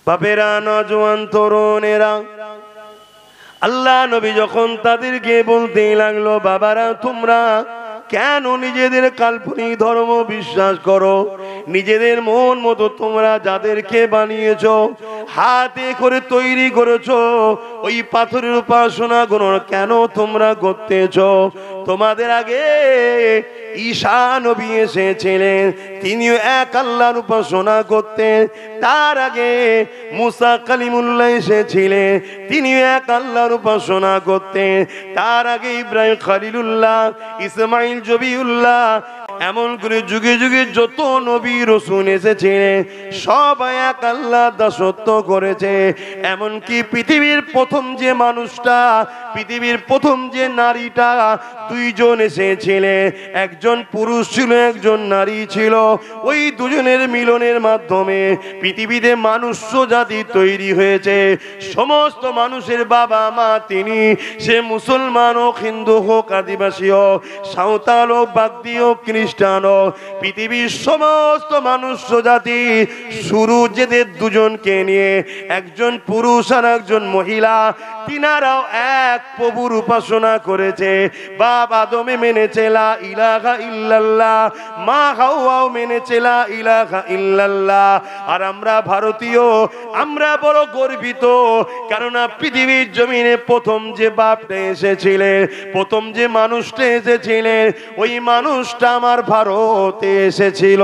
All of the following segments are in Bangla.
বাপেরা, নওজোয়ান তরুণেরা, আল্লাহ নবী যখন তাদেরকে বলতে লাগলো, বাবারা তোমরা কেন নিজেদের কাল্পনিক ধর্ম বিশ্বাস করো? নিজেদের মন মতো তোমরা যাদেরকে বানিয়েছো, হাতে করে তৈরি করেছো, ওই পাথরের উপাসনা গুলো কেন তোমরা করতেছো? তোমাদের আগে ঈসা নবী এসেছিলেন, তিনিও এক আল্লাহর উপাসনা করতেন। তার আগে মুসা কালিমুল্লাহ এসেছিলেন, তিনিও এক আল্লাহর উপাসনা করতেন। তার আগে ইব্রাহিম খলিলুল্লাহ, ইসমাইল জবিউল্লাহ, এমন করে যুগে যুগে যত নবী রাসূল এসেছিলেন সবাই এক আল্লাহর দাসত্ব করেছে। এমনকি পৃথিবীর প্রথম যে মানুষটা, পৃথিবীর প্রথম যে নারীটা, দুইজন এসেছিলেন, একজন পুরুষ ছিল, একজন নারী ছিল। ওই দুজনের মিলনের মাধ্যমে পৃথিবীতে মানুষ জাতি তৈরি হয়েছে। সমস্ত মানুষের বাবা মা তিনি, সে মুসলমান হোক, হিন্দু হোক, আদিবাসী হোক, সাঁওতাল হোক, বাগদি হোক, খ্রিস্টান হোক, পৃথিবীর সমস্ত মানুষ জাতি শুরু যেদের দুজনকে নিয়ে, একজন পুরুষ আর একজন মহিলা, তিনারাও এক প্রভুর উপাসনা করেছে। বাপ আদমে মেনেছে লা ইলাহা ইল্লাল্লাহ, মা হাওয়াও মেনেছে লা ইলাহা ইল্লাল্লাহ। আর আমরা ভারতীয়, আমরা বড় গর্বিত, কেননা পৃথিবীর জমিনে প্রথম যে বাপটা এসেছিলেন, প্রথম যে মানুষটা এসেছিলেন, ওই মানুষটা আমার ভারতে এসেছিল।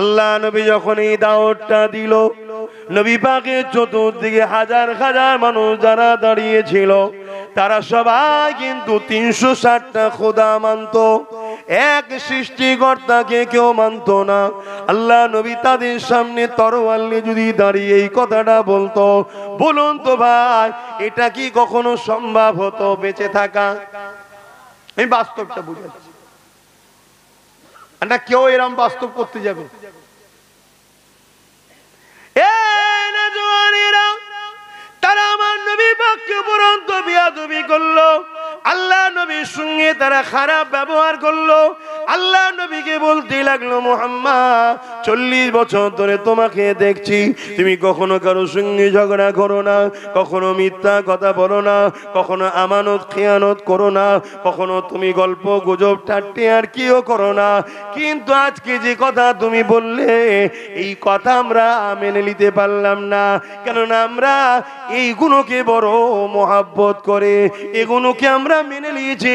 আল্লাহ নবী যখন এই দাওয়াতটা দিল, নবী পাকের চতুর্দিকে হাজার হাজার মানুষ যারা দাঁড়িয়েছিল, তারা সবাই কিন্তু 360টা খোদা মানত, এক সৃষ্টিকর্তাকে কেউ মানত না। আল্লাহ নবী তাদের সামনে তরোয়াল নিয়ে যদি দাঁড়িয়ে এই কথাটা বলতো, বলুন তো ভাই, এটা কি কখনো সম্ভব হতো বেঁচে থাকা? আমি বাস্তবটা বুঝাচ্ছি, না কেউ এরকম বাস্তব করতে যাবে? তারা আমার নবী পাককে উপরন্ত বিয়াদবি করলো, আল্লাহ নবীর সঙ্গে তারা খারাপ ব্যবহার করলো। আল্লাহ নবীকে বলতে লাগলো, মুহাম্মদ 40 বছর ধরে তোমাকে দেখছি, তুমি কখনো কারো সঙ্গে ঝগড়া করো না, কখনো মিথ্যা কথা বলো না, কখনো আমানত খেয়ানত করো না, কখনো তুমি গল্প গুজব ঠাট্টি আর কিও করো না। কিন্তু আজকে যে কথা তুমি বললে, এই কথা আমরা মেনে নিতে পারলাম না, কেননা আমরা এইগুলোকে বড় মহাব্বত করে এগুলোকে আমরা মেনে নিয়েছি,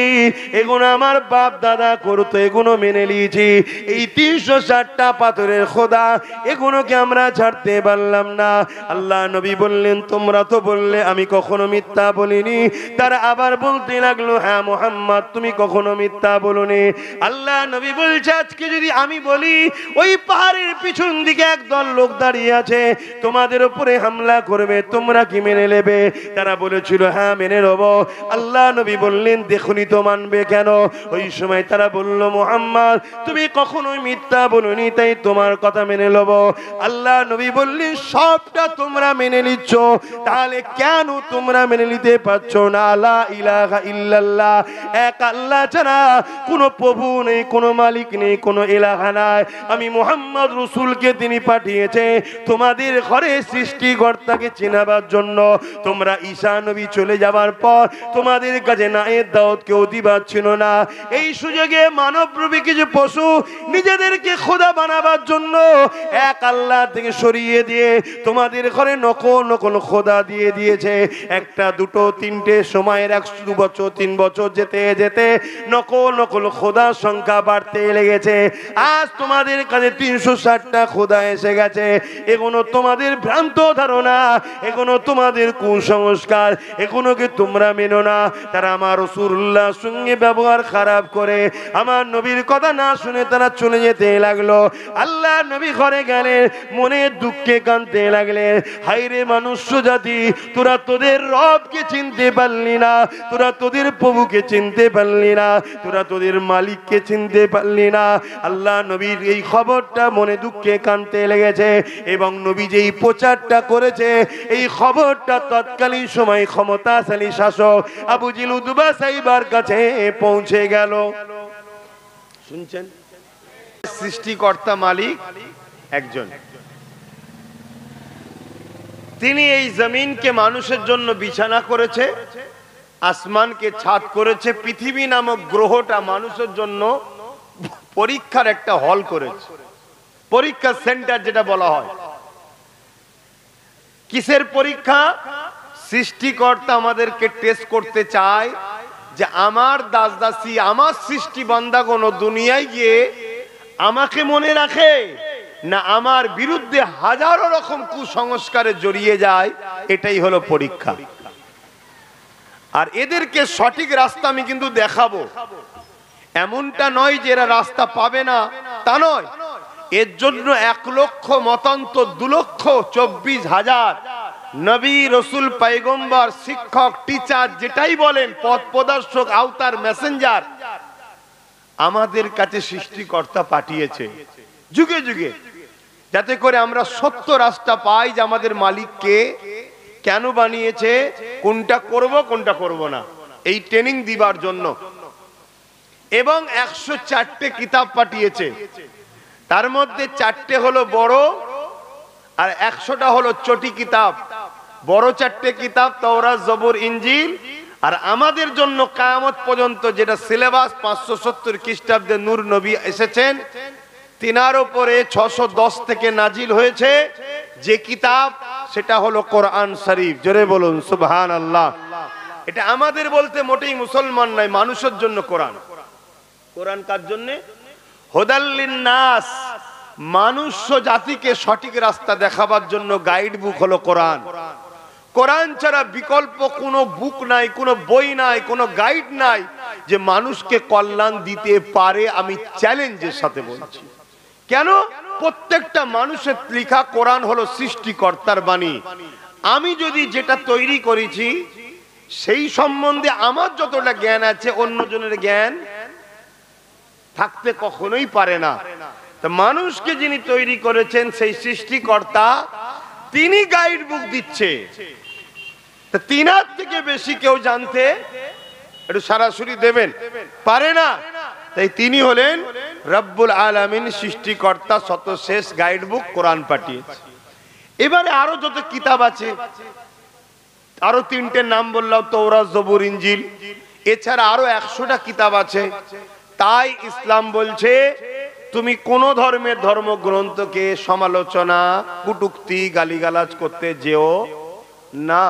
এগুলো আমার বাপ দাদা করতো, এগুলো মেনে নিয়েছি। এই 360টা পাথরের খোদা, এগুলোকে আমরা ছাড়তে পারলাম না। আল্লাহ নবী বললেন, তোমরা তো বললে আমি কখনো মিথ্যা বলিনি। তারা আবার বলতে লাগলো, হ্যাঁ মুহাম্মদ তুমি কখনো মিথ্যা বলোনি। আল্লাহ নবী বলছে, আজকে যদি আমি বলি ওই পাহাড়ের পিছন দিকে একদল লোক দাঁড়িয়ে আছে, তোমাদের উপরে হামলা করবে, তোমরা কি মেনে নেবে? তারা বলেছিল, হ্যাঁ মেনে নেব। আল্লাহ নবী বললেন, দেখুনি তো মানবে কেন? ওই সময় তারা বলল, মুহাম্মদ তুমি কখনোই মিথ্যা বলোনি, তাই তোমার কথা মেনে নেব। আল্লাহ নবী বললেন, সবটা তোমরা মেনে নিচ্ছ, তাহলে কেন তোমরা মেনে নিতে পারছো না লা ইলাহা ইল্লাল্লাহ, এক আল্লাহ ছাড়া কোনো প্রভু নেই, কোনো মালিক নেই, কোনো ইলাহা নাই, আমি মুহাম্মদ রাসূলকে তিনি পাঠিয়েছে তোমাদের ঘরে সৃষ্টিকর্তাকে চেনাবার জন্য। তোমরা ঈসা নবী চলে যাবার পর তোমাদের কাছে নায়ের দাওয়াত কেউ দিবার ছিল না। এই সুযোগে মানবরূপী কিছু পশু নিজেদেরকে খোদা বানাবার জন্য এক আল্লাহ থেকে সরিয়ে দিয়ে তোমাদের ঘরে নকল নকল খোদা দিয়ে দিয়েছে। একটা দুটো তিনটে সময়ের 100 বছর 3 বছর যেতে যেতে নকল নকল খোদার সংখ্যা বাড়তে লেগেছে। আজ তোমাদের কাছে 360টা খোদা এসে গেছে। এগুলো তোমাদের ভ্রান্ত ধারণা, এগুলো তোমাদের কুসংস্কার, এগুলোকে তোমরা মেনো না। তারা আমার রাসূলুল্লাহর সঙ্গে ব্যবহার খারাপ করে আমার নবীর কথা না শুনে তারা চলে যেতে লাগলো। আল্লাহ নবী ঘরে গেলেন, মনে দুঃখে কাঁদতে লাগলেন, হায়রে মানুষ জাতি, তোরা তোদের রবকে চিনতে পারলি না, তোরা তোদের প্রভুকে চিনতে পারলি না, তোরা তোদের মালিককে চিনতে পারলি না। আল্লাহ নবীর এই খবরটা মনে দুঃখে কাঁদতে লেগেছে এবং নবী যেই প্রচারটা করেছে এই খবরটা তৎকালীন সময় ক্ষমতাশালী শাসক আবু জিল উতবা সাইবার কাছে পৌঁছে গেল। শুনছেন? সৃষ্টিকর্তা মালিক একজন, তিনি এই জমিনকে মানুষের জন্য বিছানা করেছে, আসমানকে ছাদ করেছে, পৃথিবী নামক গ্রহটা মানুষের জন্য পরীক্ষার একটা হল করেছে, পরীক্ষা সেন্টার যেটা বলা হয়। কিসের পরীক্ষা? সৃষ্টিকর্তা আমাদেরকে টেস্ট করতে চায় যে আমার দাস দাসী, আমার সৃষ্টি বান্দাগণ দুনিয়ায় গিয়ে আমাকে মনে রাখে না আমার বিরুদ্ধে হাজারো রকম কুসংস্কারে জড়িয়ে যায়। এটাই হলো পরীক্ষা। আর এদেরকে সঠিক রাস্তা আমি কিন্তু দেখাবো, এমনটা নয় যে এরা রাস্তা পাবে না, তা নয়। এর জন্য 1 লক্ষ মতান্তর 2,24,000 নবী, রসুল, পয়গম্বর, শিক্ষক, টিচার যেটাই বলেন, পথ প্রদর্শক, আওতার, মেসেঞ্জার আমাদের কাছে সৃষ্টিকর্তা পাঠিয়েছে যুগে যুগে, যাতে করে আমরা সত্য রাস্তা পাই যে আমাদের মালিককে কেন বানিয়েছে, কোনটা করব কোনটা করব না, এই ট্রেনিং দিবার জন্য। এবং 104টে কিতাব পাঠিয়েছে, তার মধ্যে 4টে হলো বড় আর 100টা হলো ছোটি কিতাব। বড় 4টে কিতাব তাওরাত, জবুর, ইনজিল। আর আমাদের জন্য কিয়ামত পর্যন্ত যেটা সিলেবাস 570 খ্রিস্টাব্দে নূর নবী এসেছেন, তিনার উপরে 610 থেকে নাজিল হয়েছে যে কিতাব, সেটা হলো কোরআন শরীফ। জোরে বলুন সুবহানাল্লাহ। এটা আমাদের বলতে মোটেই মুসলমান নয়, মানুষের জন্য কোরআন। কোরআন কার জন্য? হুদাল লিন্নাস, মানুষ জাতিকে সঠিক রাস্তা দেখাবার জন্য গাইড বুক হলো কোরআন। কোরআন ছাড়া বিকল্প কোনো বুক নাই, কোনো বই নাই, কোনো গাইড নাই যে মানুষকে কল্যাণ দিতে পারে। আমি চ্যালেঞ্জের সাথে বলছি। কেন? প্রত্যেকটা মানুষের লেখা কোরআন হলো সৃষ্টিকর্তার বাণী। আমি যদি যেটা তৈরি করেছি সেই সম্বন্ধে আমার যতটা জ্ঞান আছে, অন্যজনের জ্ঞান থাকতে কখনোই পারে না। তো মানুষকে যিনি তৈরি করেছেন সেই সৃষ্টিকর্তা, তিনি গাইড বুক দিচ্ছে। তো তিনার থেকে বেশি কেউ জানতে একটু সরাসরি দেবেন পারে না। তাই তিনি হলেন রব্বুল আলামিন, সৃষ্টিকর্তা, সর্বশেষ গাইড বুক কোরআন পাঠিয়েছে। এবারে আরো যত কিতাব আছে, আরো 3টে নাম বললাম, তাওরাত, জবুর, ইনজিল। এছাড়া আরো 100টা কিতাব আছে। তাই ইসলাম বলছে তুমি কোন ধর্মের ধর্মগ্রন্থকে সমালোচনা, কটূক্তি, গালিগালাজ করতে যেও না।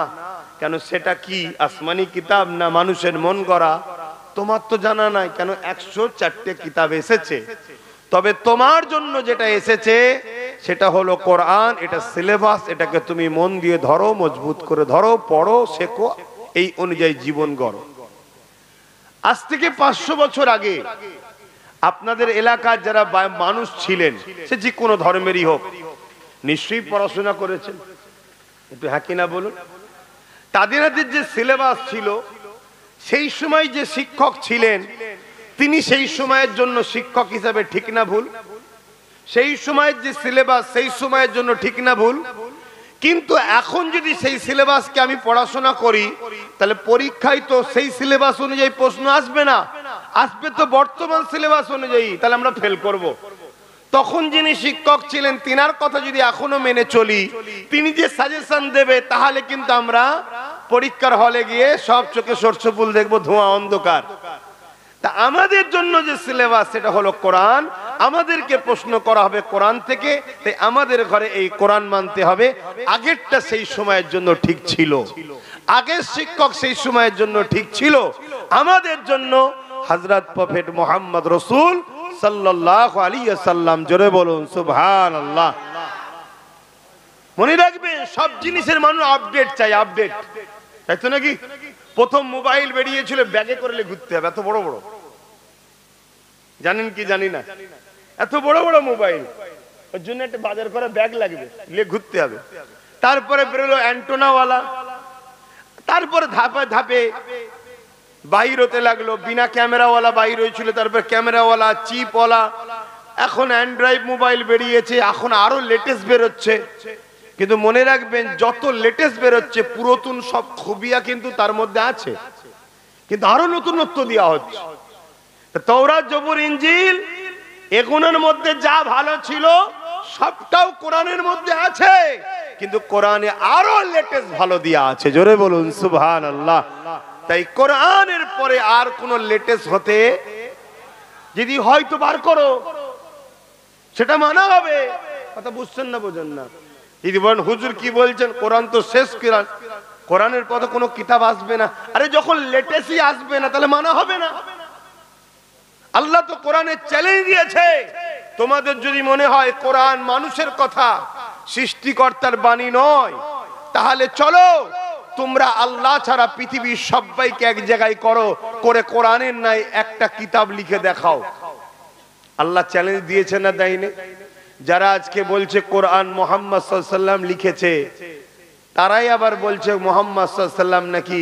কেন? সেটা কি আসমানি কিতাব না মানুষের মন গড়া? তোমার তো জানা নাই। কেন? 104টে কিতাব এসেছে, তবে তোমার জন্য যেটা এসেছে সেটা হলো কোরআন। এটা সিলেবাস, এটাকে তুমি মন দিয়ে ধরো, মজবুত করে ধরো, পড়ো, শেখো, এই অনুযায়ী জীবন গড়ো। আজ থেকে 500 বছর আগে আপনাদের এলাকার যারা মানুষ ছিলেন, সে যে কোনো ধর্মেরই হোক, নিশ্চয়ই পড়াশোনা করেছেন। একটু হ্যাঁ কিনা বলুন। তাদের যে সিলেবাস ছিল, সেই সময় যে শিক্ষক ছিলেন তিনি সেই সময়ের জন্য শিক্ষক হিসাবে ঠিক না ভুল? সেই সময়ের যে সিলেবাস সেই সময়ের জন্য ঠিক না ভুল? কিন্তু এখন যদি সেই সিলেবাসকে আমি পড়াশোনা করি, তাহলে পরীক্ষায় তো সেই সিলেবাস অনুযায়ী প্রশ্ন আসবে না, আসবে তো বর্তমান সিলেবাস অনুযায়ী, তাহলে আমরা ফেল করব। তখন যিনি শিক্ষক ছিলেন তিনার কথা যদি এখনো মেনে চলি, তিনি যে সাজেশন দেবে, তাহলে কিন্তু আমরা পরীক্ষার হলে গিয়ে সব চোখে সরষে ফুল দেখবো, ধোঁয়া, অন্ধকার। তা আমাদের জন্য যে সিলেবাস সেটা হলো কোরআন। আমাদেরকে প্রশ্ন করা হবে কোরআন থেকে, তাই আমাদের ঘরে এই কোরআন মানতে হবে। আগেরটা সেই সময়ের জন্য ঠিক ছিল, আগের শিক্ষক সেই সময়ের জন্য ঠিক ছিল। আমাদের জন্য হযরত প্রফেট মুহাম্মদ রাসূল সাল্লাল্লাহু আলাইহি ওয়াসাল্লাম। জোরে বলুন সুবহানাল্লাহ। মনে রাখবেন, সব জিনিসের মানুষ আপডেট চাই, আপডেট, তাই তো নাকি? প্রথম মোবাইল বেরিয়েছিল ব্যাগে করে ঘুরতে হবে, এত বড় বড়, জানেন কি জানি না, এত বড় বড় মোবাইল, ওর জন্য একটা বাজার করা ব্যাগ লাগবে, নিয়ে ঘুরতে হবে। তারপরে বেরোলো অ্যান্টেনাওয়ালা, তারপরে ধাপে ধাপে বাহির হতে লাগলো, বিনা ক্যামেরাওয়ালা বাহির হয়েছিল, তারপর ক্যামেরাওয়ালা, চিপওয়ালা, এখন অ্যান্ড্রয়েড মোবাইল বেরিয়েছে, এখন আরো লেটেস্ট বেরোচ্ছে। কিন্তু মনে রাখবেন, যত লেটেস্ট বেরোচ্ছে পুরাতন সব খুবিয়া কিন্তু তার মধ্যে আছে, কিন্তু আরো নতুনত্ব দেওয়া হচ্ছে। তওরাত, জবুর, ইনজিল এগুলোর মধ্যে যা ভালো ছিল সবটাও কোরআনের মধ্যে আছে, কিন্তু কোরআনে আরো লেটেস্ট ভালো দেয়া আছে। জোরে বলুন সুবহানাল্লাহ। তাই কোরআনের পরে আর কোন লেটেস্ট হতে যদি হয়তো বার করো, সেটা মানা হবে। কথা বুঝছেন না, বোঝেন না? যদি বলেন হুজুর কি বলছেন, কোরআন তো শেষ, কোরআন, কোরআনের পথে কোনো কিতাব আসবে না। আরে যখন লেটেস্টই আসবে না তাহলে মানা হবে না? আল্লাহ তো কোরআনে চ্যালেঞ্জ দিয়েছে, তোমাদের যদি মনে হয় কোরআন মানুষের কথা, সৃষ্টিকর্তার বাণী নয়, তাহলে চলো তোমরা আল্লাহ ছাড়া পৃথিবীর সবাইকে এক জায়গায় করো, করে কোরআনের নাই একটা কিতাব লিখে দেখাও। আল্লাহ চ্যালেঞ্জ দিয়েছে না, দেয়নি? যারা আজকে বলছে কোরআন মুহাম্মদ সাল্লাল্লাহু আলাইহি ওয়াসাল্লাম লিখেছে, তারাই আবার বলছে মুহাম্মদ সাল্লাল্লাহু আলাইহি ওয়াসাল্লাম নাকি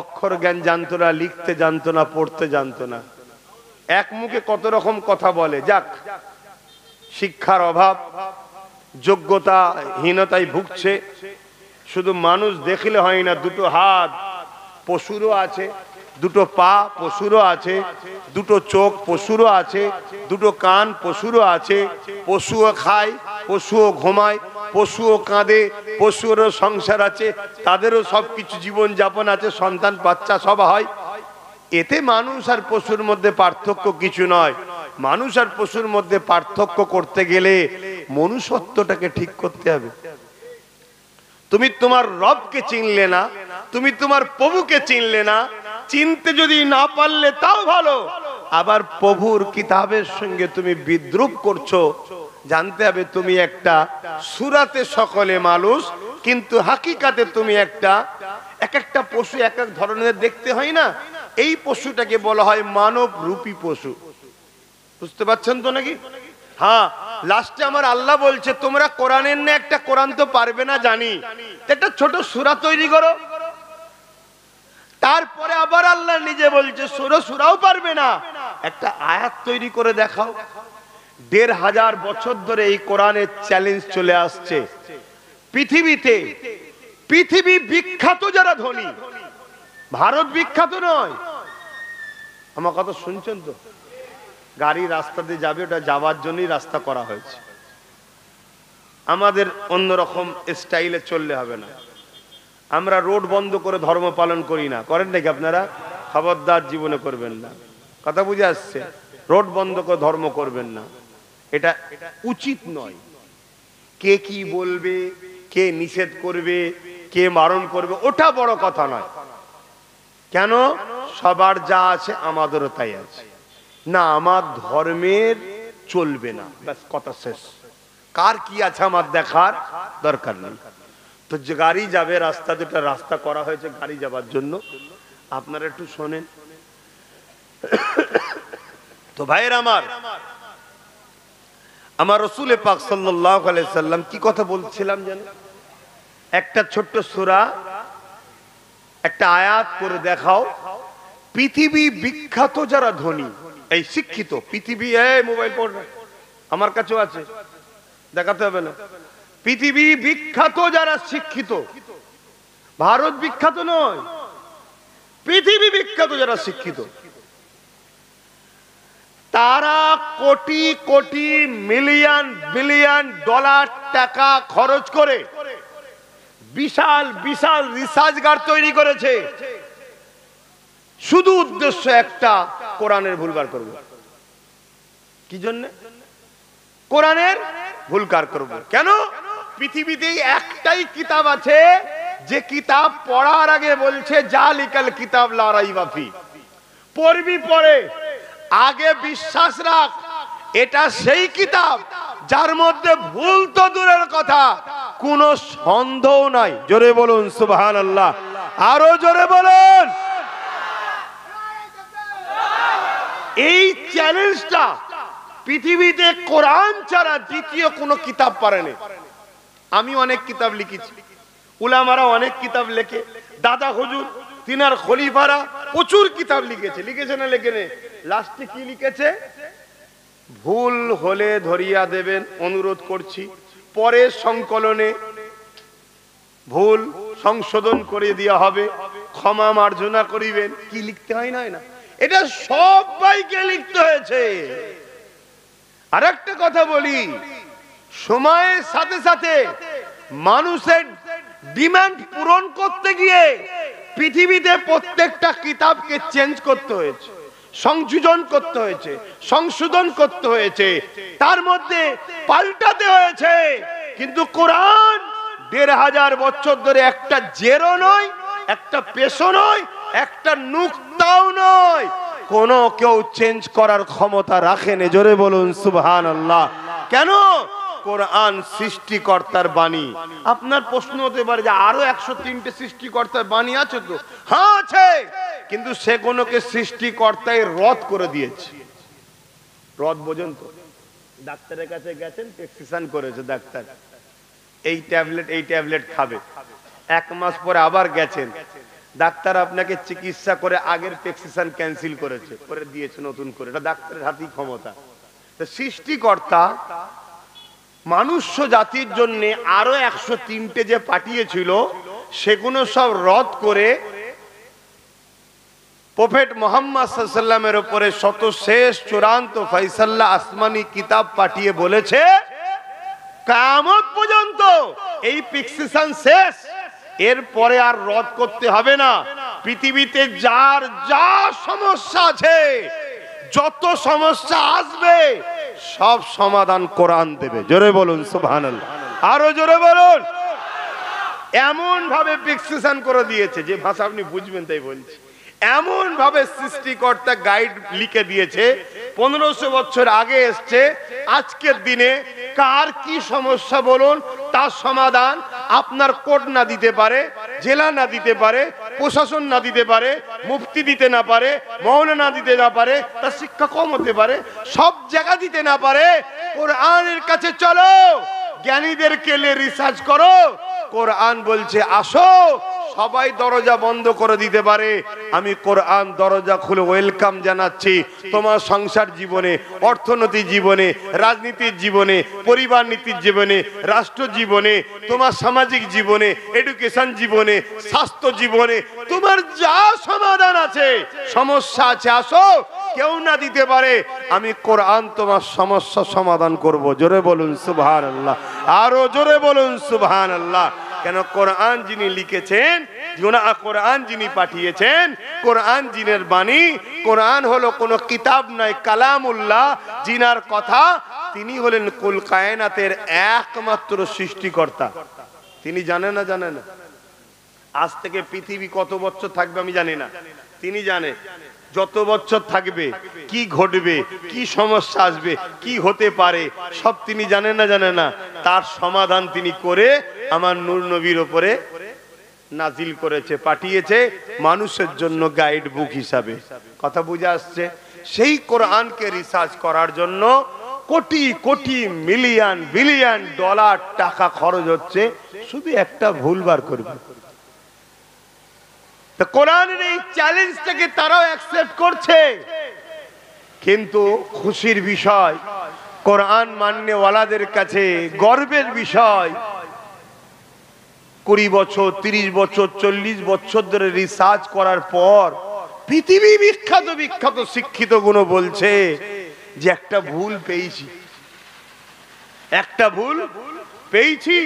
অক্ষর জ্ঞান জানতো না, লিখতে জানতো না, পড়তে জানতো না। এক মুখে কত রকম কথা বলে। যাক, শিক্ষার অভাব, যোগ্যতা হীনতায় ভুগছে। শুধু মানুষ দেখলে হয় না, দুটো হাত পশুরও আছে, দুটো পা পশুরও আছে, দুটো চোখ পশুরও আছে, দুটো কান পশুরও আছে। পশুও খায়, পশুও ঘুমায়, পশুও কাঁদে, পশুরও সংসার আছে, তাদেরও সবকিছু জীবন যাপন আছে, সন্তান বাচ্চা সব হয়। এতে মানুষ আর পশুর মধ্যে পার্থক্য কিছু নয়। মানুষ আর পশুর মধ্যে পার্থক্য করতে গেলে মনুষ্যত্বটাকে ঠিক করতে হবে। তুমি তোমার রবকে চিনলে না, তুমি তোমার প্রভুকে চিনলে না, চিনতে যদি না পারলে তাও ভালো, আবার প্রভুর কিতাবের সঙ্গে তুমি বিদ্রুপ করছো, জানতে হবে তুমি একটা সূরাতে সকলে মানুষ, কিন্তু হাকিকাতে তুমি একটা, এক একটা পশু এক এক ধরনের দেখতে হয় না, এই পশুটাকে বলা হয় মানব রূপী পশু। বুঝতে পারছেন তো নাকি? হ্যাঁ, লাস্টে আমার আল্লাহ বলছে তোমরা কোরআনের না একটা কোরআন তো পারবে না জানি, একটা ছোট সূরা তৈরি করো। তারপরে আবার আল্লাহ নিজে বলছে সূরাও পারবে না, একটা আয়াত তৈরি করে দেখাও। ১৫০০ বছর ধরে এই কোরআনের চ্যালেঞ্জ চলে আসছে পৃথিবীতে। পৃথিবী বিখ্যাত যারা ধনী, ভারত বিখ্যাত নয়। আমার কথা শুনছেন তো? গাড়ি রাস্তা দিয়ে যাবে, ওটা যাওয়ার জন্যই রাস্তা করা হয়েছে। আমাদের অন্যরকম স্টাইলে চললে হবে না। আমরা রোড বন্ধ করে ধর্ম পালন করি না, করেন নাকি আপনারা? খবরদার, জীবনে করবেন না। কথা বুঝে আসছে? রোড বন্ধ করে ধর্ম করবেন না, এটা উচিত নয়। কে কি বলবে, কে নিষেধ করবে, কে বারণ করবে, ওটা বড় কথা নয়। কেন? সবার যা আছে আমাদেরও তাই আছে না, আমার ধর্মের চলবে না, ব্যাস কথা শেষ। কার কি আছে আমার দেখার দরকার নেই। তো যে গাড়ি যাবে, রাস্তা যেটা রাস্তা করা হয়েছে গাড়ি যাবার জন্য, আপনারা একটু শোনেন তো ভাইয়ের আমার রাসূল পাক সাল্লাল্লাহু আলাইহি সাল্লাম কি কথা বলছিলাম জানেন? একটা ছোট্ট সূরা, একটা আয়াত করে দেখাও। পৃথিবী বিখ্যাত যারা ধনী, এই শিক্ষিত পৃথিবী, এই মোবাইল পড়, আমার কাছেও আছে, দেখাতে হবে না। পৃথিবী বিখ্যাত যারা শিক্ষিত, ভারত বিখ্যাত নয়, পৃথিবী বিখ্যাত যারা শিক্ষিত, তারা crore crore million billion dollar টাকা খরচ করে বিশাল বিশাল রিসার্চগার তৈরি করেছে, শুধু উদ্দেশ্য একটা, কোরআনের ভুলবার করব। কি জন্য? কোরআনের ভুলকার করব। কেন? পৃথিবীতে একটাই কিতাব আছে যে কিতাব পড়ার আগে বলছে জালিকাল কিতাব লা রাইবা ফি, পড়বি পড়ে আগে বিশ্বাস রাখ এটা সেই কিতাব যার মধ্যে ভুল তো দূরের কথা, কোনো সন্দেহ নাই। জোরে বলুন সুবহানাল্লাহ, আরো জোরে বলুন। এই চ্যালেঞ্জটা পৃথিবীতে কোরআন ছাড়া দ্বিতীয় কোনো কিতাব পারেনি। আমি অনেক কিতাব লিখেছি, উলামারা অনেক কিতাব লেখে, দাদা হুজুর, তিনার খলিফারা প্রচুর কিতাব লিখেছে না লেখেনে? লাস্টে কি লিখেছে? ভুল হলে ধরিয়া দেবেন, অনুরোধ করছি, পরে সংকলনে ভুল সংশোধন করে দেওয়া হবে, ক্ষমা মার্জনা করিবেন। কি লিখতে হয় না? এটা সবাইকে লিখতে হয়েছে। আর একটা কথা বলি, সময়ের সাথে সাথে মানুষের ডিমান্ড পূরণ করতে গিয়ে পৃথিবীতে প্রত্যেকটা কিতাবকে চেঞ্জ করতে হয়েছে, সংযোজন করতে হয়েছে, সংশোধন করতে হয়েছে, তার মধ্যে পাল্টাতে হয়েছে। কিন্তু কোরআন ১৫০০ বছর ধরে একটা জেরো নয়, একটা পেশো নয়, একটা নুক্তাও নয়, কোনো কেউ চেঞ্জ করার ক্ষমতা রাখেন। জোরে বলুন সুবহানাল্লাহ। কেন? কোরআন সৃষ্টিকর্তার বাণী। আপনার প্রশ্ন হতে পারে যে আরো 103টে সৃষ্টিকর্তার বাণী আছে তো? হ্যাঁ আছে, কিন্তু সেগুলোকে সৃষ্টিকর্তাই রদ করে দিয়েছে। রদ বোঝেন তো? ডাক্তারের কাছে গেছেন, প্রেসক্রিপশন করেছে ডাক্তার, এই ট্যাবলেট খাবে। 1 মাস পরে আবার গেছেন, ডাক্তার আপনাকে চিকিৎসা করে আগের প্রেসক্রিপশন ক্যান্সেল করেছে, করে দিয়েছে নতুন করে। এটা ডাক্তারের হাতেই ক্ষমতা। তো সৃষ্টিকর্তা মানুষ্য জাতির জন্য আরো 103টে যে পাঠিয়েছিল সেগুলো সব রদ করে প্রফেট মুহাম্মদ সাল্লাল্লাহু আলাইহি ওয়াসাল্লামের উপরে সর্বশেষ চূড়ান্ত ফয়সালা আসমানি কিতাব পাঠিয়ে বলেছে কিয়ামত পর্যন্ত এই প্রেসক্রিপশন শেষ, এরপরে আর রদ করতে হবে না। পৃথিবীতে যার যা সমস্যা আছে, যত সমস্যা আসবে, সব সমাধান কোরআন দেবে। জোরে বলুন সুবহানাল্লাহ, আরো জোরে বলুন। এমন ভাবে প্রেসক্রিপশন করে দিয়েছে, যে ভাষা আপনি বুঝবেন তাই বলছি, এমন ভাবে সৃষ্টিকর্তা গাইড লিখে দিয়েছে। 1500 বছর আগে এসছে, আজকের দিনে কার কি সমস্যা বলুন, তার সমাধান আপনার কোর্ট না দিতে পারে, জেলা না দিতে পারে, প্রশাসন না দিতে পারে, মুফতি দিতে না পারে, মৌলানা দিতে না পারে, তার শিক্ষা কম হতে পারে, সব জায়গা দিতে না পারে। কোরআনের কাছে চলো, জ্ঞানীদেরকে রিসার্চ করো। কোরআন বলছে আসো, সবাই দরজা বন্ধ করে দিতে পারে, আমি কোরআন দরজা খুলে ওয়েলকাম জানাচ্ছি। তোমার সংসার জীবনে, অর্থনৈতিক জীবনে, রাজনীতির জীবনে, পরিবার নীতির জীবনে, রাষ্ট্র জীবনে, তোমার সামাজিক জীবনে, এডুকেশন জীবনে, স্বাস্থ্য জীবনে, তোমার যা সমাধান আছে, সমস্যা আছে, আসো। কেউ না দিতে পারে, আমি কোরআন তোমার সমস্যা সমাধান করব। জোরে বলুন সুবহানাল্লাহ, আরো জোরে বলুন সুবহানাল্লাহ। কেন? কোরআন যিনি লিখেছেন, কোরআন যিনি পাঠিয়েছেন, কোরআন যিনের বাণী, কোরআন হলো কোনো কিতাব নয়, কালামুল্লাহ, যিনার কথা, তিনি হলেন কুল কায়নাতের একমাত্র সৃষ্টিকর্তা। তিনি জানেন না? জানেন না? আজ থেকে পৃথিবী কত বছর থাকবে আমি জানি না, তিনি জানে। যত বছর থাকবে, কি ঘটবে, কি সমস্যা আসবে, কি হতে পারে, সব তিনি জানেন না? জানেন না? তার সমাধান তিনি করে আমার নূর নবীর উপরে নাজিল করেছে, পাঠিয়েছে মানুষের জন্য গাইড বুক হিসাবে। কথা বুঝে আসছে? সেই কোরআনকে রিসার্চ করার জন্য crore crore million billion dollar টাকা খরচ হচ্ছে, শুধু একটা ভুল বার করবে। তো কোরআনের এই চ্যালেঞ্জটাকে তারাও অ্যাকসেপ্ট করছে। কিন্তু খুশির বিষয়, কোরআন মাননেওয়ালাদের কাছে গর্বের বিষয়, 20 বছর, 30 বছর, 40 বছর ধরে রিসার্চ করার পর পৃথিবী বিখ্যাত বিখ্যাত শিক্ষিত গুলো বলছে যে একটা ভুল পেয়েছি, একটা ভুল পেয়েছি।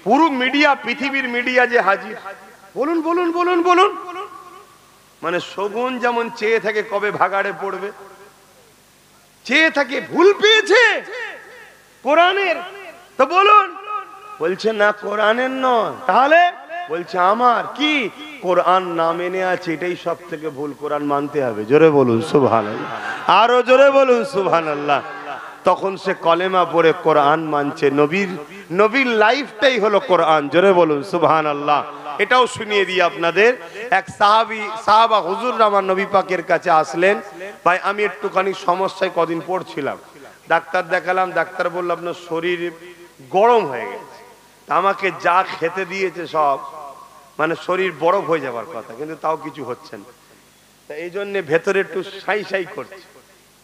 পুরো মিডিয়া, পৃথিবীর মিডিয়া যে হাজির, বলুন বলুন বলুন বলুন, মানে শগুন যেমন চেয়ে থাকে কবে ভাগাড়ে পড়বে, চেয়ে থাকে, ভুল পেয়েছে কোরআনের। তো বলুন, বলছে না কোরআনের নয়, তাহলে বলছে আমার। কি? কোরআন না মেনে আছে, এটাই সব থেকে ভুল, কোরআন মানতে হবে। জোরে বলুন সুবহানাল্লাহ, আরো জোরে বলুন সুবহানাল্লাহ। তখন সে কলেমা পড়ে কোরআন মানছে। নবীর লাইফটাই হলো কোরআন। জোরে বলুন সুবহানাল্লাহ। এটাও শুনিয়ে দিই আপনাদের। এক সাহাবা হুজুর আমার নবী পাকের কাছে আসলেন, ভাই আমি একটুখানি সমস্যায় কদিন পড়ছিলাম, ডাক্তার দেখালাম, ডাক্তার বলল আপনার শরীর গরম হয়ে গেছে। আমাকে যা খেতে দিয়েছে সব, মানে শরীর বরফ হয়ে যাবার কথা, কিন্তু তাও কিছু হচ্ছে না। এই জন্য ভেতরে একটু সাই সাই করছে।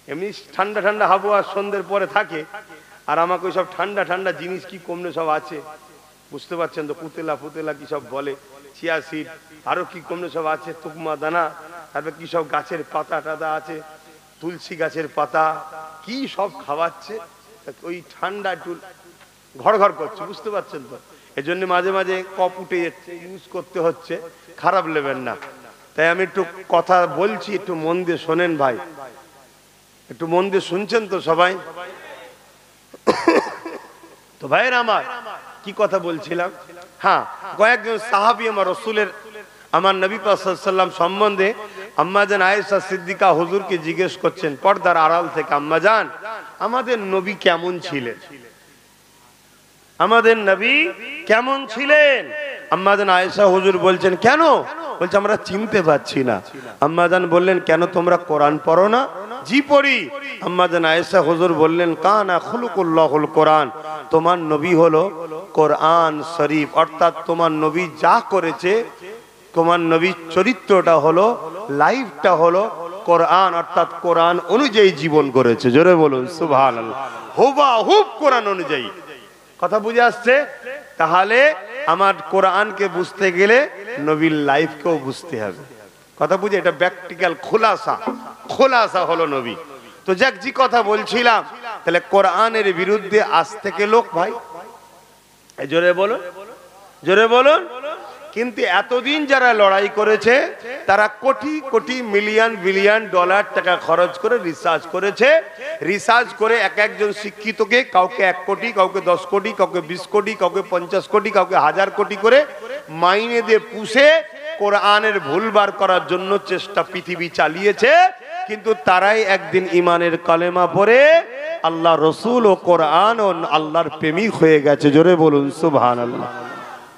এমনি ঠান্ডা ঠান্ডা আবহাওয়া সন্ধ্যের পরে থাকে, আর আমাকে ওই সব ঠান্ডা ঠান্ডা জিনিস কি কমনে সব আছে, বুঝতে পারছেন তো, পুতেলা ফুতেলা কি সব বলে, চিয়া সিড, আরো কি কমনে সব আছে, তুকমা দানা, তারপর কি সব গাছের পাতা টাতা আছে, তুলসী গাছের পাতা, কি সব খাওয়াচ্ছে। ওই ঠান্ডা একটু ঘর ঘর করছে, বুঝতে পারছেন তো? এই জন্য মাঝে মাঝে কপ উঠে যাচ্ছে, ইউজ করতে হচ্ছে, খারাপ নেবেন না। তাই আমি একটু কথা বলছি, একটু মন দিয়ে শোনেন ভাই, একটু মন দিয়ে শুনছেন তো সবাই? তো ভাইয়ের আমার কি কথা বলছিলাম, হ্যাঁ, কয়েকজন সাহাবী আমার রসুলের, আমার নবী পাক সাল্লাল্লাহু আলাইহি ওয়াসাল্লাম সম্বন্ধে আম্মাজান আয়েশা সিদ্দিকা হুজুরকে জিজ্ঞেস করছেন পর্দার আড়াল থেকে, আম্মাজান আমাদের নবী কেমন ছিলেন, আমাদের নবী কেমন ছিলেন? আম্মাজান আয়েশা হুজুর বলছেন কেন? বলছে আমরা চিনতে পারছি না। আম্মাজান বললেন কেন তোমরা কোরআন পড়ো না? জি পড়ি। আম্মাজান আয়েশা হুজুর বললেন কানা খুলুকুল্লাহুল কোরআন, তোমার নবী হলো কোরআন শরীফ, অর্থাৎ তোমার নবী যা করেছে, তোমার নবীর চরিত্রটা হলো, লাইফটা হলো কোরআন, অর্থাৎ কোরআন অনুযায়ী জীবন করেছে। জোরে বলুন সুবহানাল্লাহ। হুবহুব কোরআন অনুযায়ী। কথা বুঝে আসছে? তাহলে আমার কোরআনকে বুঝতে গেলে নবীর লাইফকেও বুঝতে হবে। কথা বুঝে, এটা প্র্যাকটিক্যাল খোলাসা, খোলাসা হলো নবী। তো যাক, জি কথা বলছিলাম, তাহলে কোরআনের বিরুদ্ধে আজ থেকে লোক ভাই, জোরে বলুন, জোরে বলুন। কিন্তু এতদিন যারা লড়াই করেছে তারা crore crore million billion dollar টাকা খরচ করে রিসার্চ করেছে। রিসার্চ করে এক একজন শিক্ষিতকে, কাউকে 1 কোটি, কাউকে 10 কোটি, কাউকে 20 কোটি, কাউকে 50 কোটি, কাউকে 1000 কোটি করে মাইনে দিয়ে পুষে কোরআনের ভুল বার করার জন্য চেষ্টা পৃথিবী চালিয়েছে। কিন্তু তারাই একদিন ইমানের কালেমা পড়ে আল্লাহ রসুল ও কোরআন ও আল্লাহর প্রেমিক হয়ে গেছে। জোরে বলুন সুবহানাল্লাহ।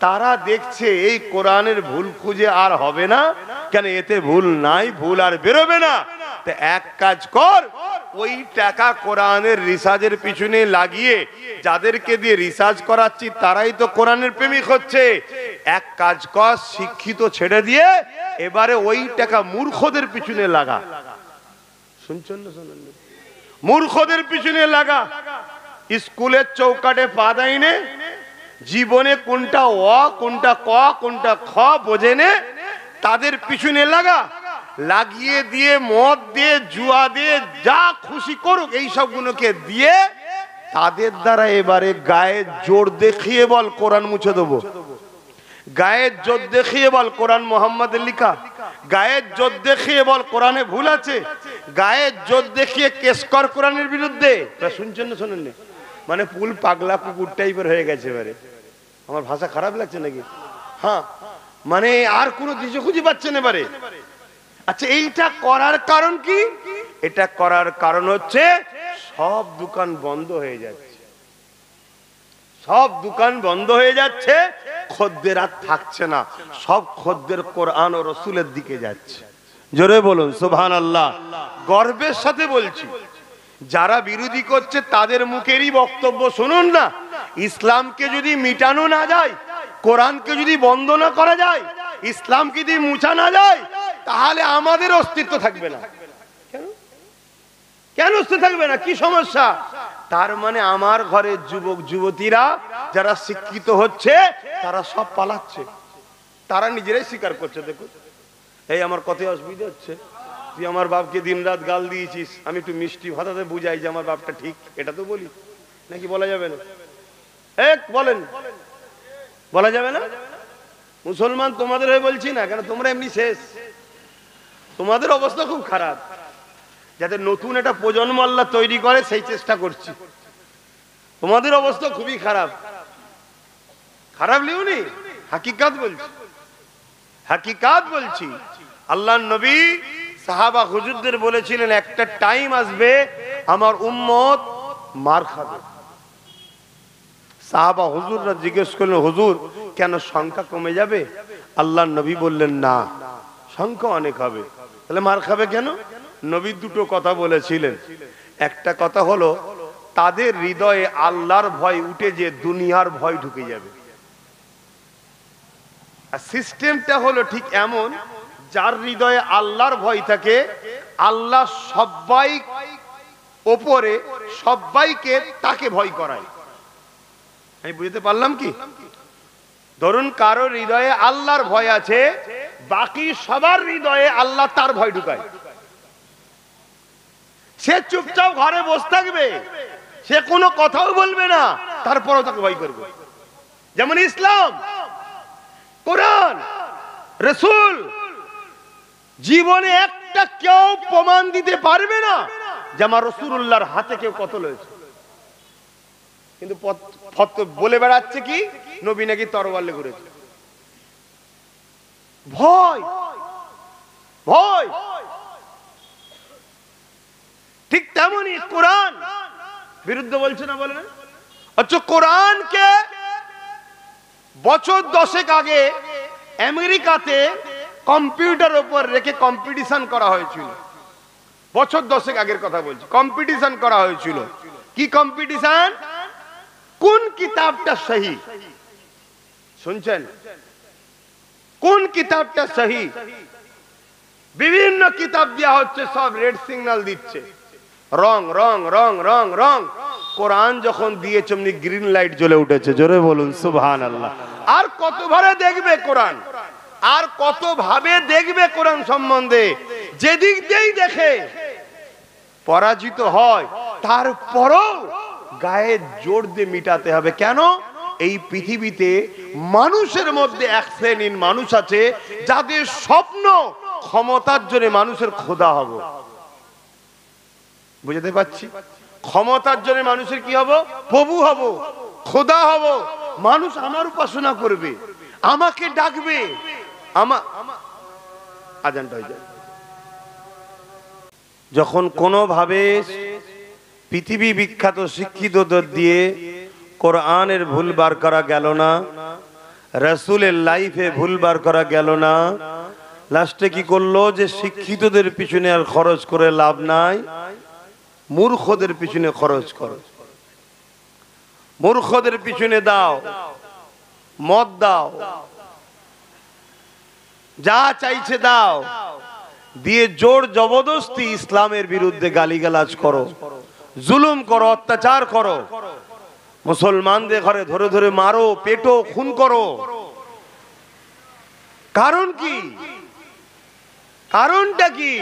তারা দেখছে এই কোরআনের ভুল খুঁজে আর হবে না, কেন এতে ভুল নাই, ভুল আর বেরোবে না। তো এক কাজ কর, ওই টাকা কোরআনের রিসার্চের পিছনে লাগিয়ে যাদেরকে দিয়ে রিসার্চ করাচ্ছি তারাই তো কোরআনের প্রেমিক হচ্ছে। এক কাজ কর, শিক্ষিত ছেড়ে দিয়ে এবারে ওই টাকা মূর্খদের পিছনে লাগা। শুনছেন না? শুনেন, মূর্খদের পিছনে লাগা। স্কুলের চৌকাটে পা দেয়নি, জীবনে কোনটা অ, কোনটা ক, কোনটা খ বোঝে নে, তাদের পিছনে লাগা। লাগিয়ে দিয়ে মদ দিয়ে, জুয়া দিয়ে, যা খুশি করুক, এই সবগুলোকে দিয়ে তাদের দ্বারা এবারে গায়ের জোর দেখিয়ে বল কোরআন মুছে দেবো। গায়ের জোর দেখিয়ে বল কোরআন মোহাম্মদের লিখা। গায়ের জোর দেখিয়ে বল কোরআনে ভুল আছে। গায়ের জোর দেখিয়ে কেস কর কোরআনের বিরুদ্ধে। শুনছেন না? শোনেন না? মানে ফুল পাগলা কুকুর টাইপের হয়ে গেছে এবারে। আমার ভাষা খারাপ লাগছে নাকি? হ্যাঁ, মানে আর কোনো দিশা খুঁজে পাচ্ছেন এবারে। আচ্ছা, এইটা করার কারণ কি? এটা করার কারণ হচ্ছে সব দোকান বন্ধ হয়ে যাচ্ছে, সব দোকান বন্ধ হয়ে যাচ্ছে, খদ্দের আর থাকছে না, সব খদ্দের কোরআন ও রসুলের দিকে যাচ্ছে। জোরে বলুন সুবহানাল্লাহ। গর্বের সাথে বলছি, যারা বিরোধী করছে তাদের মুখেরই বক্তব্য শুনুন না। ইসলামকে যদি মিটানো না যায়, কোরআনকে যদি বন্ধ না করা যায়, ইসলামকে যদি মুছা না যায়, তাহলে আমাদের অস্তিত্ব থাকবে না। কেন অস্তিত্ব থাকবে না? কি সমস্যা? তার মানে আমার ঘরের যুবক যুবতীরা যারা শিক্ষিত হচ্ছে তারা সব পালাচ্ছে, তারা নিজেরাই স্বীকার করছে। দেখুন, এই আমার কথায় অসুবিধা হচ্ছে, তুই আমার বাপকে দিন রাত গাল দিয়েছিস, আমি একটু মিষ্টি ভাষাতে বুঝাই যে আমার বাপটা ঠিক, এটা তো বলি নাকি? বলা যাবে না? এক বলেন, বলা যাবে না? মুসলমান তোমাদের হয়ে বলছি না, কেন তোমরা এমনি শেষ, তোমাদের অবস্থা খুব খারাপ। যাতে নতুন একটা প্রজন্ম আল্লাহ তৈরি করে সেই চেষ্টা করছি। তোমাদের অবস্থা খুবই খারাপ। খারাপ লিওনি, হাকিকাত বলছি, হাকিকাত বলছি। আল্লাহর নবী সাহাবা হুজুরদের বলেছিলেন একটা টাইম আসবে আমার উম্মত মার খাবে। সাহাবা হুজুররা জিজ্ঞেস করলেন, হুজুর কেন সংখ্যা কমে যাবে? আল্লাহর নবী বললেন না, সংখ্যা অনেক হবে। তাহলে মার খাবে কেন? নবী দুটো কথা বলেছিলেন। একটা কথা হলো তাদের হৃদয়ে আল্লাহর ভয় উঠে যে দুনিয়ার ভয় ঢুকে যাবে। আর সিস্টেমটা হলো ঠিক এমন, যার হৃদয়ে আল্লাহর ভয় থাকে, আল্লাহ সবাই ওপরে, সবাইকে তাকে ভয় করায়। আমি বুঝতে পারলাম কি? ধরুন কারো হৃদয়ে আল্লাহর ভয় আছে, বাকি সবার হৃদয়ে আল্লাহ তার ভয় ঢুকায়। সে চুপচাপ ঘরে বসে থাকবে, সে কোনো কথাও বলবে না, তারপরও তাকে ভয় করবে। যেমন ইসলাম, কোরআন, রাসূল, জীবনে একটা কেউ প্রমাণ দিতে পারবে না যে আমার রাসূলুল্লাহর হাতে কেউ কতল হয়েছে। কিন্তু বলে বেড়াচ্ছে কি নবী নাকি তরবারি নিয়ে ঘুরেছে। ভয় ভয়। ঠিক তেমনি কোরআন বিরুদ্ধে বলছে না, বলে না? আচ্ছা, কোরআনকে বছর 10 আগে আমেরিকাতে কম্পিউটার উপর রেখে কম্পিটিশন করা হয়েছিল। বছর 10 আগের কথা বলছি, কম্পিটিশন করা হয়েছিল। কি কম্পিটিশন? কোন কিতাবটা সহি। শুনছেন? কোন কিতাবটা সহি? বিভিন্ন কিতাব দেওয়া হচ্ছে, সব রেড সিগন্যাল দিচ্ছে, রং রং রং রং রং। কোরআন যখন দিয়েছে অমনি গ্রিন লাইট জ্বলে উঠেছে। জোরে বলুন সুবহানাল্লাহ। আর কতবারে দেখবে কোরআন, আর কত ভাবে দেখবে কোরআন সম্বন্ধে। যেদিক দিয়েই দেখে পরাজিত হয়, তারপরও গায়ে জোর দিয়ে মিটাতে হবে। কেন? এই পৃথিবীতে মানুষের মধ্যে এক শ্রেণীর মানুষ আছে যাদের স্বপ্ন ক্ষমতার জন্য মানুষের খোদা হব। বুঝতে পারছি? ক্ষমতার জন্য মানুষের কি হব? প্রভু হব, খোদা হব। মানুষ আমার উপাসনা করবে, আমাকে ডাকবে। আজানটা হয়ে যায়। যখন কোনোভাবে পৃথিবী বিখ্যাত শিক্ষিতদের দিয়ে কোরআনের ভুল বার করা গেল না, রাসূলের লাইফে ভুল বার করা গেল না, লাস্টে কি করলো? যে শিক্ষিতদের পিছনে আর খরচ করে লাভ নাই, মূর্খদের পিছনে খরচ করো। মূর্খদের পিছনে দাও, মদ দাও, যা চাইছে দাও, দিয়ে জোর জবরদস্তি ইসলামের বিরুদ্ধে গালিগালাজ করো, জুলুম করো, অত্যাচার করো, মুসলমানদের ঘরে ধরে ধরে মারো, পেটো, খুন করো। কারণ কি? কারণটা কি?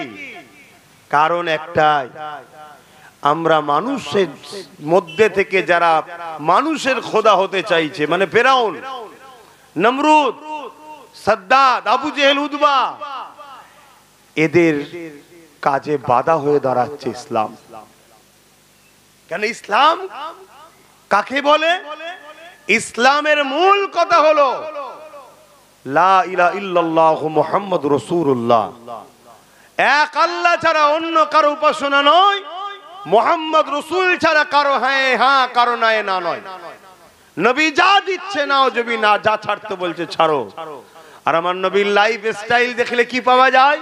কারণ একটাই, আমরা মানুষের মধ্যে থেকে যারা মানুষের খোদা হতে চাইছে, মানে ফেরাউন, নমরুদ, সাদ্দাত, আবু জেহেল, উতবা, এদের কাজে বাধা হয়ে দাঁড়াচ্ছে ইসলাম। কেন? ইসলাম কাকে বলে? ইসলামের মূল কথা হলো লা ইলাহা ইল্লাল্লাহু মুহাম্মাদুর রাসূলুল্লাহ। এক আল্লাহ ছাড়া অন্য কারো উপাসনা নয়, মুহাম্মদ রাসূল ছাড়া কারো হ্যাঁ হ্যাঁ, কারো নাই না নয়। নবী যা দিচ্ছে নাও, যদি না যা ছাড়তে বলছে ছাড়ো। আর আমার নবীর লাইফ স্টাইল দেখলে কি পাওয়া যায়?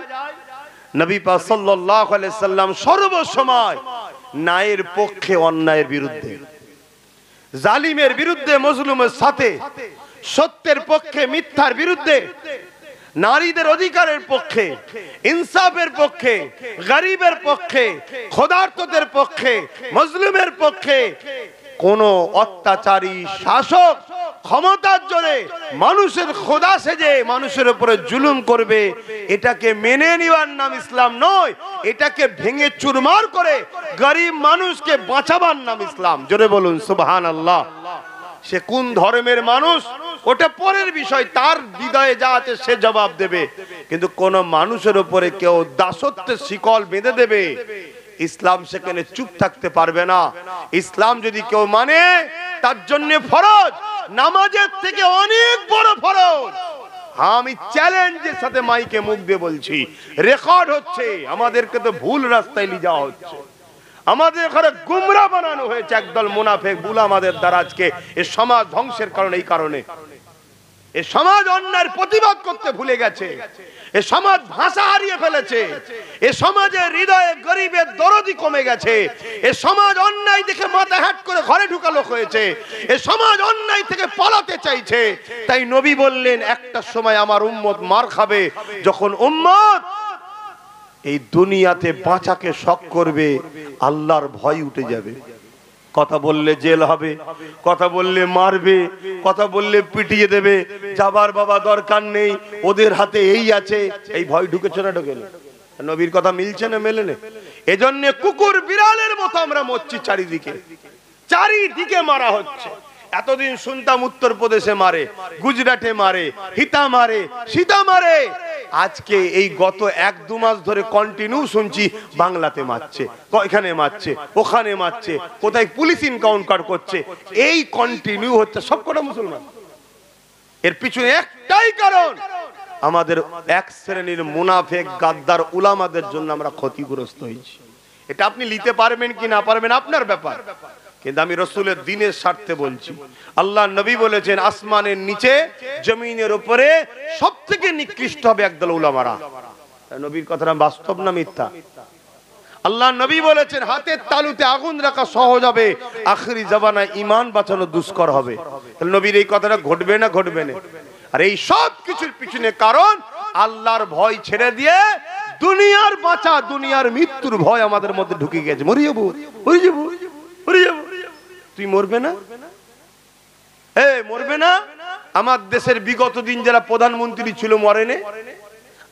নবী পাক সাল্লাল্লাহু আলাইহি সাল্লাম সর্বসময় ন্যায়ের পক্ষে, অন্যায়ের বিরুদ্ধে, জালিমের বিরুদ্ধে, মজলুমের সাথে, সত্যের পক্ষে, মিথ্যার বিরুদ্ধে, নারীদের অধিকারের পক্ষে, ইনসাফের পক্ষে, গরিবের পক্ষে, ক্ষুধার্তদের পক্ষে, মজলুমের পক্ষে। কোন অত্যাচারী শাসক ক্ষমতার জোরে মানুষের খোদা সেজে মানুষের উপরে জুলুম করবে, এটাকে মেনে নেওয়ার নাম ইসলাম নয়, এটাকে ভেঙে চুরমার করে গরিব মানুষকে বাঁচাবার নাম ইসলাম। জোরে বলুন সুবহানাল্লাহ। সে কোন ধর্মের মানুষ ওটা পরের বিষয়, তার হৃদয়ে যা আছে সে জবাব দেবে। কিন্তু কোন মানুষের উপরে কেউ দাসত্বের শিকল বেঁধে দেবে, ইসলাম সেখানে চুপ থাকতে পারবে না। ইসলাম যদি কেউ মানে, তার জন্য ফরজ নামাজের থেকে অনেক বড় ফরজ। আমি চ্যালেঞ্জের সাথে মাইকে মুখ দিয়ে বলছি, রেকর্ড হচ্ছে, আমাদেরকে তো ভুল রাস্তায় নিয়ে যাওয়া হচ্ছে, আমাদের ঘরে গুমরা বানানো হয়েছে একদল মুনাফিক বুলা আমাদের দ্বারা। আজকে এই সমাজ ধ্বংসের কারণে, এই কারণে এই সমাজ অন্যায়ের প্রতিবাদ করতে ভুলে গেছে, এই সমাজ ভাষা হারিয়ে ফেলেছে, এই সমাজের হৃদয়ে গরিবের দরদি কমে গেছে, এই সমাজ অন্যায় দেখে মাথা হ্যাট করে ঘরে ঢুকা লোক হয়েছে, এই সমাজ অন্যায় থেকে পালাতে চাইছে। তাই নবী বললেন, একটা সময় আমার উম্মত মার খাবে, যখন উম্মত এই দুনিয়াতে বাঁচাকে শখ করবে, আল্লাহর ভয় উঠে যাবে। কথা বললে জেল হবে, কথা বললে মারবে, কথা বললে পিটিয়ে দেবে, যাবার বাবা দরকার নেই, ওদের হাতে এই আছে, এই ভয় ঢুকেছে না ঢোকেনি? নবীর কথা মিলছে না মেলে না? এজন্য কুকুর বিড়ালের মতো আমরা মরছি, চারিদিকে চারিদিকে মারা হচ্ছে। এতদিন শুনতাম উত্তরপ্রদেশে মারে, গুজরাটে মারে, হিতা মারে, সীতা মারে, আজকে এই গত 1-2 মাস ধরে কন্টিনিউ শুনছি বাংলাতে মারছে, এখানে মারছে, ওখানে মারছে, কোথায় পুলিশ এনকাউন্টার করছে, এই কন্টিনিউ হচ্ছে। সবকটা মুসলমান। এর পিছনে একটাই কারণ, আমাদের এক শ্রেণীর মুনাফেক গাদ্দার উলামাদের জন্য আমরা ক্ষতিগ্রস্ত হয়েছি। এটা আপনি নিতে পারবেন কি না পারবেন আপনার ব্যাপার, কিন্তু আমি রাসূলের দ্বীনের স্বার্থে বলছি। আল্লাহ নবী বলেছেন আসমানের নিচে জমিনের উপরে সবথেকে নিকৃষ্ট হবে একদল উলামারা। নবীর কথাটা বাস্তব না মিথ্যা? আল্লাহ নবী বলেছেন হাতের তালুতে আগুন রাখা সহজ হবে, আখিরি জামানায় ঈমান বাঁচানো দুষ্কর হবে। তাহলে নবীর এই কথাটা ঘটবে না ঘটবে না? আর এই সব কিছুর পিছনে কারণ আল্লাহর ভয় ছেড়ে দিয়ে দুনিয়ার বাঁচা, দুনিয়ার মৃত্যুর ভয় আমাদের মধ্যে ঢুকে গেছে। মরে যাবো, মরে যাবো, মরে যাবো। তুই মরবে না? মরবে না? আমার দেশের বিগত দিন যারা প্রধানমন্ত্রী ছিল মরেনে?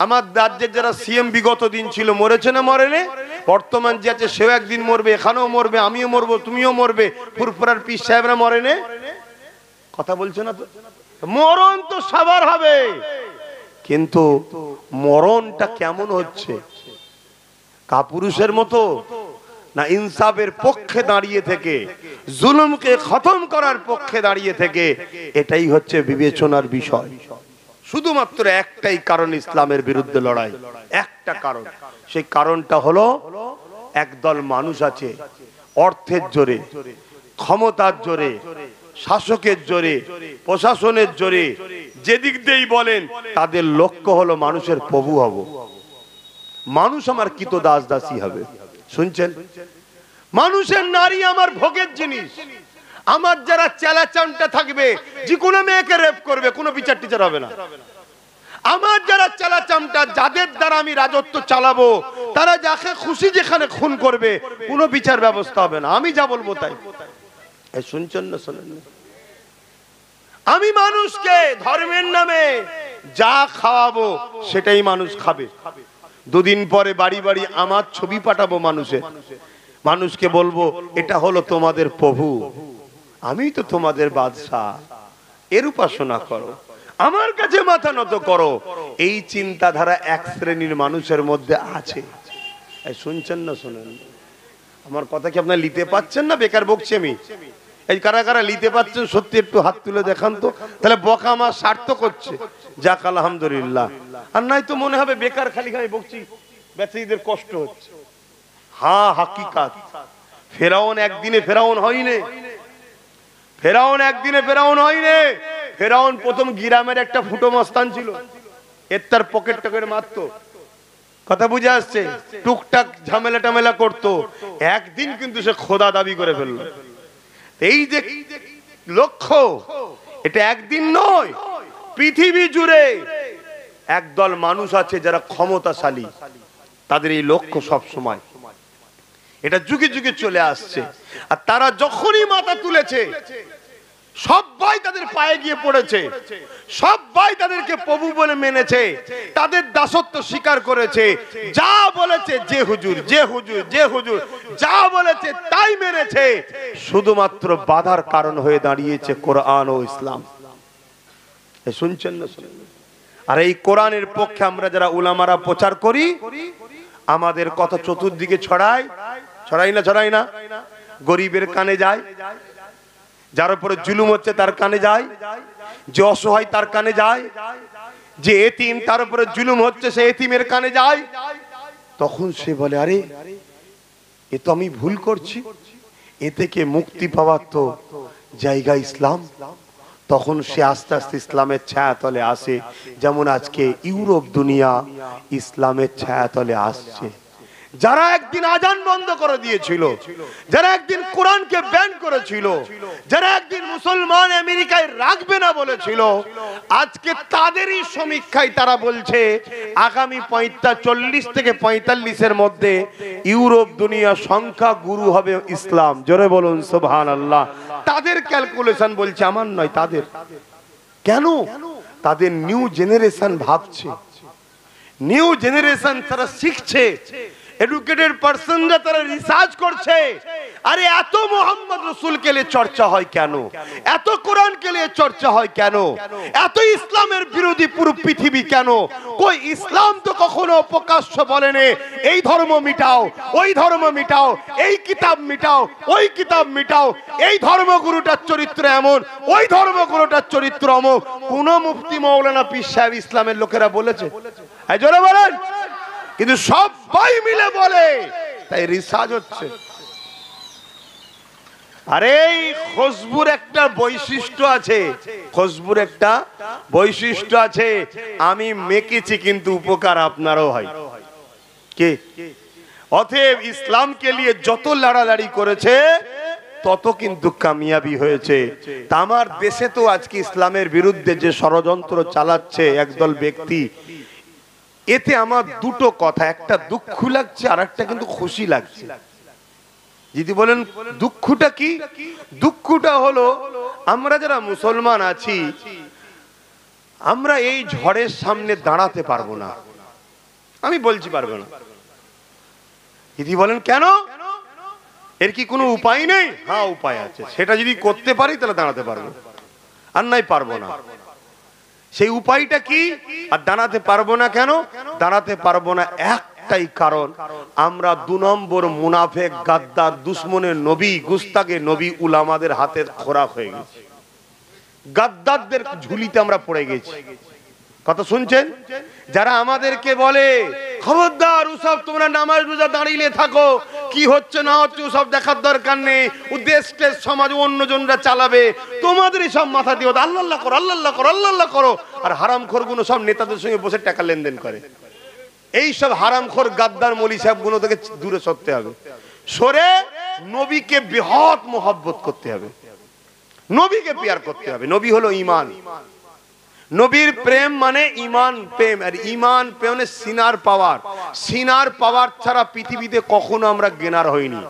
আমার রাজ্যের যারা সিএম বিগত দিন ছিল মরেছে না মরেনে? বর্তমান যে আছে সেও একদিন মরবে, এখানেও মরবে, আমিও মরবো, তুমিও মরবে, ফুরফুরার পীর সাহেবরা মরেনে? কথা বলছে না তো? মরণ তো সবার হবে, কিন্তু মরণটা কেমন হচ্ছে? কাপুরুষের মতো না ইনসাফের পক্ষে দাঁড়িয়ে থেকে, জুলুমকে খতম করার পক্ষে দাঁড়িয়ে থেকে? এটাই হচ্ছে বিবেচনার বিষয়। শুধুমাত্র একটাই কারণ ইসলামের বিরুদ্ধে লড়াই, একটা কারণ। সেই কারণটা হলো একদল মানুষ আছে অর্থের জোরে, ক্ষমতার জোরে, শাসকের জোরে, প্রশাসনের জোরে, যেদিক দিয়েই বলেন তাদের লক্ষ্য হলো মানুষের প্রভু হব, মানুষ আমার কৃত দাস দাসী হবে। শুনছেন? মানুষের নারী আমার ভোগের জিনিস। আমার যারা চেলাচামটা থাকবে, যে কোনো মেয়েকে রেপ করবে, কোনো বিচার টিচার হবে না। আমার যারা চেলাচামটা, যাদের দ্বারা আমি রাজত্ব চালাবো, তারা যাকে খুশি যেখানে খুন করবে, কোনো বিচার ব্যবস্থা হবে না। আমি যা বলবো তাই। শুনছেন না? শোনেন না? আমি মানুষকে ধর্মের নামে যা খাওয়াবো সেটাই মানুষ খাবে। দুদিন পরে বাড়ি বাড়ি আমার ছবি পাঠাবো মানুষের, মানুষকে বলবো এটা হলো তোমাদের প্রভু, আমি তো তোমাদের বাদশাহ, এর উপাসনা করো, আমার কাছে মাথা নত করো। এই চিন্তাধারা এক শ্রেণীর মানুষের মধ্যে আছে। শুনছেন না? শোনেন? আমার কথা কি আপনারা নিতে পাচ্ছেন না? বেকার বকছি আমি। এই কারা কারা নিতে পাচ্ছেন সত্যি একটু হাত তুলে দেখান তো, তাহলে বকা আমার সার্থক হচ্ছে। যাক আলহামদুলিল্লাহ। আর নাই তো মনে হবে বেকার খালি খালি বকছি, বেচারীদের কষ্ট হচ্ছে। হ্যাঁ, হাকিকাত। ফেরাউন একদিনে ফেরাউন হয়নি, ফেরাউন একদিনে ফেরাউন হয়নি। ফেরাউন প্রথম গ্রামের একটা ফুটো মস্তান ছিল, এর তার পকেট টকেট মারতো, কথা বুঝে আসছে, টুকটাক ঝামেলা টামেলা করতো। একদিন কিন্তু সে খোদা দাবি করে ফেললো। এই যে লক্ষ্য, এটা একদিন নয়, পৃথিবী জুড়ে একদল মানুষ আছে যারা ক্ষমতাশালী, তাদের এই লক্ষ্য সব সময়, এটা যুগে যুগে চলে আসছে। আর তারা যখনই মাথা তুলেছে, সবাই তাদের পায়ে গিয়ে পড়েছে, সবাই তাদেরকে প্রভু বলে মেনেছে, তাদের দাসত্ব স্বীকার করেছে। যা বলেছে যে হুজুর, যে হুজুর, যে হুজুর যা বলেছে তাই মেনেছে। শুধুমাত্র বাধার কারণ হয়ে দাঁড়িয়েছে কোরআন ও ইসলাম। শুনছেন না? আর এই কোরআনের পক্ষে আমরা যারা উলামারা প্রচার করি, আমাদের কথা চতুর্দিকে ছড়াই, ছড়াই না? ছড়াই না? গরিবের কানে যায়, যার উপরে জুলুম হচ্ছে তার কানে যায়, যে অসহায় তার কানে যায়, যে এতিম তার উপরে জুলুম হচ্ছে সে এতিমের কানে যায়। তখন সে বলে আরে এ তো আমি ভুল করছি, এ থেকে মুক্তি পাওয়ার তো জায়গা ইসলাম। তখন সে আস্তে আস্তে ইসলামের ছায়াতলে আসে। যেমন আজকে ইউরোপ দুনিয়া ইসলামের ছায়াতলে আসছে, যারা একদিন আজান বন্ধ করে দিয়েছিল, যারা একদিন কোরআনকে ব্যান করেছিল, যারা একদিন মুসলমান আমেরিকায় রাখবে না বলেছিল, আজকে তাদেরই সমীক্ষায় তারা বলছে আগামী 40 থেকে 45-এর মধ্যে ইউরোপ দুনিয়া সংখ্যা গুরু হবে ইসলাম। জোরে বলুন সুবহানাল্লাহ। তাদের ক্যালকুলেশন বলছে, আমার নয়, তাদের। কেন? তাদের নিউ জেনারেশন ভাবছে, নিউ জেনারেশন তারা শিখছে, এডুকেটেড পারসনরা তারা রিসার্চ করছে। আরে এত মোহাম্মদ রসুলকে নিয়ে চর্চা হয় কেন? এত কোরআনকে নিয়ে চর্চা হয় কেন? এত ইসলামের বিরোধী পুরো পৃথিবী কেন? কই ইসলাম তো কখনো প্রকাশ্য বলেনি এই ধর্ম মিটাও, ওই ধর্ম মিটাও, এই কিতাব মিটাও, ওই কিতাব মিটাও, এই ধর্মগুরুটার চরিত্র এমন, ওই ধর্মগুরুটার চরিত্র অমুক। কোন মুফতি মাওলানা পীর সাহেব ইসলামের লোকেরা বলেছে? এই জোরে বলেন। কিন্তু সবাই মিলে বলে, তাই রিসার্চ হচ্ছে। আরে খুশবুর একটা বৈশিষ্ট্য আছে, খুশবুর একটা বৈশিষ্ট্য আছে, আমি মেকেছি কিন্তু উপকার আপনারও হয়। কে? অতএব ইসলামকে নিয়ে যত লড়ালড়ি করেছে তত কিন্তু কামিয়াবি হয়েছে। তা আমার দেশে তো আজকে ইসলামের বিরুদ্ধে যে ষড়যন্ত্র চালাচ্ছে একদল ব্যক্তি, এতে আমার দুটো কথা, একটা দুঃখ লাগছে আর একটা কিন্তু খুশি লাগছে। যদি বলেন দুঃখটা কি? দুঃখটা হলো আমরা যারা মুসলমান আছি, আমরা এই ঝড়ের সামনে দাঁড়াতে পারবো না। আমি বলছি পারবো না। যদি বলেন কেন? এর কি কোনো উপায় নেই? হ্যাঁ উপায় আছে, সেটা যদি করতে পারি তাহলে দাঁড়াতে পারবো, আর নাই পারবো না। সেই উপায়টা কি? আর দাঁড়াতে পারবো না কেন? দাঁড়াতে পারবো না একটাই কারণ, আমরা 2 নম্বর মুনাফেক, গাদ্দার, দুশ্মনের নবী, গুস্তাকে নবী উলামাদের হাতের খোরাক হয়ে গেছি। গাদ্দারদের ঝুলিতে আমরা পড়ে গেছি। কথা শুনছেন? যারা আমাদেরকে বলে খবরদার ওসব তোমরা নামাজ রোজা দাঁড়িয়ে থাকো, কি হচ্ছে না হচ্ছে ওসব দেখার দরকার নেই, ও দেশকে সমাজ অন্যজনরা চালাবে, তোমাদের সব মাথা দিয়ে আল্লাহ আল্লাহ করো, আল্লাহ আল্লাহ করো, আল্লাহ আল্লাহ করো। আর হারামখোরগুলো সব নেতাদের সঙ্গে বসে টাকা লেনদেন করে। এই সব হারামখোর গাদ্দার মৌলী সাহেবগুলো থেকে দূরে সরতে হবে, সরে নবীকে বেহদ মোহাব্বত করতে হবে, নবীকে প্যার করতে হবে। নবী হলো ঈমান, নবীর প্রেম মানে ঈমান প্রেম, আর ঈমান প্রেমে সিনার পাওয়ার। সিনার পাওয়ার ছাড়া পৃথিবীতে কখনো আমরা গেনার হইনি।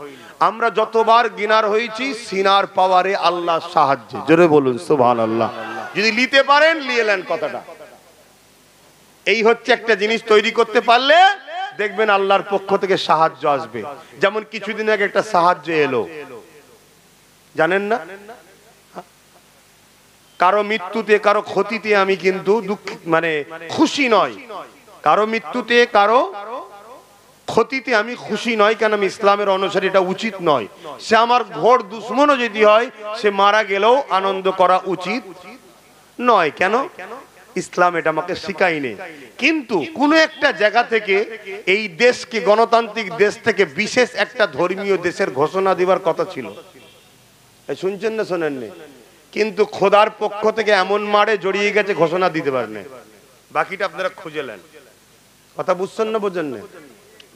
আমরা যতবার গেনার হয়েছি সিনার পাওয়ারে, আল্লাহর সাহায্যে। জোরে বলুন সুবহানাল্লাহ। যদি নিতে পারেন নিয়ে নেন কথাটা। এই হচ্ছে একটা জিনিস তৈরি করতে পারলে দেখবেন আল্লাহর পক্ষ থেকে সাহায্য আসবে। যেমন কিছুদিন আগে একটা সাহায্য এলো, জানেন না? কারো মৃত্যুতে, কারো ক্ষতিতে আমি কিন্তু দুঃখ মানে খুশি নয়। কারো মৃত্যুতে, কারো ক্ষতিতে আমি খুশি নয়, কেন আমি ইসলামের অনুসারী, এটা উচিত নয়। সে আমার ঘোর দুশ্মনও যদি হয়, সে মারা গেলেও আনন্দ করা উচিত নয়। কেন? ইসলাম এটা আমাকে শিখায়নি। কিন্তু কোন একটা জায়গা থেকে এই দেশকে, গণতান্ত্রিক দেশ থেকে বিশেষ একটা ধর্মীয় দেশের ঘোষণা দিবার কথা ছিল। শুনছেন না শোনেননি? কিন্তু খোদার পক্ষ থেকে এমন মারে জড়িয়ে গেছে, ঘোষণা দিতে পারেন। বাকিটা আপনারা খুঁজে নেন। কথা বুঝছেন না বোঝেন না?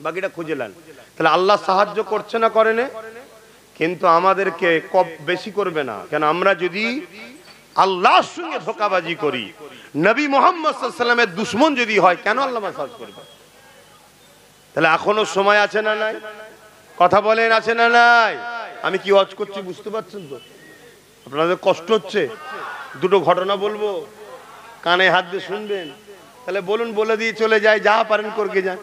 বাকিটা খুঁজে নেন। তাহলে আল্লাহ সাহায্য করছে না করে না? কিন্তু আমাদেরকে বেশি করবে না। কেন? আমরা যদি আল্লাহর সঙ্গে ধোঁকাবাজি করি, নবী মুহাম্মদ সাল্লাল্লাহু আলাইহি ওয়াসাল্লামের দুশমন যদি হয়, কেন আল্লাহ সাহায্য করবে? তাহলে এখনো সময় আছে না নাই? কথা বলেন, আছে না নাই? আমি কি ওয়াজ করছি বুঝতে পারছেন তো? আপনাদের কষ্ট হচ্ছে? দুটো ঘটনা বলবো, কানে হাত দিয়ে শুনবেন। তাহলে বলুন, বলে দিয়ে চলে যায়, যা পারেন করকে যান।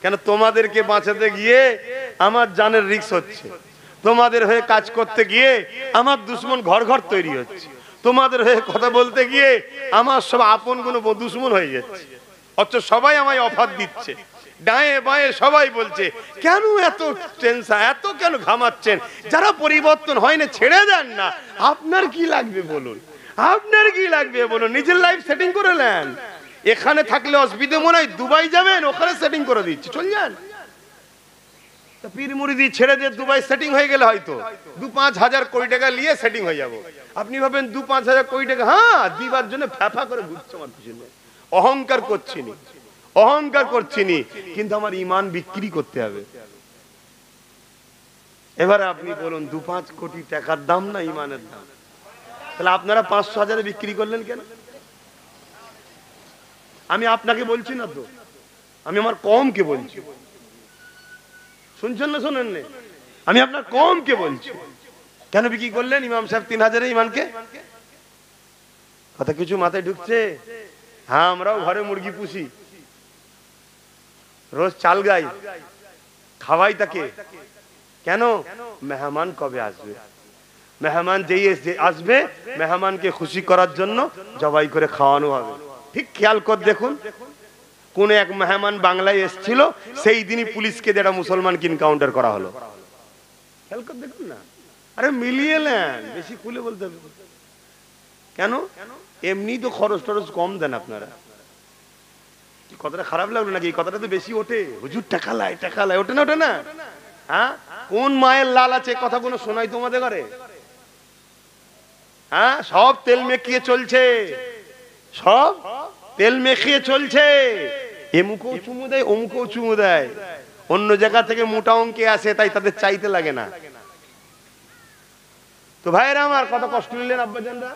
কেন? তোমাদেরকে বাঁচাতে গিয়ে আমার জানের রিস্ক হচ্ছে, তোমাদের হয়ে কাজ করতে গিয়ে আমার দুশ্মন ঘর ঘর তৈরি হচ্ছে, তোমাদের হয়ে কথা বলতে গিয়ে আমার সব আপন কোনো দুশ্মন হয়ে যাচ্ছে। অথচ সবাই আমায় অফার দিচ্ছে, ডায়ে বায়ে সবাই বলছে, কেন এত টেনশন, এত কেন ঘামাচ্ছেন? যারা পরিবর্তন হয় না ছেড়ে দেন না। আপনার কি লাগবে বলুন? আপনার কি লাগবে বলুন? নিজের লাইফ সেটিং করে নেন। এখানে থাকলে অসুবিধে মনে হয়, দুবাই যাবেন, ওখানে সেটিং করে দিচ্ছি, চল যান। পীর মুরিদি ছেড়ে দিয়ে দুবাই সেটিং হয়ে গেলে হয়তো 2-5 হাজার কোটি টাকা নিয়ে সেটিং হয়ে যাবো। আপনি ভাবেন 2-5 হাজার কোটি টাকা হ্যাঁ দিবার জন্য ফ্যাফা করে ঘুরছে আমার পিছনে। অহংকার করছি নি, অহংকার করছিনি, কিন্তু আমার ইমান বিক্রি করতে হবে। এবারে আপনি বলুন 2-5 কোটি টাকার দাম না ইমানের দাম? তাহলে আপনারা 500,000-এ বিক্রি করলেন কেন? আমি আপনাকে বলছি না তো, আমি আমার কমকে বলছি। শুনছেন না শোনেন না? আমি আপনার কমকে বলছি। কেন বিক্রি করলেন ইমাম সাহেব 3,000-এ ইমানকে? কথা কিছু মাথায় ঢুকছে? হ্যাঁ, আমরাও ঘরে মুরগি পুষি, রোজ চাল গাই, খাওয়াই তাকে। কেন? মেহমান কবে আসবে, মেহমান যেই আসবে মেহমানকে খুশি করার জন্য জবাই করে খাওয়ানো হবে। ঠিক খেয়াল করে দেখুন, কোন এক মেহমান বাংলায় এসেছিল, সেই দিনই পুলিশকে দিয়ে একটা মুসলমানকে এনকাউন্টার করা হলো। খেয়াল করে দেখুন না। আরে মিলিয়ে নেন, বেশি খুলে বলতে হবে কেন? এমনি তো খরচ টরচ কম দেন আপনারা। কথাটা খারাপ লাগলো নাকি? এই কথাটা তো বেশি ওঠে, হুজুর টাকা লাই টাকা লাই, ওঠে না ওঠে না? হ্যাঁ, কোন মায়ের লাল আছে কথা কোনো শোনাই তোমাদের ঘরে? হ্যাঁ, সব তেল মেখিয়ে চলছে, সব তেল মেখিয়ে চলছে। এমুকেও চুমু দেয়, অমুকেও চুমু দেয়, অন্য জায়গা থেকে মোটা অঙ্কে আসে, তাই তাদের চাইতে লাগে না। তো ভাইয়েরা আমার, কত কষ্ট নিলেন আব্বাজানরা?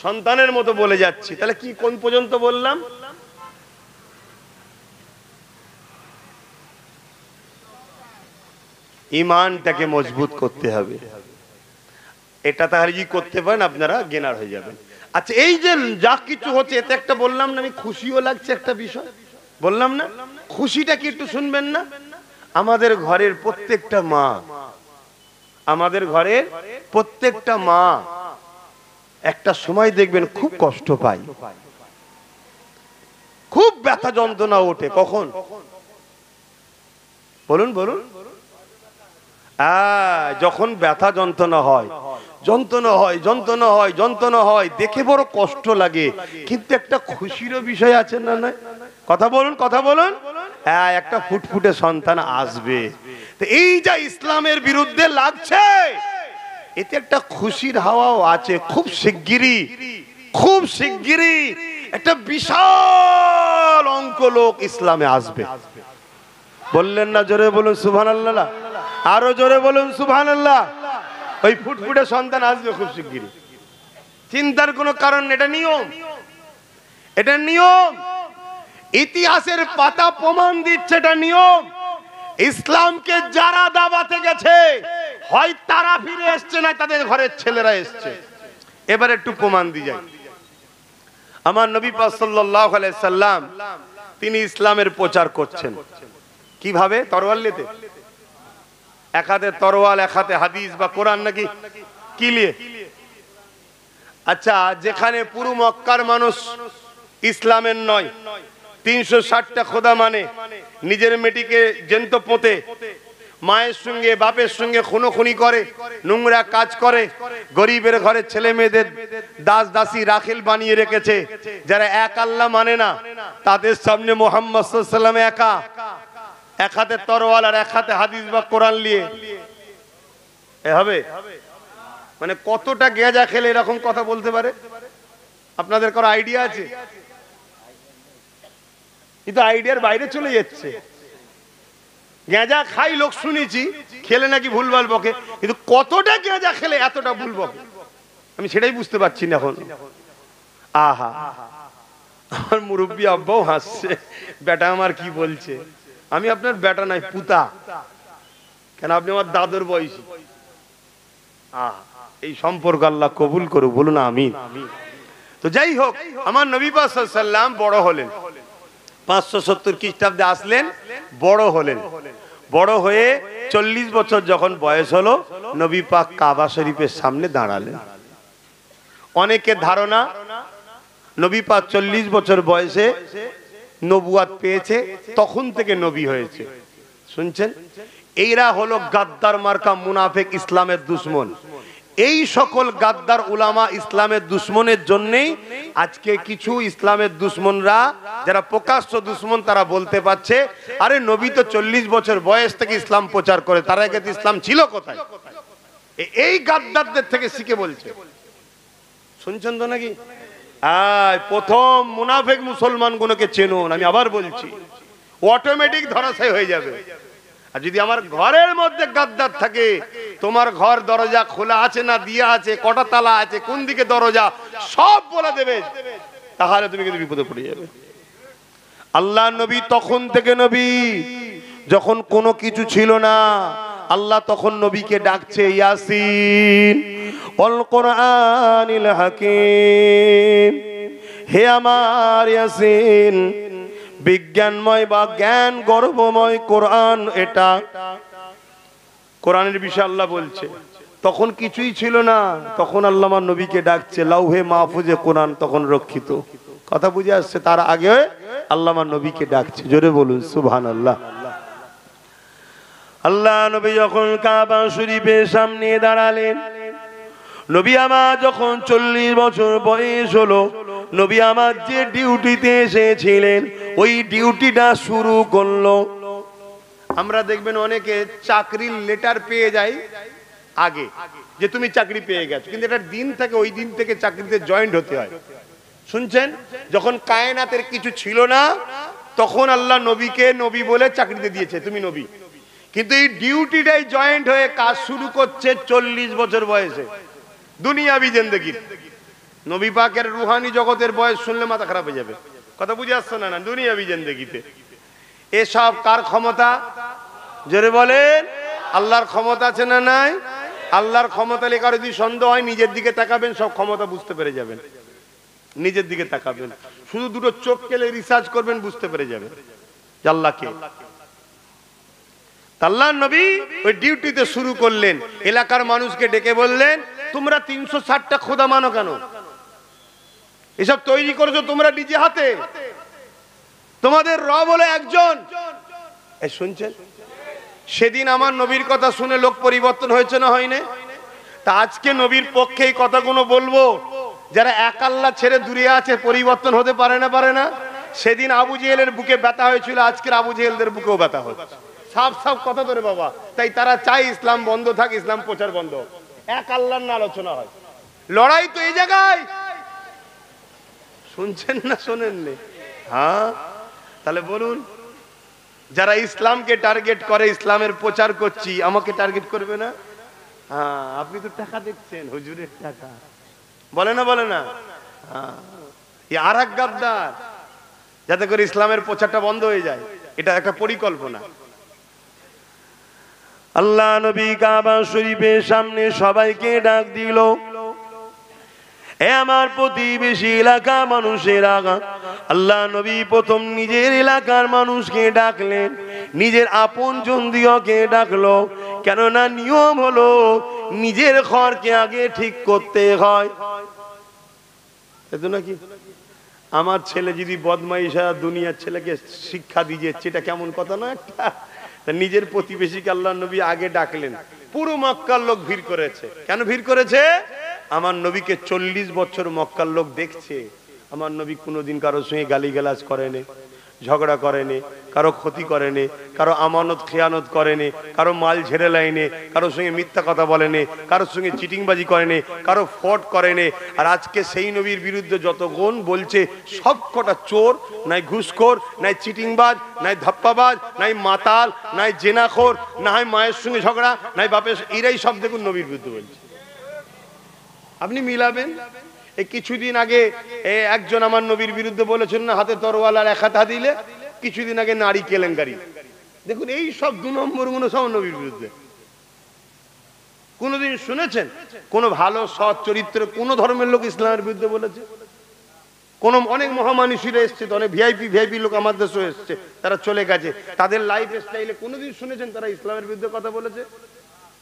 সন্তানের মতো বলে যাচ্ছি। তাহলে কি কোন পর্যন্ত বললাম? ইমানটাকে মজবুত করতে হবে। এটা তাহলে কি করতে পারেন, আপনারা গেনার হয়ে যাবেন। আচ্ছা, এই যে যা কিছু হচ্ছে, এতে একটা বললাম না আমি, খুশিও লাগছে একটা বিষয় বললাম না? খুশিটা কি একটু শুনবেন না? আমাদের ঘরের প্রত্যেকটা মা, আমাদের ঘরের প্রত্যেকটা মা একটা সময় দেখবেন খুব কষ্ট পায়, খুব ব্যথা যন্ত্রণা ওঠে। কখন? বলুন বলুন। যখন ব্যথা যন্ত্রণা হয়, যন্ত্রণা হয়, যন্ত্রণা হয়, যন্ত্রণা হয়, দেখে বড় কষ্ট লাগে, কিন্তু একটা খুশিরও বিষয় আছে না? না, কথা বলুন, কথা বলুন। হ্যাঁ, একটা ফুটফুটে সন্তান আসবে। তো এই যা ইসলামের বিরুদ্ধে লাগছে, এতে একটা খুশির হাওয়াও আছে। খুব শিগগিরই, খুব শিগগিরই একটা বিশাল অঙ্ক লোক ইসলামে আসবে। বললেন না? জোরে বলুন সুবহানাল্লাহ, আরো জোরে বলুন সুবহানাল্লাহ। ওই ফুটফুটে সন্তান আসবে খুব শিগগিরই, চিন্তার কোনো কারণ নেই। এটা নিয়ম, এটা নিয়ম। ইতিহাসের পাতা প্রমাণ দিচ্ছে এটা নিয়ম। ইসলামকে যারা দাবাতে গেছে, হয় তারা ফিরে এসছে, না তাদের ঘরের ছেলেরা এসছে। এবার একটু প্রমাণ দিয়ে যায়। আমার নবী পাক সাল্লাল্লাহু আলাইহি সাল্লাম তিনি ইসলামের প্রচার করছেন কিভাবে? তরোয়াল নিতে, এক হাতে তরোয়াল, এক হাতে হাদিস বা কোরআন, নাকি কি নিয়ে? আচ্ছা, যেখানে পুরো মক্কার মানুষ ইসলামের নয়, 360টা খোদা মানে, নিজের মেয়েটিকে জ্যান্ত পোঁতে, মায়ের সঙ্গে বাপের সঙ্গে খুনোখুনি করে, নোংরা কাজ করে, গরিবের ঘরের ছেলে মেয়েদের দাস দাসী রাখেল বানিয়ে রেখেছে, যারা এক আল্লাহ মানে না, তাদের সামনে মুহাম্মদ সাল্লাল্লাহু আলাইহি সাল্লাম একা, এক হাতে তরোয়াল আর এক হাতে হাদিস বা কোরআন নিয়ে এ হবে? মানে কতটা গেঁজা খেলে এরকম কথা বলতে পারে? আপনাদের কারো আইডিয়া আছে? কিন্তু আইডিয়ার বাইরে চলে যাচ্ছে। গেঁজা খাই লোক শুনেছি, খেলে নাকি ভুলভাল বকে, কিন্তু কতটা গেঁজা খেলে এতটা ভুল বকে আমি সেটাই বুঝতে পারছি না এখন। আহা, আমার মুরব্বী আব্বাও হাসছে, বেটা আমার কি বলছে। আমি আপনার বেটা নাই, পুতা। কেন? আপনি আমার দাদুর বয়সী। এই সম্পর্ক আল্লাহ কবুল করুক, বলুন আমিন। তো যাই হোক, আমার নবী পাক সাল্লাল্লাহু আলাইহি সাল্লাম বড় হলেন, 570 খ্রিস্টাব্দে আসলেন, বড় হলেন। বড় হয়ে 40 বছর যখন বয়স হলো, নবী পাক কাবা শরীফের সামনে দাঁড়ালেন। অনেকের ধারণা নবী পাক 40 বছর বয়সে নবুয়াত পেয়েছে, তখন থেকে নবী হয়েছে। শুনছেন? এইরা হলো গাদ্দার মার্কা মুনাফিক, ইসলামের দুশ্মন। এই সকল গাদ্দার উলামা ইসলামের দুশ্মনের জন্যই আজকে কিছু ইসলামের দুশ্মনরা, যারা প্রকাশ্য দুশ্মন, তারা বলতে পারছে আরে নবী তো 40 বছর বয়স থেকে ইসলাম প্রচার করে, তার আগে তো ইসলাম ছিল কোথায়? এই গাদ্দারদের থেকে শিখে বলছে। শুনছেন তো নাকি? প্রথম মুনাফিক মুসলমানগুলোকে চেনুন, আমি আবার বলছি, অটোমেটিক ধরাশায়ী হয়ে যাবে। আর যদি আমার ঘরের মধ্যে গাদ্দার থাকে, তোমার ঘর দরজা খোলা আছে না দিয়া আছে, কটা তালা আছে, কোন দিকে দরজা, সব বলে দেবে, তাহলে তুমি কিন্তু বিপদে পড়ে যাবে। আল্লাহ নবী তখন থেকে নবী, যখন কোনো কিছু ছিল না, আল্লাহ তখন নবীকে ডাকছে, ইয়াসিন ওয়াল কোরআনিল হাকিম, হে আমার ইয়াসিন, বিজ্ঞানময় বা জ্ঞান গর্ভময় কোরআন এটা। কোরআনের বিষয়ে আল্লাহ বলছে, তখন কিছুই ছিল না, তখন আল্লাহ আমার নবীকে ডাকছে, লাউহে মাহফুজে কোরআন তখন রক্ষিত। কথা বুঝে আসছে? তার আগে আল্লাহ আমার নবীকে ডাকছে, জোরে বলুন সুবহানাল্লাহ। আল্লাহ নবী যখন কাবা শরীফের সামনে দাঁড়ালেন, নবী আমার যখন 40 বছর বয়স হলো, নবী আমার যে ডিউটিতে এসেছিলেন ওই ডিউটিটা শুরু করলো। আমরা দেখবেন অনেকে চাকরির লেটার পেয়ে যায় আগে, যে তুমি চাকরি পেয়ে গেছো, কিন্তু এটা দিন থাকে, ওই দিন থেকে চাকরিতে জয়েন্ট হতে হয়। শুনছেন? যখন কায়নাতের কিছু ছিল না, তখন আল্লাহ নবীকে নবী বলে চাকরিতে দিয়েছে, তুমি নবী। কিন্তু এই ডিউটিটাই জয়েন্ট হয়ে কাজ শুরু করছে 40 বছর বয়সে, দুনিয়াবি জিন্দেগি। নবী পাকের রুহানি জগতের বয়স শুনলে মাথা খারাপ হয়ে যাবে। কথা বুঝে আসছে না? দুনিয়াবি জিন্দেগিতে এসব কার ক্ষমতা? জোরে বলেন, আল্লাহর ক্ষমতা আছে না নাই? আল্লাহর ক্ষমতা লেখা যদি সন্দেহ হয়, নিজের দিকে তাকাবেন, সব ক্ষমতা বুঝতে পেরে যাবেন। নিজের দিকে তাকাবেন, শুধু দুটো চোখ কেলে রিসার্চ করবেন, বুঝতে পেরে যাবেন আল্লাহকে। আল্লাহর নবী ওই ডিউটিতে শুরু করলেন, এলাকার মানুষকে ডেকে বললেন, তোমরা 360টা খোদা মানো কেন? এসব তৈরি করেছো তোমরা নিজে হাতে, তোমাদের রব হলো একজন। শুনছেন? সেদিন আমার নবীর কথা শুনে লোক পরিবর্তন হয়েছে না হয়নি? তা আজকে নবীর পক্ষে এই কথাগুলো বলবো, যারা এক আল্লাহ ছেড়ে দূরে আছে, পরিবর্তন হতে পারে না, পারে না? সেদিন আবু জেহেলের বুকে ব্যথা হয়েছিল, আজকের আবু জেহেলদের বুকেও ব্যথা হচ্ছে। সাফ সাফ কথা ধরে বাবা, তাই তারা চাই ইসলাম বন্ধ থাক, ইসলাম প্রচার বন্ধ, এক আল্লাহর না আলোচনা হয়। লড়াই তো এই জায়গায়। শুনছেন না শোনেননি? হ্যাঁ, তাহলে বলুন, যারা ইসলামকে টার্গেট করে, ইসলামের প্রচার করছি, আমাকে টার্গেট করবে না? হ্যাঁ, আপনি তো টাকা দেখছেন, হুজুরের টাকা, বলে না, বলে না? আর এক গাদ্দার, যাতে করে ইসলামের প্রচারটা বন্ধ হয়ে যায়, এটা একটা পরিকল্পনা। আল্লাহ নবী কাবা শরীফের সামনে সবাইকে ডাক দিল, এ আমার প্রতিবেশী এলাকা মানুষেরা। আল্লাহ নবী প্রথম নিজের এলাকার মানুষকে ডাকলেন, নিজের আপনজন দিগকে ডাকলো, কেননা নিয়ম হলো নিজের ঘরকে আগে ঠিক করতে হয়। নাকি আমার ছেলে যদি বদমাইশ, দুনিয়ার ছেলেকে শিক্ষা দিয়ে, এটা কেমন কথা না একটা? নিজের প্রতিবেশীকে আল্লাহ নবী আগে ডাকলেন। পুরো মক্কার লোক ভিড় করেছে। কেন ভিড় করেছে? আমার নবীকে 40 বছর মক্কার লোক দেখছে। আমার নবী কোনোদিন কারোর সঙ্গে গালিগালাজ করেনি, ঝগড়া করেনি, কারো ক্ষতি করেনি, কারো আমানত খেয়ানত করেনি, কারো মাল ঝেড়ে লাইনে, কারোর সঙ্গে মিথ্যা কথা বলেনি, কারোর সঙ্গে চিটিংবাজি করেনি, কারো ফট করেনি। আর আজকে সেই নবীর বিরুদ্ধে যত গুণ বলছে, সব কটা চোর, নাই ঘুষখোর, নাই চিটিংবাজ, নাই ধাপ্পাবাজ, নাই মাতাল, নাই জেনাখোর, না হয় মায়ের সঙ্গে ঝগড়া, নাই বাপের, এরাই সব দেখুন নবীর বিরুদ্ধে বলছে। আপনি মিলাবেন। এই কিছুদিন আগে একজন আমার নবীর বিরুদ্ধে বলেছেন না, হাতে তরোয়াল আর এক হাত দিলে। কিছুদিন আগে নারী কেলেঙ্কারি। দেখুন এই সব 2 নম্বর গুলো সব নবীর বিরুদ্ধে। কোনদিন শুনেছেন কোন ভালো সৎ চরিত্র কোন ধর্মের লোক ইসলামের বিরুদ্ধে বলেছে? কোন অনেক মহামানুষীরা এসছে, অনেক ভিআইপি লোক আমার দেশে এসছে, তারা চলে গেছে, তাদের লাইফ স্টাইলে কোনদিন শুনেছেন তারা ইসলামের বিরুদ্ধে কথা বলেছে?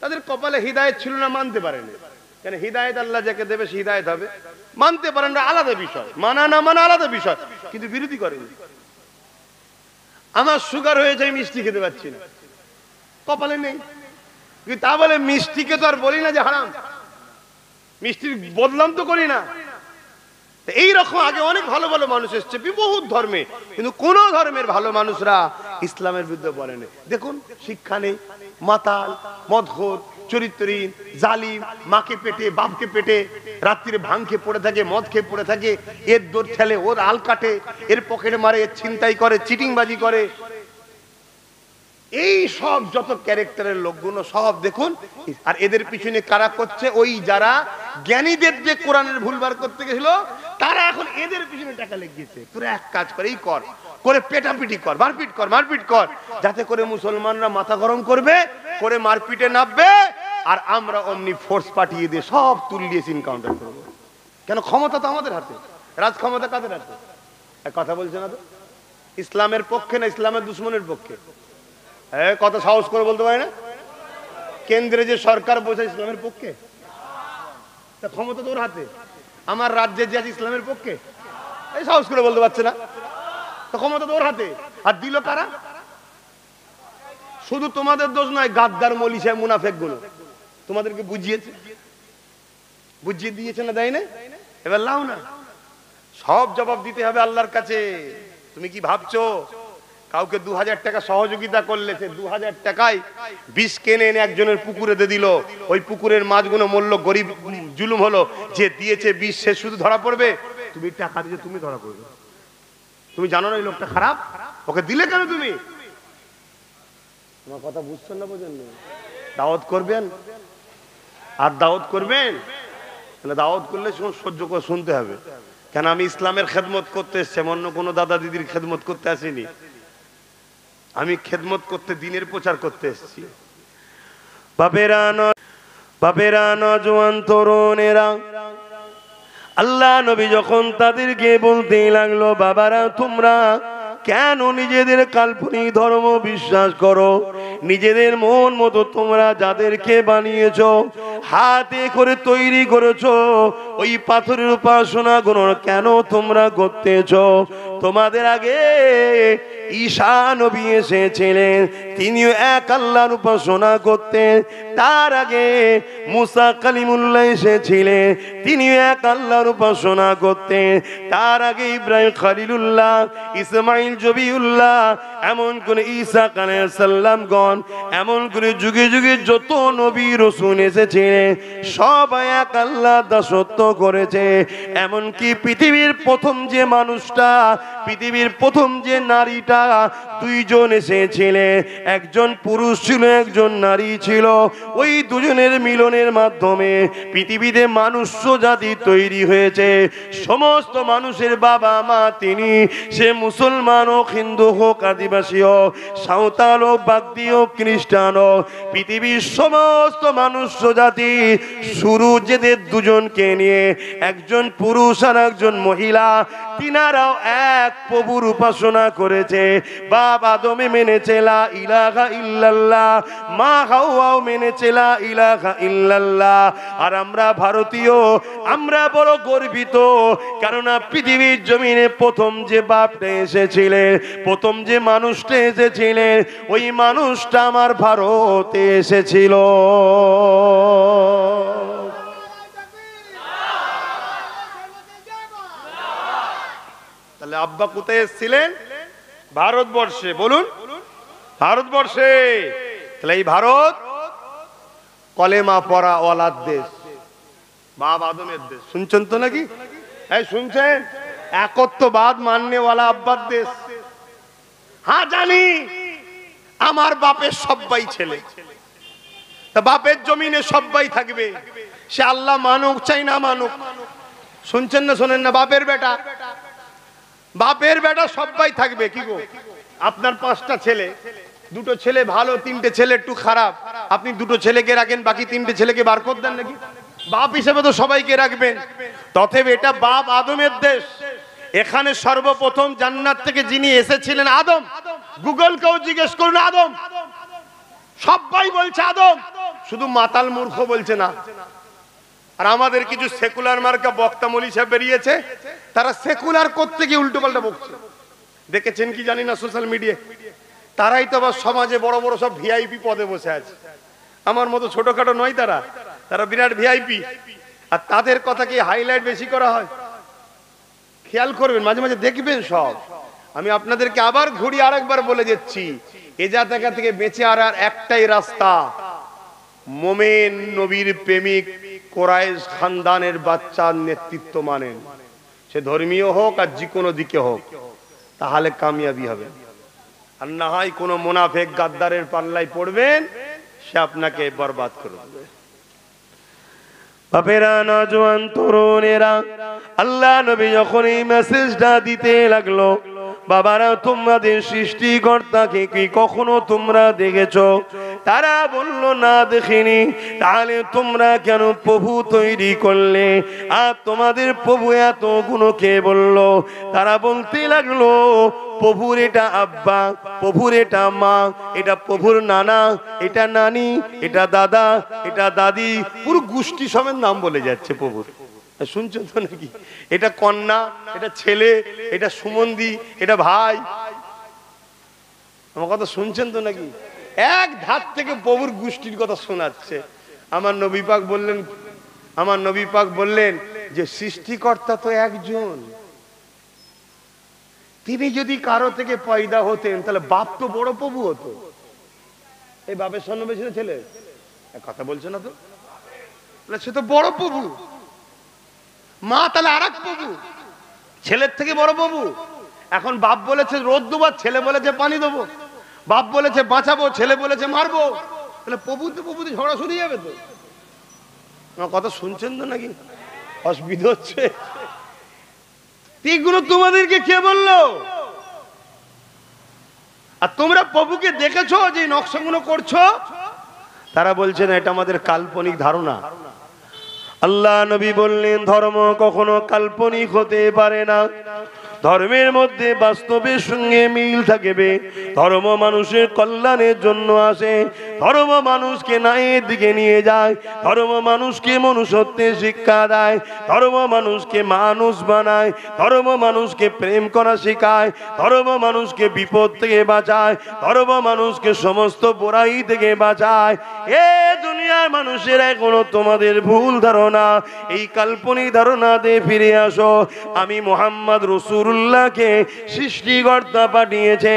তাদের কপালে হিদায়েত ছিল না, মানতে পারেনি। কেন? হিদায়েত আল্লাহ যাকে দেবে সে হিদায়েত হবে। মানতে পারেন না, আলাদা বিষয়, মানা না মানা আলাদা বিষয়, কিন্তু বিরোধী করেনি। আমার সুগার হয়ে যায়, মিষ্টি খেতে পাচ্ছি না, কপালে নেই, কিন্তু তা বলে মিষ্টিকে তো আর বলি না যে হারাম, মিষ্টির বদলাম তো করি না। এইরকম আগে অনেক ভালো ভালো মানুষ এসছে বহুত ধর্মে, কিন্তু কোন ধর্মের ভালো মানুষরা ইসলামের বিরুদ্ধে বলেনি। দেখুন শিক্ষা নেই, মাতাল, মদখোর, চরিত্রহীন, জালিম, মাকে পেটে বাপকে পেটে রাত্রিরে ভাঙ খেয়ে পড়ে থাকে, মদ খেয়ে পড়ে থাকে, এর দৌড় ঠেলে, ওর আল কাটে, এর পকেটে মারে, এর ছিনতাই করে, চিটিংবাজি করে। এই সব যত ক্যারেক্টারের লোকগুলো সব দেখুন। আর এদের পিছনে কারা করছে? ওই যারা জ্ঞানীদের যে কোরআনের ভুল বার করতে গেছিল তারা এখন এদের পিছনে টাকা লেগেছে। তোরা এক কাজ করে, এই কর, করে পেটাপিটি কর, মারপিট কর, যাতে করে মুসলমানরা মাথা গরম করবে, করে মারপিটে নামবে, আর আমরা অমনি ফোর্স পাঠিয়ে দিয়ে সব তুলিয়ে এনকাউন্টার করবো। কেন? ক্ষমতা তো আমাদের হাতে। রাজ ক্ষমতা কাদের হাতে? কথা বলছে না তো? ইসলামের পক্ষে না ইসলামের দুশ্মনের পক্ষে? কত সাহস করে বলতে পারে না? কেন্দ্রে যে সরকার বসে ইসলামের পক্ষে, ক্ষমতা তোর হাতে। আমার রাজ্যে যে আছে ইসলামের পক্ষে, এই সাহস করে বলতে পারছে না, তো ক্ষমতা তোর হাতে। আর দিল কারা? শুধু তোমাদের দোষ নয়, গাদ্দার, মলিশা, মুনাফেক গুলো তোমাদেরকে বুঝিয়ে দিয়েছে না, দেয় না? এবার লাও না, সব জবাব দিতে হবে আল্লাহর কাছে। তুমি কি ভাবছো কাউকে 2000 টাকা সহযোগিতা করলে সে 2000 টাকায় বিষ কিনে এনে একজনের পুকুরে দিয়ে দিল, ওই পুকুরের মাছগুলো মরল, গরিব জুলুম হলো, যে দিয়েছে বিষ সে শুধু ধরা পড়বে? তুমি টাকা দিয়ে তুমি ধরা পড়বে? তুমি জানো না এই লোকটা খারাপ, ওকে দিলে কেন তুমি? তোমার কথা বুঝছেন না, বোঝেন না? দাওয়াত করবেন আর দাওয়াত করবেন, তাহলে দাওয়াত করলে সহ্য করে শুনতে হবে। কেন? আমি ইসলামের খেদমত করতে এসছি, অন্য কোনো দাদা দিদির খেদমত করতে আসিনি। আমি খেদমত করতে, দিনের প্রচার করতে এসেছি। বাপেরা, নজওয়ান তরুণেরা, আল্লাহ নবী যখন তাদেরকে বলতে লাগলো, বাবারা তোমরা কেন নিজেদের কাল্পনিক ধর্ম বিশ্বাস করো? নিজেদের মন মতো তোমরা যাদেরকে বানিয়েছো, হাতে করে তৈরি করেছো, ওই পাথরের উপাসনা গুলো কেন তোমরা করতেছো? তোমাদের আগে ঈসা নবী এসেছিলেন, তিনিও এক আল্লাহর উপাসনা করতেন। তার আগে মুসা কালিমুল্লাহ এসেছিলেন, তিনিও এক আল্লাহর উপাসনা করতেন। তার আগে ইব্রাহিম খলিলুল্লাহ, ইসমাইল জবিউল্লাহ, এমন করে ঈসা আলাইহিস সালামগণ, এমন করে যুগে যুগে যত নবী রাসূল এসেছিলেন সবাই এক আল্লাহ দাসত্ব করেছে। এমনকি পৃথিবীর প্রথম যে মানুষটা, পৃথিবীর প্রথম যে নারীটা, দুইজন এসেছিলেন, একজন পুরুষ ছিল, একজন নারী ছিল। ওই দুজনের মিলনের মাধ্যমে পৃথিবীতে মানুষ জাতি তৈরি হয়েছে। সমস্ত মানুষের বাবা মা তিনি, সে মুসলমান হোক, হিন্দু হোক, আদিবাসী হোক, সাঁওতাল হোক, বাগদি হোক, খ্রিস্টান হোক, পৃথিবীর সমস্ত মানুষ জাতি শুরু যেদের দুজনকে নিয়ে, একজন পুরুষ আর একজন মহিলা, তিনারাও এক প্রভুর উপাসনা করেছে। বাপ আদমে মেনেছে লা ইলাহা ইল্লাল্লাহ, মা হাওয়াও মেনেছে লা ইলাহা ইল্লাল্লাহ। আর আমরা ভারতীয়, আমরা বড় গর্বিত, কেননা পৃথিবীর জমিনে প্রথম যে বাপটা এসেছিলেন, প্রথম যে মানুষটা এসেছিলেন, ওই মানুষটা আমার ভারতে এসেছিল। তাহলে আব্বা কোথায় এসেছিলেন? ভারতবর্ষে। বলুন, ভারতবর্ষে। তাহলে এই ভারত কলেমা পড়া ওয়ালার দেশ, বাপ আদমের দেশ। শুনছেন তো নাকি? এই শুনছেন? একত্ববাদ মাননে ওয়ালা আব্বার দেশ। হ্যাঁ জানি, আমার বাপের সবাই ছেলে, তা বাপের জমিনে সবাই থাকবে, সে আল্লাহ মানুক চাই না মানুক। শুনছেন না শোনেন না? বাপের বেটা, বাপের বেটা সবাই থাকবে। কি গো, আপনার 5টা ছেলে, 2টো ছেলে ভালো, 3টে ছেলে একটু খারাপ, আপনি 2টো ছেলেকে রাখেন, বাকি 3টে ছেলেকে বার করে দেন নাকি? বাপ হিসেবে তো সবাইকে রাখবেন। তথাপি এটা বাপ আদমের দেশ। এখানে সর্বপ্রথম জান্নাত থেকে যিনি এসেছিলেন আদম। গুগলকেও জিজ্ঞেস করুন, আদম। সবাই বলছে আদম, শুধু মাতাল মূর্খ বলছে না। আর আমাদের কিছু সেকুলার মার্কা বক্তা মলি সাহেব বেরিয়েছে, তারা সেকুলার করতে গিয়ে উল্টো পাল্টা বকছে। দেখেছেন কি জানি না সোশ্যাল মিডিয়ায়। তারাই তো আবার সমাজে বড় বড় সব ভিআইপি পদে বসে আছে। আমার মতো ছোটখাটো নয় তারা, তারা বিরাট ভিআইপি। আর তাদের কথা কি হাইলাইট বেশি করা হয়? খেয়াল করবেন, মাঝে মাঝে দেখবেন সব। আমি আপনাদেরকে আবার ঘুরি আরেকবার বলে যাচ্ছি, এ জায়গা থেকে বেঁচে আর একটাই রাস্তা, মোমেন নবীর প্রেমিক কোরাইশ খানদানের বাচ্চার নেতৃত্ব মানেন, সে ধর্মীয় হোক আর যে কোনো দিকে হোক, তাহলে কামিয়াবি হবে। আর না হয় কোনো মুনাফেক গাদ্দারের পাল্লায় পড়বেন, সে আপনাকে বরবাদ করে দেবে। বাপেরা, নওজোয়ান তরুণেরা, আল্লাহ নবী যখন এই মেসেজটা দিতে লাগলো, বাবারা তোমাদের সৃষ্টিকর্তাকে কি কখনো তোমরা দেখেছো? তারা বলল না দেখিনি। তাহলে তোমরা কেন প্রভু তৈরি করলে? আর তোমাদের প্রভু এত গুণ কে বললো? তারা বলতে লাগলো প্রভুর এটা আব্বা, প্রভুর এটা মা, এটা প্রভুর নানা, এটা নানি, এটা দাদা, এটা দাদি, পুরো গোষ্ঠী সমেত নাম বলে যাচ্ছে প্রভুর। শুনছো তো নাকি? এটা কন্যা, এটা ছেলে, এটা সুমন্দি, এটা ভাই। আমার কথা শুনছেন তো নাকি? এক ধার থেকে প্রভুর গোষ্ঠীর কথা শোনাচ্ছে। আমার নবী পাক বললেন যে সৃষ্টিকর্তা তো একজন, তিনি যদি কারো থেকে পয়দা হতেন তাহলে বাপ তো বড় প্রভু হতো। এই বাপের সন্ন্যাসী ছেলে কথা বলছে না তো, সে তো বড় প্রভু। মা তাহলে আর এক প্রভু, ছেলের থেকে বড় প্রভু। এখন বাপ বলেছে রোদ দেবো, ছেলে বলেছে পানি দেবো। বাপ বলেছে বাঁচাবো, ছেলে বলেছে মারবো। তাহলে প্রভুতে ঝগড়া শুরু যাবে তো। আমার কথা শুনছেন তো নাকি? অসুবিধা হচ্ছে। এগুলো তোমাদেরকে কে বললো? আর তোমরা প্রভুকে দেখেছো যে নকশাগুলো করছো? তারা বলছেন এটা আমাদের কাল্পনিক ধারণা। আল্লাহ নবী বললেন ধর্ম কখনো কাল্পনিক হতে পারে না। ধর্মের মধ্যে বাস্তবের সঙ্গে মিল থাকবে। ধর্ম মানুষের কল্যাণের জন্য আসে। ধর্ম মানুষকে ন্যায়ের দিকে নিয়ে যায়। ধর্ম মানুষকে মনুষ্যত্বের শিক্ষা দেয়। ধর্ম মানুষকে মানুষ বানায়। ধর্ম মানুষকে প্রেম করা শেখায়। ধর্ম মানুষকে বিপদ থেকে বাঁচায়। ধর্ম মানুষকে সমস্ত বুরাই থেকে বাঁচায়। এ দুনিয়ার মানুষের এখনো তোমাদের ভুল ধারণা, এই কাল্পনিক ধারণা দিয়ে ফিরে আসো। আমি মুহাম্মদ রাসূলুল্লাহকে সৃষ্টিকর্তা পাঠিয়েছে।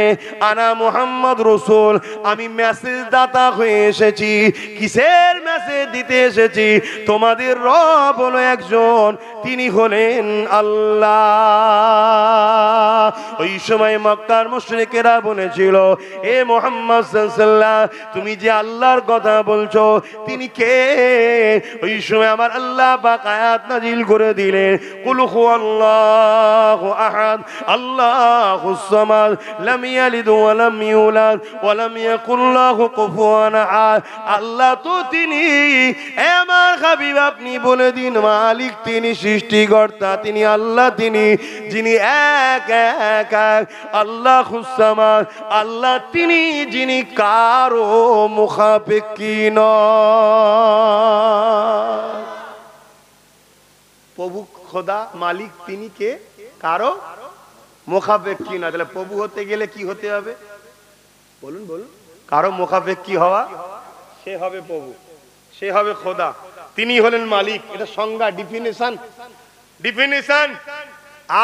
আনা মুহাম্মদ রাসূল, আমি মেসেজ দাতা হয়ে এসেছি। কিসের মেসেজ দিতে এসেছি? তোমাদের রব হলো একজন, তিনি হলেন আল্লাহ। ওই সময় মক্কার মুশরিকেরা বলেছিল এ মুহাম্মদ সাল্লাল্লাহু, তুমি যে আল্লাহর কথা বলছো তিনি কে? ওই সময় আমার আল্লাহ পাক আয়াত নাজিল করে দিলেন, কুল হুয়াল্লাহু আহাদ আল্লাহুস সামাদ লাম ইয়ালিদ ওয়া লাম ইউলাদ ওয়া লাম ইয়াকুল লাহু কুফুয়ান আহাদ। আল্লাহ তো তিনি, আমার হাবিব আপনি বলে দিন মালিক তিনি, সৃষ্টিকর্তা তিনি, আল্লাহ তিনি, যিনি এক এক এক। আল্লাহুস সামাদ, আল্লাহ তিনি যিনি কারো মুখাপেক্ষী নয়। প্রভু খোদা মালিক তিনি কে? কারো মুখাপেক্ষী নয়। তাহলে প্রভু হতে গেলে কি হতে হবে? বলুন বলুন। কারো মুখাপেক্ষী হওয়া, সে হবে প্রভু, সে হবে খোদা, তিনি হলেন মালিক। এটা সংজ্ঞা, ডিফিনিশন।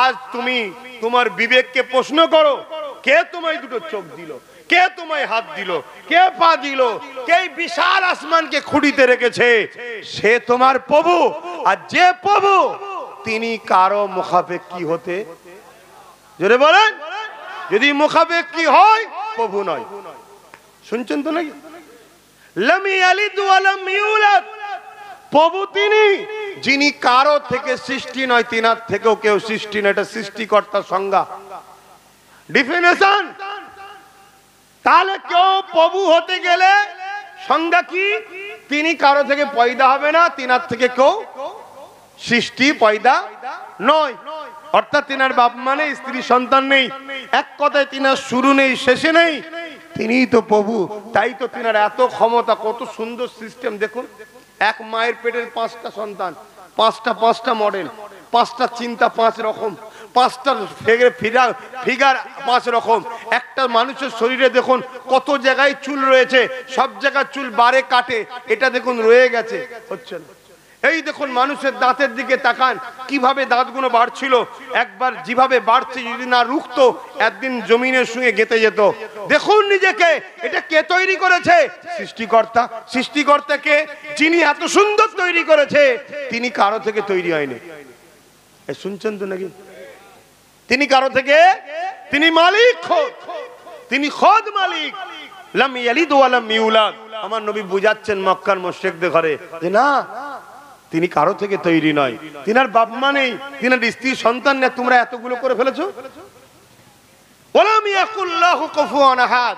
আজ তুমি তোমার বিবেককে প্রশ্ন করো, কে তোমায় দুটো চোখ দিল? কে তোমায় হাত দিল? কে পা দিল? কে বিশাল আসমানকে খুঁড়িতে রেখেছে? সে তোমার প্রভু। আর যে প্রভু তিনি কারো মুখাপেক্ষী হতে, জোরে বলেন, যদি মুখাপেক্ষী হয় প্রভু নয়। শুনছেন তো নাকি? লাম ইয়ালিদ ওয়া লাম ইউলাদ, প্রভু তিনি যিনি কারো থেকে সৃষ্টি নয়, তিনার থেকেও কেউ সৃষ্টি নয়। এটা সৃষ্টিকর্তার সংজ্ঞা, ডিফিনিশন। তাহলে কেউ প্রভু হতে গেলে সংজ্ঞা কি? তিনি কারো থেকে পয়দা হবে না, তিনার থেকে কেউ সৃষ্টি পয়দা নয়। অর্থাৎ তিনার বাপ মানে স্ত্রী সন্তান নেই, এক কথায় তিনার শুরু নেই শেষে নেই, তিনিই তো প্রভু। তাই তো তিনার এত ক্ষমতা, কত সুন্দর সিস্টেম দেখুন। এক মায়ের পেটের 5টা সন্তান, 5টা মডেল, 5টা চিন্তা 5 রকম, 5টা ফিগার 5 রকম। একটা মানুষের শরীরে দেখুন কত জায়গায় চুল রয়েছে, সব জায়গায় চুল বারে কাটে, এটা দেখুন রয়ে গেছে, হচ্ছে না। এই দেখুন মানুষের দাঁতের দিকে তাকান, কিভাবে দাঁতগুলো বাড়ছিল। একবার যেভাবে বাড়ছে, যদি না রুখতো একদিন জমিনের সঙ্গে গেঁথে যেত। দেখুন নিজেকে, এটা কে তৈরি করেছে? সৃষ্টিকর্তা। সৃষ্টিকর্তাকে যিনি এত সুন্দর তৈরি করেছে, তিনি কারো থেকে তৈরি হয়নি। শুনছেন তো নাকি? তিনি কারো থেকে, তিনি মালিক খোদ, তিনি খোদ মালিক। লাম ইয়ালিদ ওয়া লাম ইউলাদ। আমার নবী বুঝাচ্ছেন মক্কার মুশরিকদের ঘরে যে না, তিনি কারো থেকে তৈরি নয়, তিনার বাপ মা নেই, তিনার স্ত্রী সন্তান নেই, তোমরা এতগুলো করে ফেলেছো। ওয়ালাম ইয়াকুল্লাহু কুফুয়ান আহাদ।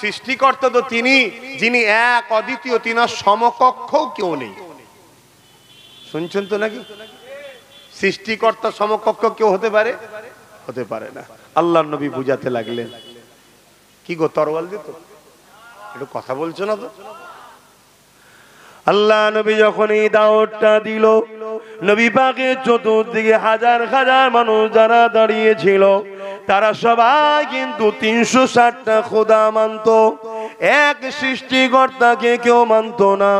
সৃষ্টিকর্তা তো তিনি, যিনি এক অদ্বিতীয়, তিনার সমকক্ষ কেউ নেই। শুনছেন তো নাকি? সৃষ্টিকর্তা সমকক্ষ কেউ হতে পারে? হতে পারে না। আল্লাহর নবী বুঝাতে লাগলেন। কি গো, তরোয়াল দিত? একটু কথা বলছো না তো? আল্লাহ নবী যখন এই দাওয়াতটা দিল, নবী পাকের চতুর্দিকে হাজার হাজার মানুষ যারা দাঁড়িয়ে ছিল, তারা সবাই কিন্তু 360টা খোদা মানত, এক সৃষ্টিকর্তাকে কেউ মানত না।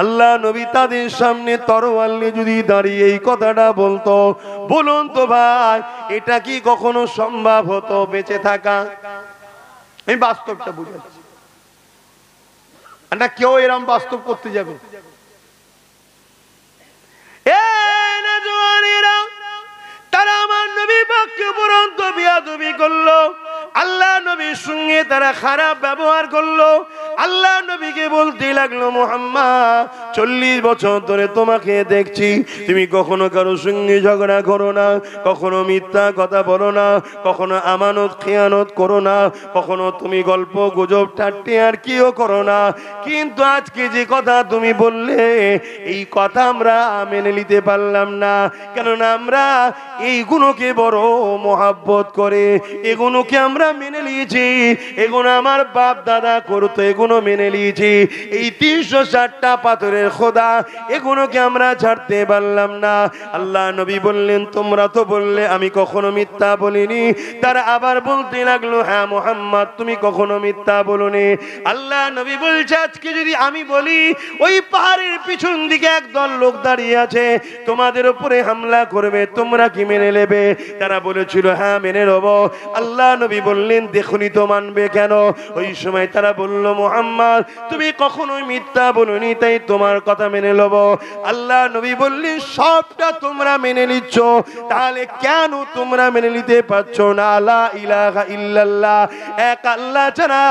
আল্লাহ নবী তাদের সামনে তরোয়াল নিয়ে যদি দাঁড়িয়ে এই কথাটা বলতো, বলুন তো ভাই, এটা কি কখনো সম্ভব হতো বেঁচে থাকা? এই বাস্তবটা বুঝাচ্ছি না, কেউ এরম বাস্তব করতে যাবে? তারা আমার নবী পাককে উপরন্ত বিয়াদবি করলো, আল্লাহ নবীর সঙ্গে তারা খারাপ ব্যবহার করলো। আল্লাহ নবীকে বলতে লাগলো, মুহাম্মদ 40 বছর ধরে তোমাকে দেখছি, তুমি কখনো কারো সঙ্গে ঝগড়া করো না, কখনো মিথ্যা কথা বলো না, কখনো আমানত খেয়ানত করো না, কখনো তুমি গল্প গুজব ঠাট্টি আর কিও করো না। কিন্তু আজকে যে কথা তুমি বললে, এই কথা আমরা মেনে নিতে পারলাম না। কেননা আমরা এইগুলোকে বড় মহাব্বত করে, এগুলোকে আমরা মেনে নিয়েছি, এগুলো আমার বাপ দাদা করতো, এগুলো মেনে নিয়েছি। এই 360টা পাথরের খোদা, এগুলোকে আমরা ছাড়তে পারলাম না। আল্লাহ নবী বললেন, তোমরা তো বললে আমি কখনো মিথ্যা বলিনি। তারা আবার বলতে লাগলো, হ্যাঁ মুহাম্মদ, তুমি কখনো মিথ্যা বলোনি। আল্লাহ নবী বলছে, আজকে যদি আমি বলি ওই পাহাড়ের পিছন দিকে একদল লোক দাঁড়িয়ে আছে, তোমাদের উপরে হামলা করবে, তোমরা কি মেনে নেবে? তারা বলেছিল, হ্যাঁ মেনে নেব। আল্লাহ নবী বললেন, দেখুনি তো মানবে কেন? ওই সময় তারা বলল, মুহাম্মদ তুমি কখনোই মিথ্যা বলোনি, তাই তোমার কথা মেনে নেব। আল্লাহ নবী বললেন, সবটা তোমরা মেনে নিচ্ছ, তাহলে কেন তোমরা মেনে নিতে পারছো না লা ইলাহা ইল্লাল্লাহ, এক আল্লাহ ছাড়া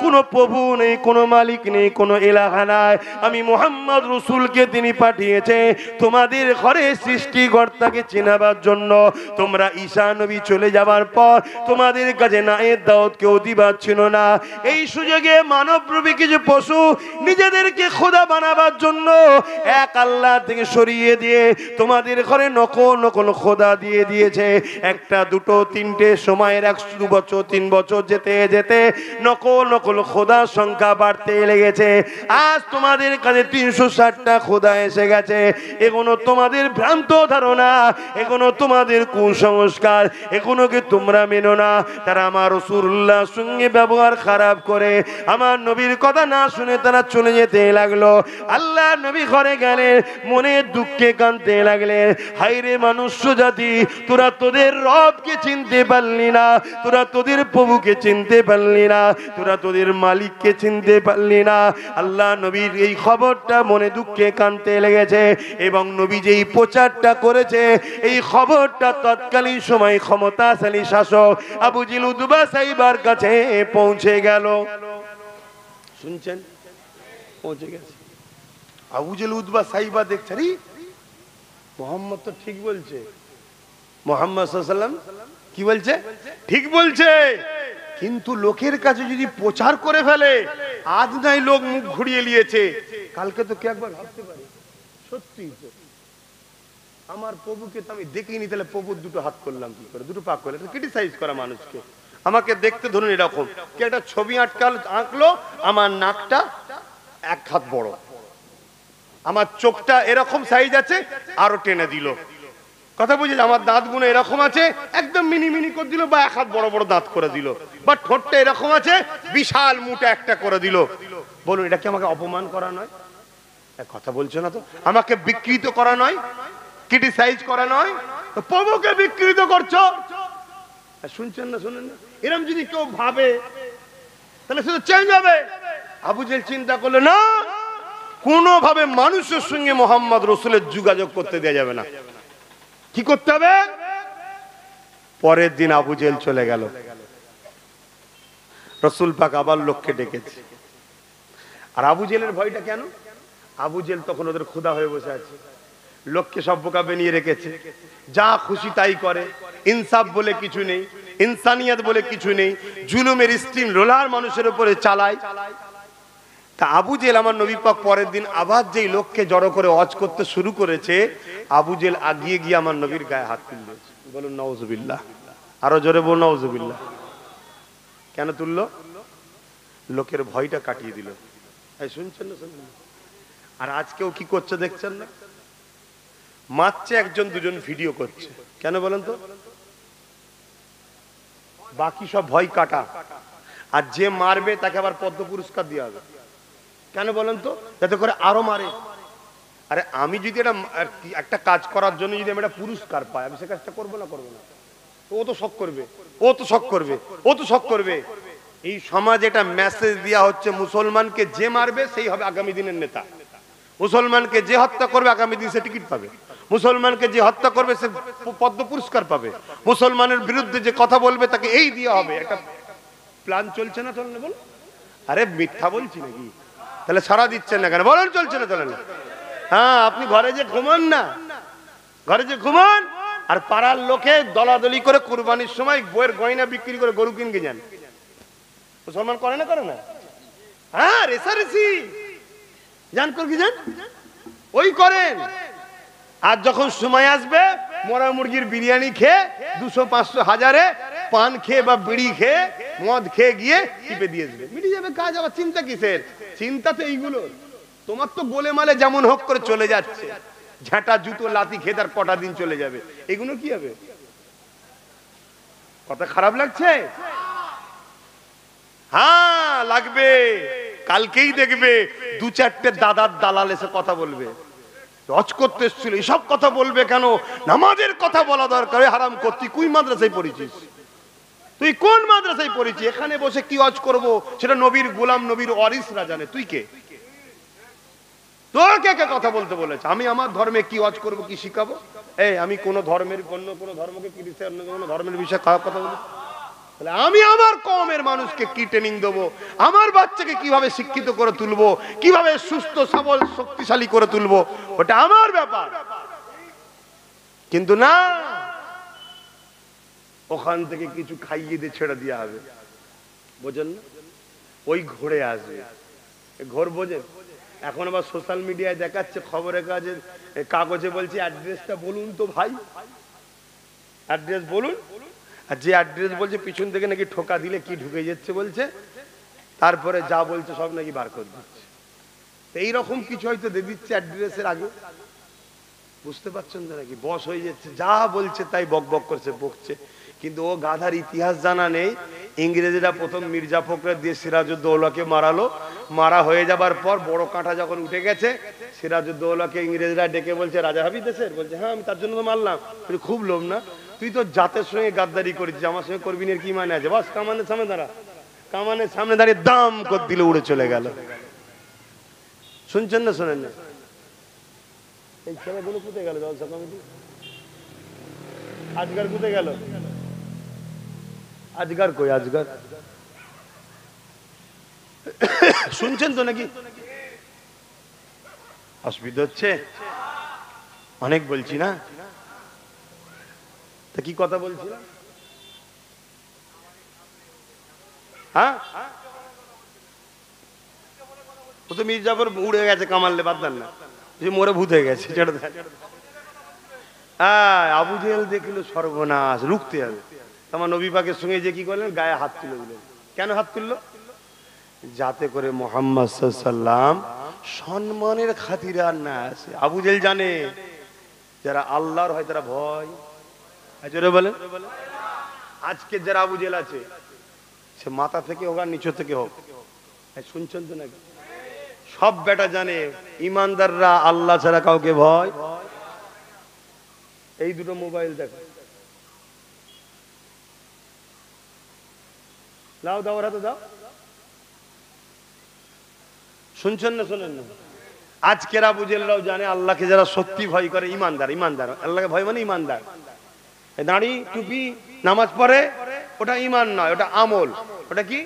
কোনো প্রভু নেই, কোনো মালিক নেই, কোনো ইলাহা নাই, আমি মুহাম্মদ রাসূলকে তিনি পাঠিয়েছে তোমাদের ঘরে সৃষ্টিকর্তাকে চেনাবার জন্য। তোমরা ঈসা নবী চলে যাবার পর তোমাদের কাছে না এর দাওয়াত কেউ দিবার ছিল না। এই সুযোগে মানবরূপী কিছু পশু নিজেদেরকে খোদা বানাবার জন্য এক আল্লাহ থেকে সরিয়ে দিয়ে তোমাদের ঘরে নকল নকল খোদা দিয়ে দিয়েছে। একটা দুটো তিনটে সময়ের 100 বছর 3 বছর যেতে যেতে নকল নকল খোদার সংখ্যা বাড়তে লেগেছে। আজ তোমাদের কাছে 360টা খোদা এসে গেছে। এগুলো তোমাদের ভ্রান্ত ধারণা, এগুলো তোমাদের কুসংস্কার, এগুলোকে তোমরা মেনো না। তারা আমার রাসূলুল্লাহর সঙ্গে ব্যবহার খারাপ করে আমার নবীর কথা না শুনে তারা চলে যেতে লাগলো। আল্লাহ নবী ঘরে গেলেন, মনে দুঃখে কাঁদতে লাগলেন, হায়রে মনুষ্য জাতি, তোরা তোদের রবকে চিনতে পারলি না, তোরা তোদের প্রভুকে চিনতে পারলি না, তোরা তোদের মালিককে চিনতে পারলি না। আল্লাহ নবীর এই খবরটা মনে দুঃখে কাঁদতে লেগেছে এবং নবী যেই প্রচারটা করেছে এই খবরটা তৎকালীন সময় ক্ষমতাশালী শাসক আবু জিল উতবা সাইবার কাছে পৌঁছে গেল। শুনছেন? পৌঁছে গেছে। আবু জিল উতবা সাইবা দেখছে, রে মুহাম্মদ তো ঠিক বলছে, মুহাম্মদ সাল্লাল্লাহু আলাইহি ওয়াসাল্লাম কি বলছে? ঠিক বলছে। কিন্তু লোকের কাছে যদি প্রচার করে ফেলে, আজ নাই লোক মুখ ঘুরিয়ে নিয়েছে, কালকে তো কে একবার ভাবতে পারে সত্যি তো আমার প্রভুকে তো আমি দেখিনি, তাহলে প্রভুর দুটো হাত করলাম কি করে, দুটো পা করলাম, ক্রিটিসাইজ করা মানুষকে। আমাকে দেখতে ধরুন এরকম কে একটা ছবি আঁকলো, আমার নাকটা 1 হাত বড়, আমার চোখটা এরকম সাইজ আছে, আরো টেনে দিল, কথা বুঝেছে? আমার দাঁত গুলো এরকম আছে, একদম মিনি মিনি করে দিল, বা 1 হাত বড় বড় দাঁত করে দিল, বা ঠোঁটটা এরকম আছে, বিশাল মুটা একটা করে দিল। বলুন, এটা কি আমাকে অপমান করা নয়? কথা বলছো না তো, আমাকে বিকৃত করা নয়, ক্রিটিসাইজ করা নয়, তো প্রভুকে বিকৃত করছো। শুনছেন না, শুনেন না? এরকম যদি কেউ ভাবে তাহলে সেটা চেঞ্জ হবে। আবু জেহেল চিন্তা করলে না, কোনোভাবে মানুষের সঙ্গে মোহাম্মদ রসুলের যোগাযোগ করতে দেওয়া যাবে না। কি করতে হবে? পরের দিন আবু জেহেল চলে গেল, রসুল পাক আবার লোককে ডেকেছে। আর আবু জেহেলের ভয়টা কেন? আবু জেহেল তখন ওদের ক্ষুধা হয়ে বসে আছে, লোককে সব বোকা বানিয়ে রেখেছে, যা খুশি তাই করে, ইনসাফ বলে কিছু নেই, ইনসানিয়ত বলে কিছু নেই, জুলুমের স্টিম রোলার মানুষের উপরে চালায়। তা আবু জেহেল আমার নবী পাক পরের দিন আবার যেই লোককে জড়ো করে ওয়াজ করতে শুরু করেছে, আবু জেহেল আগিয়ে গিয়ে আমার নবীর গায়ে হাত তুলল। বলুন নাউজুবিল্লাহ, আরো জোরে বলুন নাউজুবিল্লাহ। কেন তুললো? লোকের ভয়টা কাটিয়ে দিল। শুনছেন না, শুনছেন? আর আজকেও কি করছে দেখছেন না? মারছে একজন দুজন, ভিডিও করছে। কেন বলেন তো? বাকি সব ভয় কাটা, আর যে মারবে তাকে আবার পদ্ম পুরস্কার দেওয়া হবে। কেন বলেন তো? যাতে করে আরো মারে। আরে আমি যদি একটা কাজ করার জন্য যদি আমি একটা পুরস্কার পাই, আমি সে কাজটা করবো না? করবো না? ও তো শখ করবে, ও তো শখ করবে, ও তো শখ করবে। এই সমাজে একটা মেসেজ দেওয়া হচ্ছে, মুসলমানকে যে মারবে সেই হবে আগামী দিনের নেতা, মুসলমানকে যে হত্যা করবে আগামী দিন সে টিকিট পাবে, মুসলমানকে যে হত্যা করবে সে পদ্ম পুরস্কার পাবে, মুসলমানের বিরুদ্ধে যে কথা বলবে তাকে এই দেওয়া হবে। একটা প্ল্যান চলছে না? চলছে বল। আরে মিথ্যা বলছি নাকি? তাহলে সারা দিচ্ছেন না কেন? বলেন চলছে না? চলে না? হ্যাঁ, আপনি ঘরে যে ঘুমান না, ঘরে যে ঘুমান, আর পাড়ার লোকে দলাদলি করে কুরবানির সময় বইয়ের গয়না বিক্রি করে গরু কিনকে যান। মুসলমান করে না? করে না? হ্যাঁ, রেসারেসি জান কর কি যান, ওই করেন। আর যখন সময় আসবে মরা মুরগির বিরিয়ানি খেয়ে 200, 500, 1000 পান খেয়ে বা বিড়ি খেয়ে মদ খেয়ে গিয়ে টিপে দিয়ে দেবে, মিটে যাবে কাজ। আবার চিন্তা কিসের? চিন্তা তো এইগুলো। তোমার তো গোলে মালে যেমন হোক করে চলে যাচ্ছে, ঝাঁটা জুতো লাতি খেয়ে তার কটা দিন চলে যাবে, এগুলো কি হবে? কথা খারাপ লাগছে? হ্যাঁ লাগবে। কালকেই দেখবে 2-4টে দাদার দালাল এসে কথা বলবে, হজ করতে এসেছিল, এসব কথা বলবে কেন? নামাজের কথা বলা দরকার। হারাম করতি, কুই মাদ্রাসায় পড়েছিস? তুই কোন মাদ্রাসায় পড়েছিস? এখানে বসে কি হজ করব সেটা নবীর গোলাম, নবীর ওয়ারিসরা জানে। তুই কে? তোকে কে কথা বলতে বলেছে? আমি আমার ধর্মে কি হজ করব, কি শিখাবো? আমি কোন ধর্মের, অন্য কোন ধর্মকে কি দিতে, অন্য কোন ধর্মের বিষয়ে খারাপ কথা বলি? তাহলে আমি আমার কওমের মানুষকে কি ট্রেনিং দেবো? আমার বাচ্চাকে কিভাবে শিক্ষিত করে তুলবো, কিভাবে সুস্থ সবল শক্তিশালী করে তুলবো, ওটা আমার ব্যাপার। কিন্তু না, ওখান থেকে কিছু খাইয়ে দিয়ে ছেড়ে দেওয়া হবে, বোঝেন না? ওই ঘুরে আসবে, ঘোর বোঝেন? এখন আবার সোশ্যাল মিডিয়ায় দেখাচ্ছে, খবরের কাগজে বলছে অ্যাড্রেসটা বলুন তো ভাই, অ্যাড্রেস বলুন। আর যে অ্যাড্রেস বলছে পিছন থেকে নাকি ঠোকা দিলে কি ঢুকে যাচ্ছে বলছে, তারপরে যা বলছে সব নাকি বার করে দিচ্ছে। এইরকম কিছু হয়তো দিয়ে দিচ্ছে অ্যাড্রেসের আগে, বুঝতে পারছেন তো নাকি? বস হয়ে যাচ্ছে, যা বলছে তাই বক বক করছে, বকছে। কিন্তু ও গাধার ইতিহাস জানা নেই। ইংরেজরা প্রথম মির্জা ফখরুল দিয়ে সিরাজউদ্দৌলাকে মারালো, মারা হয়ে যাবার পর বড় কাঁটা যখন উঠে গেছে, সিরাজউদ্দৌলাকে ইংরেজরা ডেকে বলছে, রাজা হবি দেশের? বলছে হ্যাঁ, আমি তার জন্য তো মারলাম। খুব লোভ না? তুই তো জাতের সঙ্গে গাদ্দারি করেছিস, আমার সঙ্গে করবি না, কি মানে আছে? বাস কামানের সামনে দাঁড়া, কামানের সামনে দাঁড়িয়ে দাম করে দিলে উড়ে চলে গেল। শুনছেন না? শোনেন না? এই ছেলেগুলো কোথায় গেল? জলসা কমিটি আজগার কোথায় গেল? আজগার কই? আজগার শুনছেন তো নাকি? অসুবিধা হচ্ছে? অনেক বলছি না? তা কি কথা বলছিলাম? হ্যাঁ, ও তো মির্জাফর উড়ে গেছে, কামাললে বাদ দেন না, মরে ভূত হয়ে গেছে। আবু জেহেল দেখলো সর্বনাশ, রুখতে হবে। আমার নবী পাকের সঙ্গে যে কি করলেন, গায়ে হাত তুলে দিলেন। কেন হাত তুললো? যাতে করে মুহাম্মদ সাল্লাল্লাহু আলাইহি ওয়াসাল্লাম সম্মানের খাতিরে আর না আসে। আবু জেহেল জানে যারা আল্লাহর হয় তারা ভয়। জোরে বলেন। আজকে যারা আবু জেহেল আছে, সে মাথা থেকে হোক আর নিচু থেকে হোক, শুনছেন তো নাকি? সব বেটা জানে ইমানদাররা আল্লাহ ছাড়া কাউকে ভয়। এই দুটো মোবাইল দেখো, লাও দাও, ওরা তো দাও। শুনছেন না শোনেন না? আজকের আবু জেহেলরাও জানে আল্লাহকে যারা সত্যি ভয় করে ইমানদার। ইমানদার আল্লাহকে ভয় মানে ইমানদার। দাড়ি টুপি নামাজ পড়ে ওটা ইমান নয়, ওটা আমল। ওটা কি?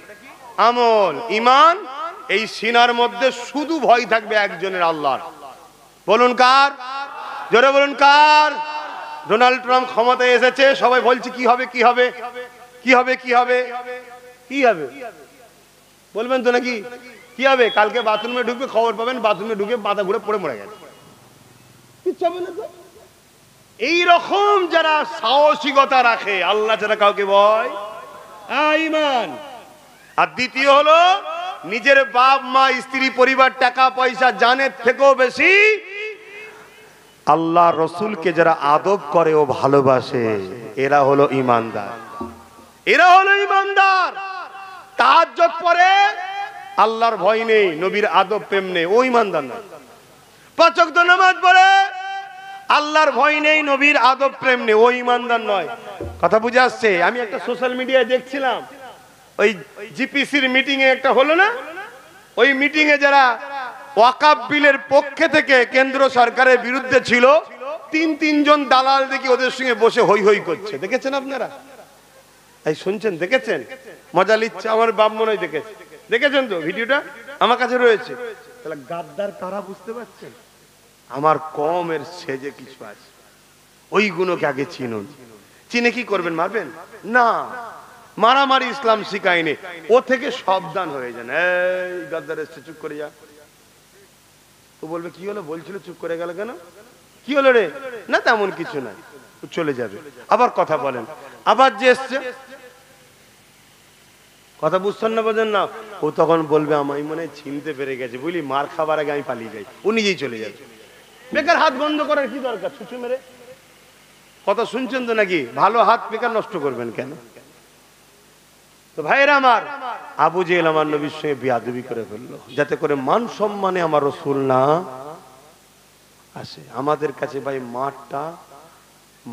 আমল। ইমান এই সিনার মধ্যে শুধু ভয় থাকবে একজনের, আল্লাহর। বলুন কার? জোরে বলুন কার? ডোনাল্ড ট্রাম্প ক্ষমতায় এসেছে, সবাই বলছে কি হবে কি হবে কি হবে কি হবে কি হবে, বলবেন তো নাকি? কি হবে? কালকে বাথরুমে ঢুকবে, খবর পাবেন বাথরুমে ঢুকে মাথা ঘুরে পড়ে মরে গেছে। কিচ্ছু হবে না তো। এইরকম যারা সাহসিকতা রাখে আল্লাহ ছাড়া কাউকে ভয়, ঈমান। আর দ্বিতীয় হলো নিজের বাপ মা স্ত্রী পরিবার টাকা পয়সা জানের থেকেও বেশি আল্লাহ রসুলকে যারা আদব করে ও ভালোবাসে, এরা হলো ইমানদার। এরা হলো ইমানদার। তাহাজ্জুদ পড়ে, আল্লাহর ভয় নেই, নবীর আদব প্রেম নেই, ও ইমানদার না। পাঁচ ওয়াক্ত নামাজ পড়ে, আল্লাহর ভয় নেই, নবীর আদব প্রেম নেই, ও ইমানদার নয়। কথা বুঝে আসছে? আমি একটা সোশ্যাল মিডিয়ায় দেখছিলাম, ওই জিপিসির মিটিং এ একটা হলো না, ওই মিটিং এ যারা ওয়াকাফ বিলের পক্ষে থেকে কেন্দ্র সরকারের বিরুদ্ধে ছিল, তিনজন দালাল দেখি ওদের সঙ্গে বসে হই হই করছে। দেখেছেন আপনারা? এই শুনছেন? দেখেছেন? মজা লিচ্ছে আমার বাপ মনে হয় দেখেছে। দেখেছেন তো ভিডিওটা? আমার কাছে রয়েছে। তাহলে গাদ্দার কারা বুঝতে পারছেন? আমার কমের সেজে কিছু আছে, ওই গুণকে আগে চিনুন। চিনে কি করবেন? মারবেন না। মারামারি ইসলাম শিখায়নি, ও থেকে সাবধান হয়ে যান। এই গাদ্দার এসে চুপ করে যা। তো বলবে কি হলো, বলছিল চুপ করে গেল কেন, কি হলো রে? না তেমন কিছু না, চলে যাবে। আবার কথা বলেন, আবার যে এসছে, কথা বুঝছেন না, বোঝেন না? ও তখন বলবে আমায় মনে চিনতে পেরে গেছে, বুঝলি, মার খাবার আগে আমি পালিয়ে যাই, ও নিজেই চলে যাবে। বেকার হাত বন্ধ করার কি দরকার? ছুঁচু মেরে কথা শুনছেন তো নাকি? ভালো হাত বেকার নষ্ট করবেন কেন? তো ভাইরা আমার, আবু জেহেল আমার নবীর সঙ্গে বেয়াদবি করে ফেললো, যাতে করে মান সম্মানে আমার রসুল না আসে। আমাদের কাছে ভাই মারটা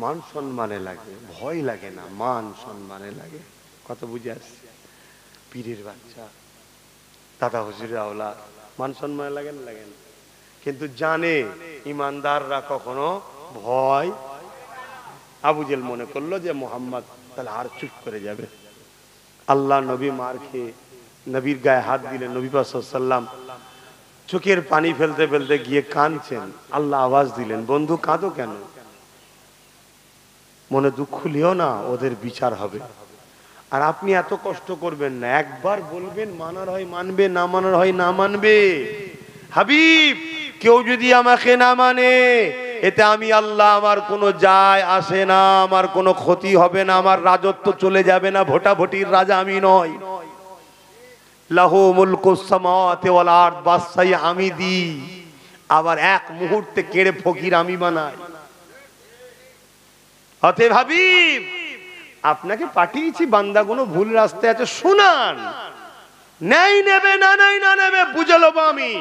মান সম্মানে লাগে, ভয় লাগে না, মান সম্মানে লাগে। কথা বুঝে আসছে? পীরের বাচ্চা, দাদা হুজুরের আওলাদ, মান সম্মানে লাগে না? লাগে না। কিন্তু জানে ইমানদাররা কখনো ভয়। আবু জেহেল মনে করলো যে মোহাম্মদ তাহলে আর চুপ করে যাবে। আল্লাহ নবী মার খেয়ে নবীর গায়ে হাত দিলেন, নবী পাক সাল্লাল্লাহু আলাইহি ওয়াসাল্লাম চোখের পানি ফেলতে ফেলতে গিয়ে কাঁদছেন। আল্লাহ আওয়াজ দিলেন, বন্ধু কাঁদো কেন? মনে দুঃখ লিও না, ওদের বিচার হবে। আর আপনি এত কষ্ট করবেন না, একবার বলবেন, মানার হয় মানবে, না মানার হয় না মানবে। হাবিব, কেউ যদি আমাকে না মানে এতে আমি আল্লাহ, আমার কোনো যায় আসে না, আমার কোনো ক্ষতি হবে না, আমার রাজত্ব চলে যাবে না, ভোটাভুটির রাজা আমি নয়। লাহু মুলকুস সামাওয়াতি ওয়াল আরদ, বাদশাহী আমি দিই, আবার এক মুহূর্তে কেড়ে ফকির আমি বানাই। অতএব হাবিব, আপনাকে পাঠিয়েছি, বান্দা কোনো ভুল রাস্তায় আছে, শুনান। নাই নেবে, না নাই না নেবে, বুঝে লব আমি।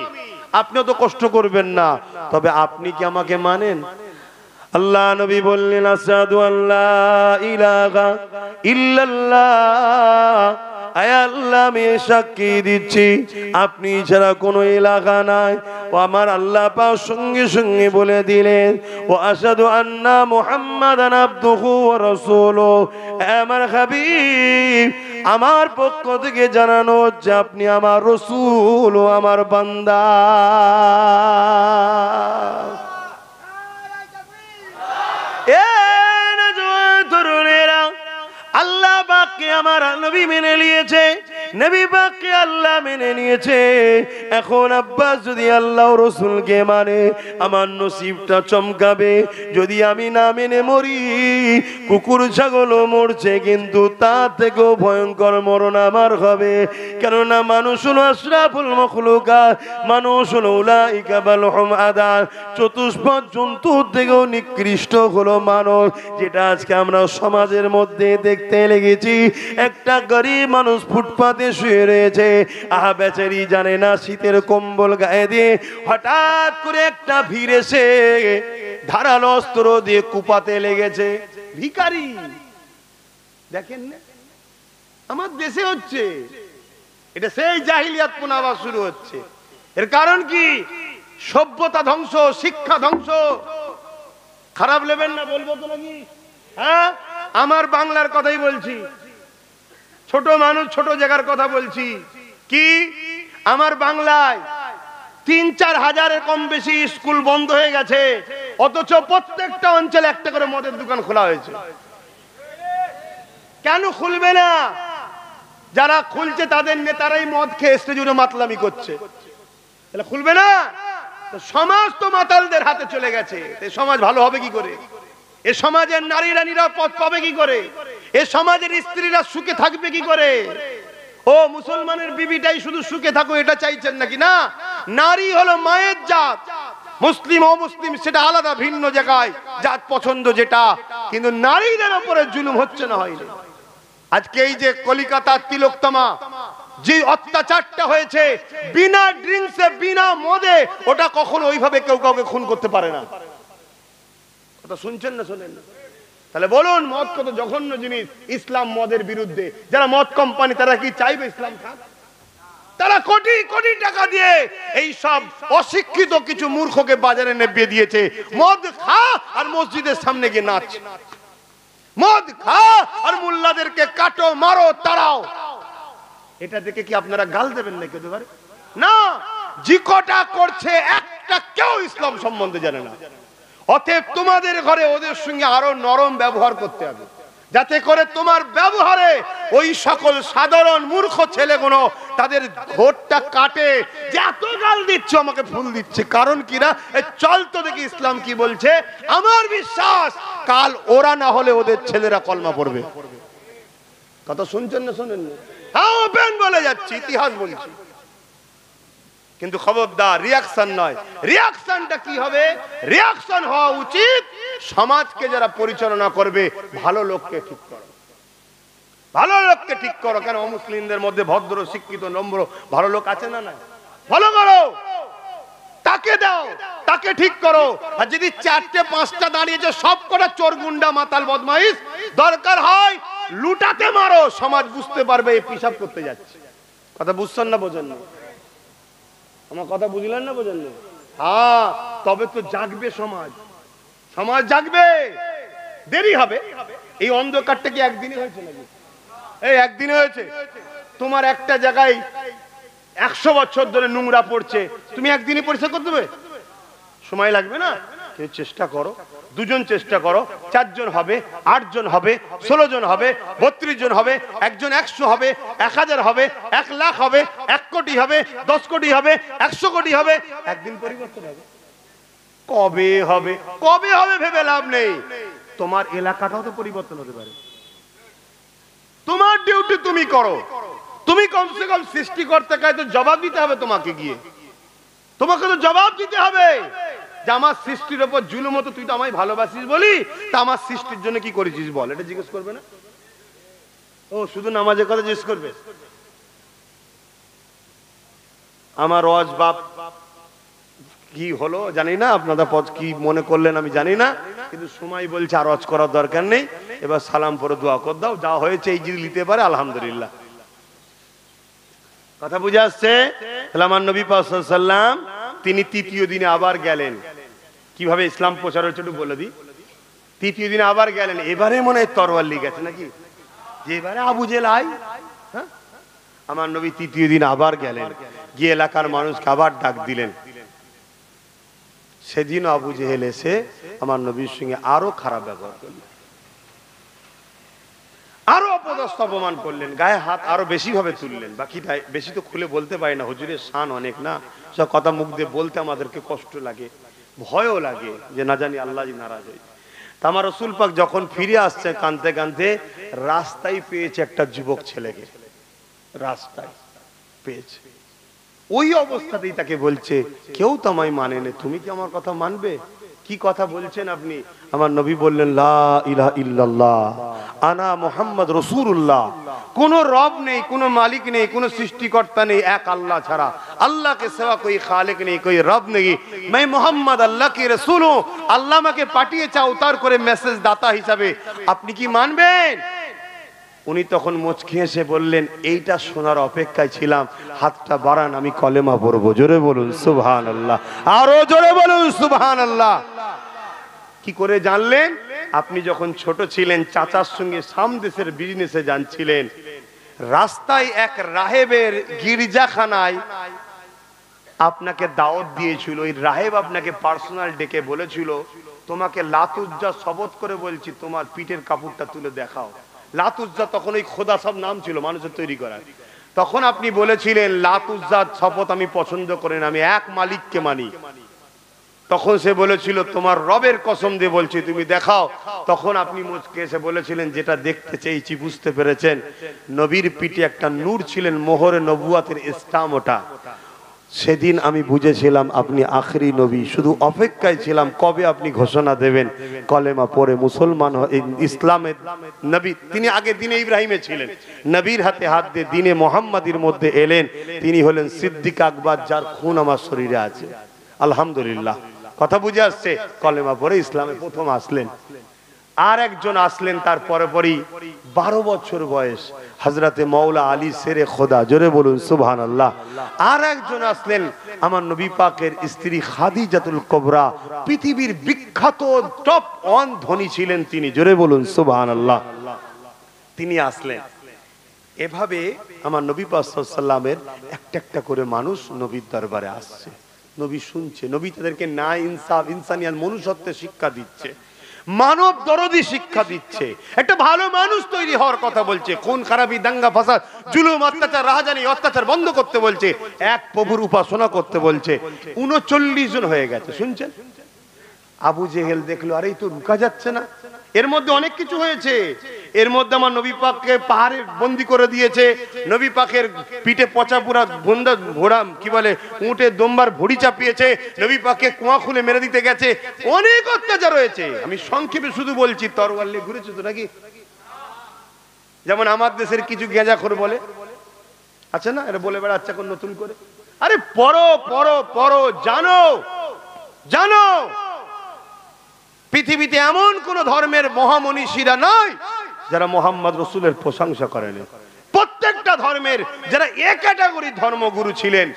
আপনিও তো কষ্ট করবেন না, তবে আপনি কি আমাকে মানেন? আল্লাহ নবী বললেন, আশহাদু আল্লা ইলাহা ইল্লাল্লাহ, আয় আল্লাহ আমি সাক্ষী দিচ্ছি আপনি ছাড়া কোনো ইলাহা নাই। ও আমার আল্লাহ পাক সঙ্গে সঙ্গে বলে দিলেন, ও আশহাদু আন্না মুহাম্মাদান আবদুহু ওয়া রাসূলুহু, আমার হাবিব, আমার পক্ষ থেকে জানানো হচ্ছে আপনি আমার রাসূল ও আমার বান্দা। তরুণেরা, আল্লাহ পাককে আমার নবী মেনে নিয়েছে, নবী পাককে আল্লাহ মেনে নিয়েছে। এখন আব্বাস যদি আল্লাহ রসুলকে মানে, আমার নসিবটা চমকাবে। যদি আমি না মেনে মরি, কুকুর ছাগলও মরছে, কিন্তু তা থেকেও ভয়ঙ্কর মরণ আমার হবে। কেননা মানুষ হলো আশরাফুল মাখলুকাত, মানুষ হলো উলাইকা বালহুম আদাল, চতুষ্পদ জন্তুর থেকেও নিকৃষ্ট হলো মানুষ। যেটা আজকে আমরা সমাজের মধ্যে দেখতে লেগেছি, একটা গরিব মানুষ ফুটপাতে শুয়ে রয়েছে, আহা বেচারি জানে না শীত শীতের কম্বল গায়ে দিয়ে হঠাৎ করে একটা ভিড় এসে ধারালো অস্ত্র দিয়ে কুপাতে লেগেছে। ভিখারি দেখেন না, আমার দেশে হচ্ছে এটা, সেই জাহিলিয়াত পুনরায় শুরু হচ্ছে। এর কারণ কি? সভ্যতা ধ্বংস, শিক্ষা ধ্বংস। খারাপ নেবেন না, বলবো তো নাকি? হ্যাঁ, আমার বাংলার কথাই বলছি, ছোট মানুষ ছোট জায়গার কথা বলছি। কি আমার বাংলায় ৩-৪ হাজারের কম বেশি স্কুল বন্ধ হয়ে গেছে, অথচ প্রত্যেকটা অঞ্চলে একটা করে মদের দোকান খোলা হয়েছে। কেন খুলবে না? যারা খুলছে তাদের নেতারাই মদ খেয়ে স্টেজে মাতলামি করছে, তাহলে খুলবে না? সমাজ তো মাতালদের হাতে চলে গেছে, এই সমাজ ভালো হবে কি করে? এ সমাজের নারীরা নিরাপদ পাবে কি করে? এ সমাজের স্ত্রীরা সুখে থাকবে কি করে? ও মুসলমানের বিবিটাই শুধু সুখে থাকো এটা চাইছেন নাকি? না, নারী হলো মায়ের জাত, মুসলিম অমুসলিম সেটা আলাদা, ভিন্ন জায়গায় জাত পছন্দ যেটা, কিন্তু নারীদের উপরে জুলুম হচ্ছে না, হয়নি। আজকে এই যে কলিকাতার তিলোত্তমা যে অত্যাচারটা হয়েছে, বিনা ড্রিঙ্কসে বিনা মদে, ওটা কখনো ওইভাবে কেউ কাউকে খুন করতে পারে না। কথা শুনছেন না শোনেন না? তাহলে বলুন, মদ কত জঘন্য জিনিস। ইসলাম মদের বিরুদ্ধে। যারা মদ কোম্পানি তারা কি চাইবে ইসলাম থাক? তারা কোটি কোটি টাকা দিয়ে এই সব অশিক্ষিত কিছু মূর্খকে বাজারে নেবিয়ে দিয়েছে। মদ খা আর মসজিদের সামনে গিয়ে নাচ, মদ খা আর মুল্লাদেরকে কাটো, মারো, তাড়াও। এটা দেখে কি আপনারা গাল দেবেন নাকি? না, জিকোটা করছে একটা কেউ ইসলাম সম্বন্ধে জানে না। অতএব তোমাদের ঘরে ওদের সঙ্গে আরো নরম ব্যবহার করতে হবে, যাতে করে তোমার ব্যবহারে ওই সকল সাধারণ মূর্খ ছেলেগুলো তাদের ঘোরটা কাটে, যে এত গাল দিচ্ছে আমাকে ফুল দিচ্ছে, কারণ কি না? চল তো দেখি ইসলাম কি বলছে। আমার বিশ্বাস কাল ওরা না হলে ওদের ছেলেরা কলমা পড়বে। কথা শুনছেন না শোনেন না? হ্যাঁ, ওপেন বলে যাচ্ছি, ইতিহাস বলছি। কিন্তু খবরদার রিয়াকশন নয়। রিয়াকশনটা কি হবে? রিয়াকশন হওয়া উচিত সমাজকে যারা পরিচালনা করবে, ভালো লোককে ঠিক করো, ভালো লোককে ঠিক করো। কেন অমুসলিমদের মধ্যে ভদ্র শিক্ষিত নম্র ভালো লোক আছে না? না, ভালো করো, তাকে দাও, তাকে ঠিক করো। আর যদি 4টে-5টা দাঁড়িয়েছে সব কটা চোর গুন্ডা মাতাল বদমাইশ, দরকার হয় লুটাতে মারো, সমাজ বুঝতে পারবে এই পিশাব করতে যাচ্ছে। কথা বুঝছেন না বোঝেন না? আমার কথা বুঝলেন না বোঝেন না? হ্যাঁ, তবে তো জাগবে সমাজ, সমাজ জাগবে। দেরি হবে। এই অন্ধকারটা কি একদিনে হয়েছে নাকি? এই একদিনে হয়েছে? তোমার একটা জায়গায় 100 বছর ধরে নোংরা পড়ছে, তুমি একদিনে পরিষ্কার করতে দেবে? সময় লাগবে না? চেষ্টা করো, 2 জন চেষ্টা করো, 4 জন হবে, 8 জন হবে, 16 জন হবে, 32 জন হবে, একজন 100 হবে, 1000 হবে, 1 লাখ হবে, 1 কোটি হবে, 10 কোটি হবে, 100 কোটি হবে। একদিন পরিবর্তন হবে। কবে হবে? কবে হবে ভেবে লাভ নেই। তোমার এলাকাটাও তো পরিবর্তন হতে পারে। তোমার ডিউটি তুমি করো। তুমি কমসে কম সৃষ্টিকর্তাকে তো জবাব দিতে হবে। তোমাকে গিয়ে তোমাকে তো জবাব দিতে হবে যে আমার সৃষ্টির উপর জুলুম হতো, তুই তো আমায় ভালোবাসিস বলি, তা আমার সৃষ্টির জন্য কি করেছিস বল। এটা জিজ্ঞেস করবে না? ও শুধু নামাজের কথা জিজ্ঞেস করবে? আমার ওয়াজ বাপ কি হলো জানি না, আপনারা পদ কি মনে করলেন আমি জানি না, কিন্তু সময় বলছে আর ওয়াজ করার দরকার নেই। এবার সালাম পরে দোয়া কর দাও, যা হয়েছে এই যদি নিতে পারে আলহামদুলিল্লাহ। কথা বুঝে আসছে? তাহলে আমার নবী পাক সাল্লাল্লাহু আলাইহি ওয়াসাল্লাম তিনি 3য় দিনে আবার গেলেন। কিভাবে ইসলাম প্রচার হচ্ছে একটু বলে দিই। 3য় দিনে আবার গেলেন। এবারে মনে হয় তরোয়ার লেগে গেছে নাকি? যে এবারে আবু জেহেল আই। হ্যাঁ, আমার নবী 3য় দিন আবার গেলেন, গিয়ে এলাকার মানুষকে আবার ডাক দিলেন। সেদিন আবু জেহেল এসে আমার নবীর সঙ্গে আরো খারাপ ব্যবহার করলেন, আরো অপদস্থ অপমান করলেন, গায়ে হাত আরো বেশি ভাবে তুললেন। বাকিটা বেশি তো খুলে বলতে পারি না, হুজুরের শান অনেক না, সব কথা মুখ দিয়ে বলতে আমাদেরকে কষ্ট লাগে, ভয়ও লাগে যে না জানি আল্লাহ নারাজ হয়ে। তা আমার রাসূল পাক যখন ফিরে আসছে কাঁদতে কাঁদতে, রাস্তায় পেয়েছে একটা যুবক ছেলেকে, রাস্তায় পেয়েছে। ওই অবস্থাতেই তাকে বলছে, কেউ তো আমায় মানে না, তুমি কি আমার কথা মানবে? কি কথা বলছেন আপনি? আমার নবী বললেন, লা ইলাহা ইল্লাল্লাহ আনা মুহাম্মদ রাসূলুল্লাহ। কোন রব নেই, কোন মালিক নেই, কোন সৃষ্টিকর্তা নেই এক আল্লাহ ছাড়া। আল্লাহ के सिवा कोई खालिक नहीं, कोई रब नहीं। मैं मोहम्मद अल्लाह की रसूल हूं। আল্লাহ আমাকে পাঠিয়েছে অবতার করে মেসেজ দাতা হিসাবে। আপনি কি মানবেন? উনি তখন মুচকি হেসে বললেন, এইটা শোনার অপেক্ষায় ছিলাম, হাতটা বাড়ান, আমি কলেমা পড়বো। জোরে বলুন সুবহানাল্লাহ, আরো জোরে বলুন সুবহানাল্লাহ। কি করে জানলেন? আপনি যখন ছোট ছিলেন চাচার সঙ্গে সামদেশের বিজনেসে যাচ্ছিলেন, রাস্তায় এক রাহেবের গির্জাখানায় আপনাকে দাওয়াত দিয়েছিল। ওই রাহেব আপনাকে পার্সোনাল ডেকে বলেছিল, তোমাকে লাতুজ্জা শপথ করে বলছি, তোমার পিঠের কাপড়টা তুলে দেখাও। লাতুজ্জা তখন ওই খোদা সব নাম ছিল মানুষের তৈরি করা। তখন আপনি বলেছিলেন, লাতুজ্জার শপথ আমি পছন্দ করি না, আমি এক মালিককে মানি। তখন সে বলেছিল, তোমার রবের কসম দিয়ে বলছি, তুমি দেখাও। তখন আপনি মুচকে এসে বলেছিলেন, যেটা দেখতে চেয়েছি বুঝতে পেরেছেন। নবীর পিঠে একটা নূর ছিলেন, মোহরে নবুয়াতের স্টাম্প ওটা। সেদিন আমি বুঝেছিলাম আপনি আখরি নবী। শুধু অপেক্ষায় ছিলাম কবে আপনি ঘোষণা দেবেন, কলেমা পড়ে মুসলমান ইসলামের নবী। তিনি আগে দিনে ইব্রাহিমে ছিলেন, নবীর হাতে হাত দিয়ে দিনে মোহাম্মদীর মধ্যে এলেন। তিনি হলেন সিদ্দিক আকবর, যার খুন আমার শরীরে আছে। আলহামদুলিল্লাহ, কথা বুঝে আসছে? কলেমা পড়ে ইসলামে প্রথম আসলেন। আর একজন আসলেন তার পরে পরই, 12 বছর বয়স, হযরতে মাওলা আলী শেরে খোদা। জোরে বলুন সুবহানাল্লাহ। আর একজন আসলেন, আমার নবী পাকের স্ত্রী খাদিজাতুল কুবরা। পৃথিবীর বিখ্যাত টপ 1 ধনী ছিলেন তিনি। জোরে বলুন সুবহানাল্লাহ। তিনি আসলেন। এভাবে আমার নবী পাক সাল্লাল্লাহু আলাইহি ওয়াসাল্লামের একটা একটা করে মানুষ নবীর দরবারে আসছে। নবী শুনছে, নবী তাদেরকে ন্যায়, ইনসাফ, ইনসানিয়াত, মনুষ্যত্বের শিক্ষা দিচ্ছে, মানব দরদি শিক্ষা দিচ্ছে, একটা ভালো মানুষ তৈরি হওয়ার কথা বলছে, খুন খারাপি, দাঙ্গা ফাসাদ, জুলুম, অত্যাচার, রাহাজানি, অত্যাচার বন্ধ করতে বলছে, এক প্রভুর উপাসনা করতে বলছে। 39 জন হয়ে গেছে, শুনছেন? আবু জেহেল দেখলো, আরে এই তো রুকা যাচ্ছে না। এর মধ্যে অনেক কিছু হয়েছে। এর মধ্যে আমার নবী পাককে পাহাড়ে বন্দী করে দিয়েছে, নবী পাকের পিঠে পচা পুরা বন্ধা ঘোড়া কি বলে উটের দম্বার ভড়ি চাপিয়েছে, নবী পাককে কুয়া খুলে মেরে দিতে গেছে, অনেক অত্যাচার হয়েছে। আমি সংক্ষেপে শুধু বলছি, তরোয়াল নিয়ে ঘুরেছে তো নাকি? যেমন আমার দেশের কিছু গেঁজাখোর বলে, আচ্ছা না, এটা বলে বেড়াচ্ছে এখন নতুন করে, আরে পড়ো পড়ো পড়ো, জানো জানো পৃথিবীতে এমন কোন ধর্মের মহামনীষীরা নয় যারা মোহাম্মদ রসুলের প্রশংসা করেন। প্রত্যেকটা ধর্মের যারা এ ক্যাটাগরির ধর্মগুরু ছিলেন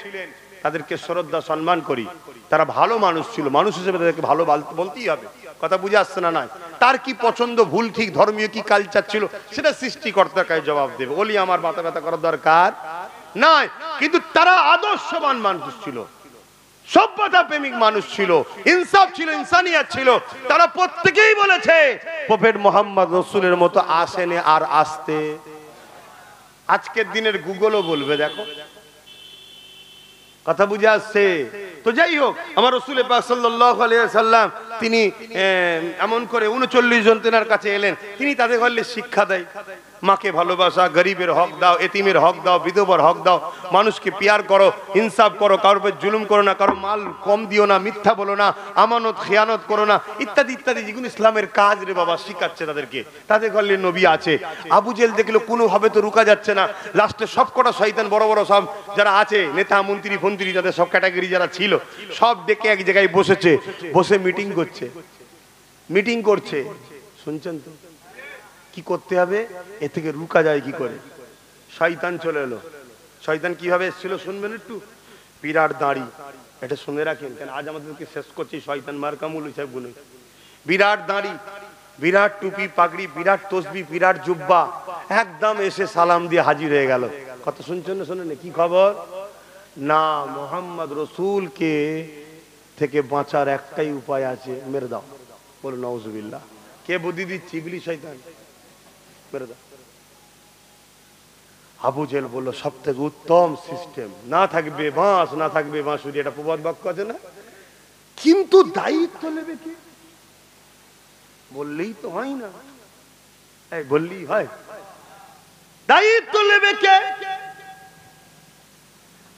তাদেরকে শ্রদ্ধা সম্মান করি। তারা ভালো মানুষ ছিল, মানুষ হিসেবে তাদেরকে ভালো বলতেই হবে। কথা বুঝে আসছে না? নয় তার কি পছন্দ, ভুল, ঠিক, ধর্মীয় কি কালচার ছিল, সেটা সৃষ্টিকর্তাকে জবাব দেবে। ওলি আমার মাথা ব্যথা করার দরকার নয়। কিন্তু তারা আদর্শবান মানুষ ছিল, সভ্যতা প্রেমিক মানুষ ছিল, ইনসাফ ছিল, ইনসানিয়াত ছিল। তারা প্রত্যেকেই বলেছে প্রফেট মোহাম্মদ রসুলের মতো আসেনি আর আসতে। আজকের দিনের গুগলও বলবে, দেখো, কথা বুঝে আসছে তো? যাই হোক, আমার রাসূল পাক সাল্লাল্লাহু আলাইহি ওয়াসাল্লাম তিনি এমন করে 39 জন তেনার কাছে এলেন। তিনি তাদের বললে শিক্ষা দেয়, মাকে ভালোবাসা, গরিবের হক দাও, এতিমের হক দাও, বিধবার হক দাও, মানুষকে পিয়ার করো, ইনসাফ করো, কারোর উপর জুলুম করো না, কারো মাল কম দিও না, মিথ্যা বলো না, আমানত খেয়ানত করো না, ইত্যাদি ইত্যাদি যেগুলো ইসলামের কাজ রে বাবা শিখাচ্ছে তাদেরকে। তাদের বললে নবী আছে। আবু জেল দেখলো কোনোভাবে তো রুকা যাচ্ছে না। লাস্টে সবকটা শয়তান বড় বড় সব যারা আছে, নেতা মন্ত্রী ফন্ত্রী, যাদের সব ক্যাটাগরি যারা ছিল, সব ডেকে এক জায়গায় বসেছে, বসে মিটিং করছে, মিটিং করছে। শুনছেন তো কি করতে হবে? এ থেকে রুকা যায় কি করে? শয়তান চলে এলো। শয়তান কিভাবে এসেছিল শুনবেন একটু? বিরাট দাড়ি, এটা শুনে রাখেন, কেন আজ আমাদেরকে শেষ করছি শয়তান মার কামুল হিসাব গুলো। বিরাট দাড়ি, বিরাট টুপি পাগড়ি, বিরাট তসবি, বিরাট জুব্বা, একদম এসে সালাম দিয়ে হাজির হয়ে গেল। কথা শুনছেন না? শোনেন কি খবর? না, মোহাম্মদ রসুলকে থেকে বাঁচার একটাই উপায় আছে, মেরে দাও। বলো নাউজুবিল্লাহ। কে বুদ্ধি দিচ্ছে? ইবলিস শয়তান। মেরে দাও। আবু জেল বলল সব থেকে উত্তম সিস্টেম, না থাকবে বাঁশ, না থাকবে বাঁশুরি, এটা প্রবাদ বাক্য আছে না? কিন্তু দায়িত্ব নেবে কে? বললেই তো হয় না, বললেই হয়। দায়িত্ব নেবে কে?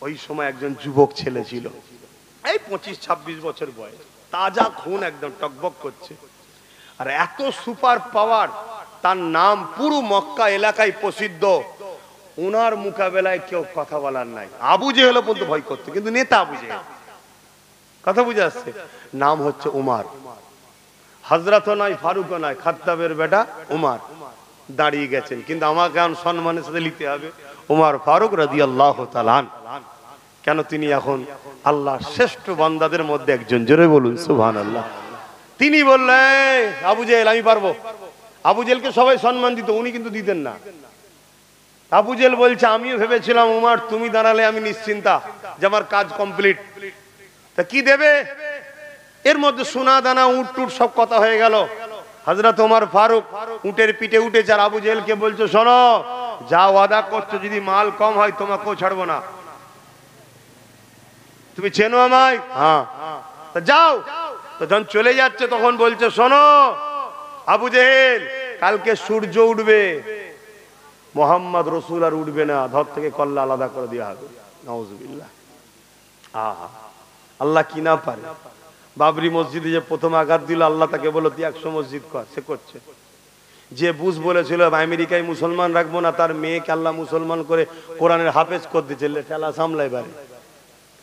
ওই সময় একজন যুবক ছেলে ছিল, এই 25-26 বছর বয়স। তাজা খুন, একদম টকবক করছে। আর এত সুপার পাওয়ার, তার নাম পুরো মক্কা এলাকায় প্রসিদ্ধ। ওনার মোকাবেলায় কেউ কথা বলার নাই। আবু জেহেল পর্যন্ত ভয় করতো, কিন্তু নেতা আবু জেহেল। কথা বুঝে আসছে? নাম হচ্ছে উমার। হযরত নয়, ফারুকও নয়, খাত্তাবের বেটা উমার দাঁড়িয়ে গেছেন। কিন্তু আমাকে এখন সম্মানের সাথে লিখতে হবে উমার ফারুক রাদিয়াল্লাহু তাআলা আনহু। কেন? তিনি এখন আল্লাহর শ্রেষ্ঠ বান্দাদের মধ্যে একজন। জোরে বলুন সুবহানাল্লাহ। তিনি বললেন আবু জেহেল আমি পারবো। আবু জেহেলকে সবাই সম্মান দিত, উনি কিন্তু দিতেন না। আবু জেহেল বলছে আমিও ভেবেছিলাম উমার তুমি দাঁড়ালে আমি নিশ্চিন্তা যে আমার কাজ কমপ্লিট। তা কি দেবে? এর মধ্যে সোনা দানা উট টুট সব কথা হয়ে গেল। হযরত ওমর ফারুক উটের পিঠে উঠেছে, আর আবু জেহেলকে বলছে শোনো, যা ওয়াদা করছো যদি মাল কম হয় তোমাকেও ছাড়বো না। তুমি চেনো আমায়? হ্যাঁ। তা যাও। তো যখন চলে যাচ্ছে তখন বলছে শোনো আবু জেহেল, কালকে সূর্য উঠবে, মোহাম্মদ রসুল আর উঠবে না, ধর থেকে কল্লা আলাদা করে দেওয়া হবে। নাউজুবিল্লাহ। আহা, আল্লাহ কি না পারে? বাবরি মসজিদে যে প্রথম আঘাত দিল, আল্লাহ তাকে বলো তুই 100 মসজিদ কর, সে করছে। যে বুশ বলেছিল আমেরিকায় মুসলমান রাখবো না, তার মেয়েকে আল্লাহ মুসলমান করে কোরআনের হাফেজ করে দিয়েছে। ঠেলা সামলাই পারে,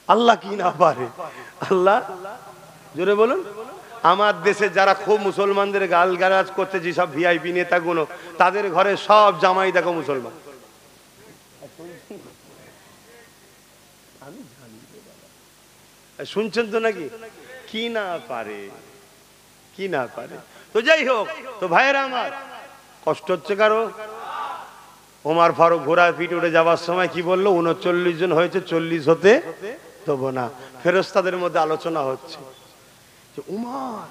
আল্লাহ কি না পারে? আল্লাহ, জোরে বলুন। আমার দেশে যারা খুব মুসলমানদের গালগালাজ করতে, যেসব ভিআইপি নেতাগুলো, তাদের ঘরে সব জামাই দেখো মুসলমান। শুনছেন তো নাকি? কি না পারে, কি না পারে। তো যাই হোক, তো ভাইয়েরা আমার, কষ্ট হচ্ছে কারো? ওমর ফারুক ঘোড়ার পিঠে উঠে যাওয়ার সময় কি বললো? 39 জন হয়েছে, 40 হতে দেবো না। ফেরেশতাদের মধ্যে আলোচনা হচ্ছে যে উমর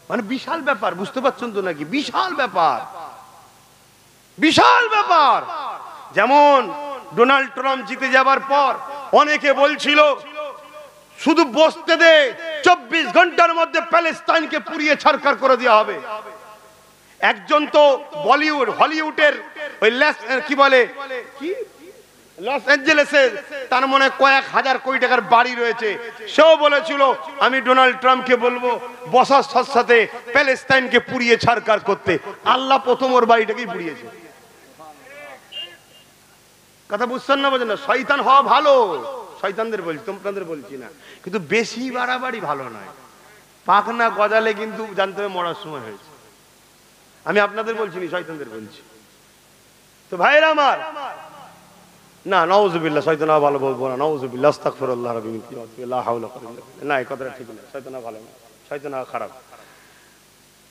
মানে বিশাল ব্যাপার, বুঝতে পারছেন তো নাকি? বিশাল ব্যাপার, বিশাল ব্যাপার। যেমন ডোনাল্ড ট্রাম্প জিতে যাবার পর অনেকে বলছিল শুধু বসতে দে, 24 ঘন্টার মধ্যে প্যালেস্টাইনকে পুড়িয়ে ছারখার করে দেওয়া হবে। একজন তো বলিউড হলিউডের ওই কি বলে কি লস অ্যাঞ্জেলেসে তার মনে কয়েক হাজার কোটি টাকার বাড়ি রয়েছে, সেও বলেছিল আমি ডোনাল্ড ট্রাম্পকে বলবো বসার সাথে সাথে প্যালেস্টাইনকে পুড়িয়ে ছারখার করতে। আল্লাহ প্রথম ওর বাড়িটাকেই পুড়িয়েছে। কথা বুঝছেন না? বোঝেন না? শয়তান হওয়া ভালো, শয়তানদের বলছি, তোমাদের বলছি না। কিন্তু বেশি বাড়াবাড়ি ভালো নয়। পাখনা গজালে কিন্তু জানতে হবে মরার সময় হয়েছে। আমি আপনাদের বলছি না, শয়তানদের বলছি। তো ভাইরা আমার, না নাউজুবিল্লাহ, শয়তান ভালো বলবো না, নাউজুবিল্লাহ, আস্তাগফিরুল্লাহ রাব্বি মিন কুল্লি লা হাওলা ওয়া লা কুওয়াতা ইল্লা বিল্লাহ। না, এই কথাটা ঠিক না, শয়তান ভালো না, শয়তান খারাপ।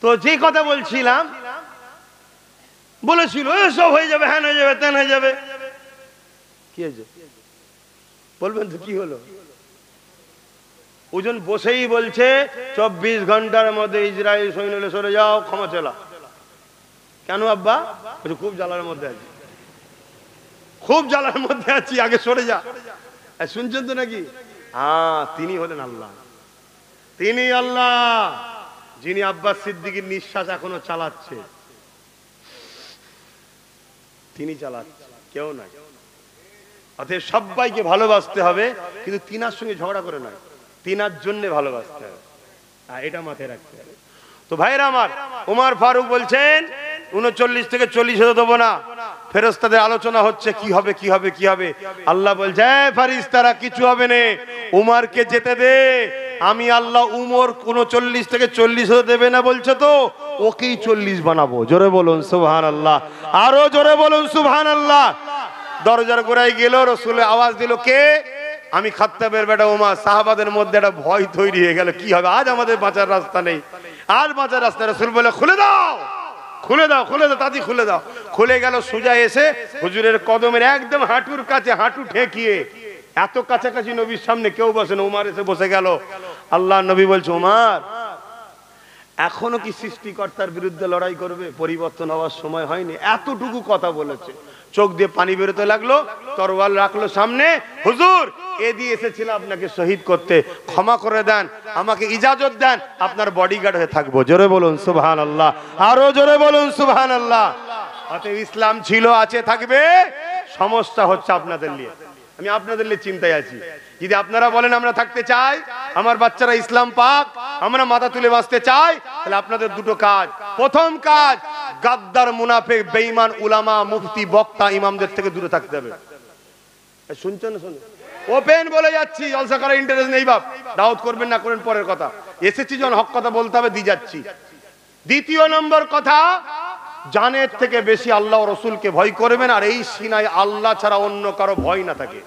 তো যে কথা বলছিলাম, বলেছিল এসব হয়ে যাবে, হ্যাঁ হয়ে যাবে, তেন হয়ে যাবে। কি হয়েছে বলবেন তো? কি হলো? ওজন বসেই বলছে 24 ঘন্টার মধ্যে ইসরায়েল সৈন্য সরে যাও, ক্ষমা চালা। কেন আব্বা? খুব জ্বালার মধ্যে আছি, খুব জ্বালার মধ্যে আছি, আগে সরে যা। শুনছেন তো নাকি? হ্যাঁ, তিনি হলেন আল্লাহ। তিনি আল্লাহ যিনি আব্বাস সিদ্দিকীর নিঃশ্বাস এখনো চালাচ্ছে, তিনি চালাচ্ছে, কেউ নাই। অতএব সবাইকে ভালোবাসতে হবে, কিন্তু তিনার সঙ্গে ঝগড়া করে নয়, তিনার জন্য ভালোবাসতে হবে। এটা মাথায় রাখতে হবে। তো ভাইরা আমার, ওমর ফারুক বলছেন 39 থেকে 40 হতে দেবো না। ফেরেশতাদের আলোচনা হচ্ছে কি হবে, কি হবে, কি হবে। আল্লাহ বলছে ফেরেশতারা কিছু হবে না, উমরকে যেতে দে। আমি আল্লাহ উমর 39 থেকে 40 হতে দেবে না বলছে, তো ওকেই 40 বানাবো। জোরে বলুন সুবহানাল্লাহ, আরো জোরে বলুন সুবহানাল্লাহ। দরজার গোড়ায় গেল, রাসূল আওয়াজ দিল, কে? আমি খাত্তাবের বেটা ওমর। সাহাবাদের মধ্যে একটা ভয় তৈরি হয়ে গেল, কি হবে, আজ আমাদের বাঁচার রাস্তা নেই, আর বাঁচার রাস্তা। রাসূল বলে খুলে দাও, খুলে দাও, খুলে দাও, তাড়াতাড়ি খুলে দাও। খুলে গেল, সোজা এসে হুজুরের কদমের একদম হাঁটুর কাছে, হাঁটু ঠেকিয়ে, এত কাছাকাছি নবীর সামনে কেউ বসে না, ওমর এসে বসে গেল। আল্লাহ নবী বলছে, ওমর এখনো কি সৃষ্টিকর্তার বিরুদ্ধে লড়াই করবে? পরিবর্তন হওয়ার সময় হয়নি। এতটুকু কথা বলেছে, চোখ দিয়ে পানি বেরোতে লাগলো, তরোয়াল রাখলো সামনে। হুজুর, এ দিয়ে এসেছিল আপনাকে শহীদ করতে, ক্ষমা করে দেন, আমাকে ইজাজত দেন, আপনার বডিগার্ড হয়ে থাকবো। জোরে বলুন সুবহানাল্লাহ, আরো জোরে বলুন সুবহানাল্লাহ। অতএব ইসলাম ছিল, আছে, থাকবে। সমস্যা হচ্ছে আপনাদের নিয়ে, আমি আপনাদের নিয়ে চিন্তায় আছি। যদি আপনারা বলেন আমরা থাকতে চাই, আমার বাচ্চারা ইসলাম পাক, আমরা মাথা তুলে বাঁচতে চাই, তাহলে আপনাদের দুটো কাজ। প্রথম কাজ, গাদ্দার, মুনাফিক, বেঈমান উলামা, মুফতি, বক্তা, ইমামদের থেকে দূরে থাকতে হবে। শুনছেন? শুনুন, ওপেন বলে যাচ্ছি, জলসা করার ইন্টারেস্ট নেই বাপ, দাওয়াত করবেন না করেন পরের কথা, এসেছি যখন হক কথা বলতে হবে, দিয়ে যাচ্ছি। দ্বিতীয় নম্বর কথা, জানের থেকে বেশি আল্লাহ ও রসুলকে ভয় করবেন, আর এই সিনায় আল্লাহ ছাড়া অন্য কারো ভয় না থাকে।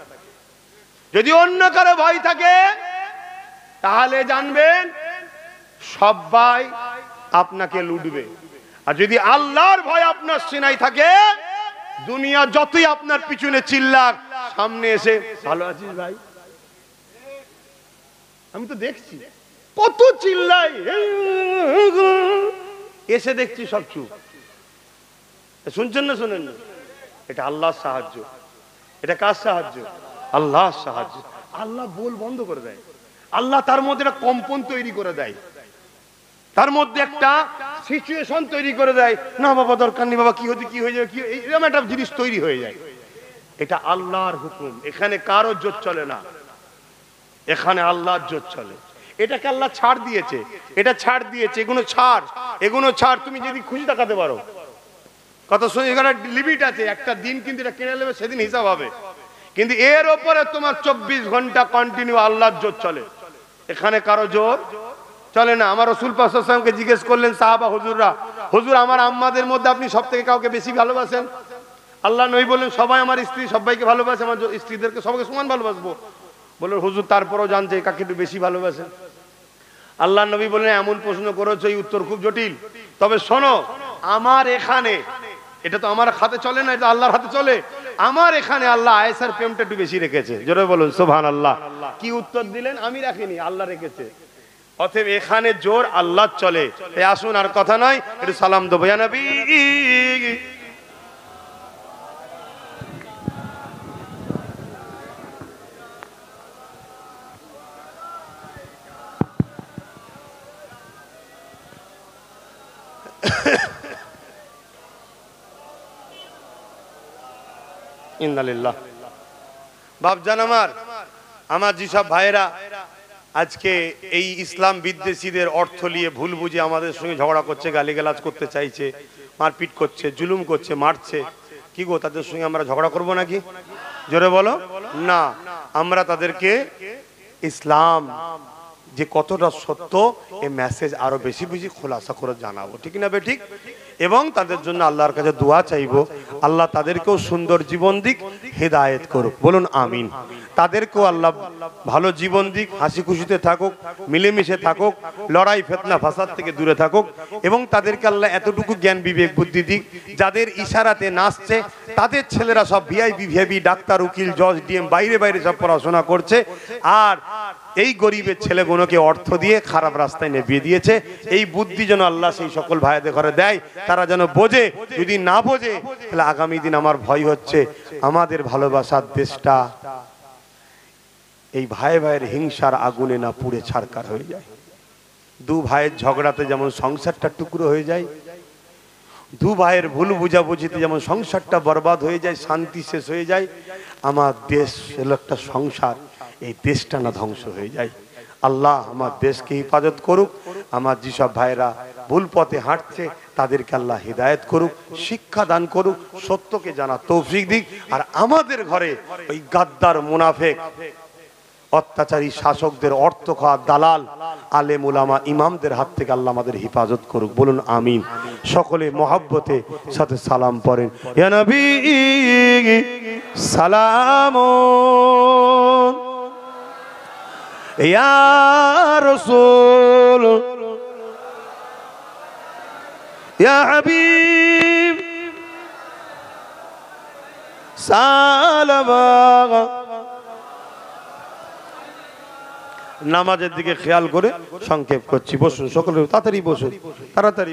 যদি অন্য কারো ভয় থাকে তাহলে জানবেন সবাই আপনাকে লুটবে। আর যদি আল্লাহর ভয় আপনার সিনায় থাকে, দুনিয়া যতই আপনার পিছনে চিল্লাক, সামনে এসে ভালো আছিস ভাই, আমি তো দেখছি কত চিল্লাই, এসে দেখছি সব চুপ। শুনছেন না? শুনেন না? এটা আল্লাহর সাহায্য। এটা কার সাহায্য? আল্লাহর সাহায্য। আল্লাহ বল বন্ধ করে দেয়, আল্লাহ তার মধ্যে একটা কম্পন তৈরি করে দেয়, তার মধ্যে একটা সিচুয়েশন তৈরি করে দেয়। না বাবা দরকার নেই, বাবা কি হচ্ছে, কি হয়ে যাবে, কি এরকম একটা জিনিস তৈরি হয়ে যায়। এটা আল্লাহর হুকুম, এখানে কারো জোর চলে না, এখানে আল্লাহর জোর চলে। এটাকে আল্লাহ ছাড় দিয়েছে, এটা ছাড় দিয়েছে, এগুলো ছাড়, এগুলো ছাড়, তুমি যদি খুশি দেখাতে পারো। কত এখানে লিমিট আছে, একটা দিন কিন্তু এটা কিনে নেবে, সেদিন হিসাব হবে, কিন্তু এর ওপরে তোমার 24 ঘন্টা কন্টিনিউ আল্লাহর জোর চলে, এখানে কারো জোর চলে না। আমার রাসূল পাক সাল্লাল্লাহু আলাইহি ওয়াসাল্লামকে জিজ্ঞেস করলেন সাহাবা হুজুররা, হুজুর আমার আম্মাদের মধ্যে আপনি সব থেকে কাউকে বেশি ভালোবাসেন? আল্লাহ নবী বললেন সবাই আমার স্ত্রী, সবাইকে ভালোবাসে, আমার স্ত্রীদেরকে সবাইকে সমান ভালোবাসবো। বললেন হুজুর তারপরেও জানছে কাকে একটু বেশি ভালোবাসেন? আল্লাহ নবী বললেন এমন প্রশ্ন করেছো, এই উত্তর খুব জটিল, তবে শোনো, আমার এখানে, এটা তো আমার হাতে চলে না, এটা আল্লাহর হাতে চলে, আমার এখানে আল্লাহ আয়েশার প্রেমটা একটু বেশি রেখেছে। জোরে বলুন সুবহানাল্লাহ। কি উত্তর দিলেন? আমি রাখিনি, আল্লাহ রেখেছে। অতএব এখানে জোর আল্লাহ চলে। এই আসুন, আর কথা নয়, একটু সালাম দেবো। ইয়া নবী, ইন্নালিল্লাহ। বাপজান আমার যেসব ভাইয়েরা আজকে এই ইসলাম বিদ্বেষীদের অর্থ নিয়ে ভুল বুঝে আমাদের সঙ্গে ঝগড়া করছে, গালিগালাজ করতে চাইছে, মারপিট করছে, জুলুম করছে, মারছে, কি গো তাদের সঙ্গে আমরা ঝগড়া করব নাকি? জোরে বলো না। আমরা তাদেরকে ইসলাম যে কতটা সত্য, এই মেসেজ আরো বেশি বেশি খোলাসা করে জানাবো, ঠিক না বে ঠিক? এবং তাদের জন্য আল্লাহর কাছে দোয়া চাইবো, আল্লাহ তাদেরকেও সুন্দর জীবন দিক, হেদায়েত করুক, বলুন আমিন। তাদেরকেও আল্লাহ ভালো জীবন দিক, হাসি খুশিতে থাকুক, মিলেমিশে থাকুক, লড়াই ফিতনা ফাসাদ থেকে দূরে থাকুক, এবং তাদেরকে আল্লাহ এতটুকু জ্ঞান বিবেক বুদ্ধি দিক, যাদের ইশারাতে নাচছে তাদের ছেলেরা সব ভিআইপি ভিআইপি ডাক্তার, উকিল, জজ, ডিএম, বাইরে বাইরে সব পড়াশোনা করছে, আর এই গরিবের ছেলেগুলোকে অর্থ দিয়ে খারাপ রাস্তায় নেভিয়ে দিয়েছে। এই বুদ্ধি যেন আল্লাহ সেই সকল ভাইদের ঘরে দেয়, তারা যেন বোঝে। যদি না বোঝে তাহলে আগামী দিন আমার ভয় হচ্ছে আমাদের ভালোবাসার দেশটা এই ভাই ভাইয়ের হিংসার আগুনে না পুড়ে ছারকার হয়ে যায়। দু ভাইয়ের ঝগড়াতে যেমন সংসারটা টুকরো হয়ে যায়, দু ভাইয়ের ভুল বুঝাবুঝিতে যেমন সংসারটা বরবাদ হয়ে যায়, শান্তি শেষ হয়ে যায়, আমার দেশ হলো একটা সংসার, এই দেশটা না ধ্বংস হয়ে যায়। আল্লাহ আমার দেশকে হেফাজত করুক, আমার যেসব ভাইরা ভুল পথে হাঁটছে তাদেরকে আল্লাহ হিদায়াত করুক, শিক্ষা দান করুক, সত্যকে জানা তৌফিক দিক। আর আমাদের ঘরে ওই গাদ্দার, মুনাফিক, অত্যাচারী শাসকদের, অর্থ খাওয়া দালাল, আলেম উলামা, ইমামদের হাত থেকে আল্লাহ আমাদের হেফাজত করুক, বলুন আমিন। সকলে মহব্বতে সাথে সালাম পড়েন, ইয়া নবী সালাম, ইয়া রাসূল, ইয়া হাবিব সালাম। নামাজের দিকে খেয়াল করে সংক্ষেপ করছি, বসুন সকলে, তাড়াতাড়ি বসুন, তাড়াতাড়ি।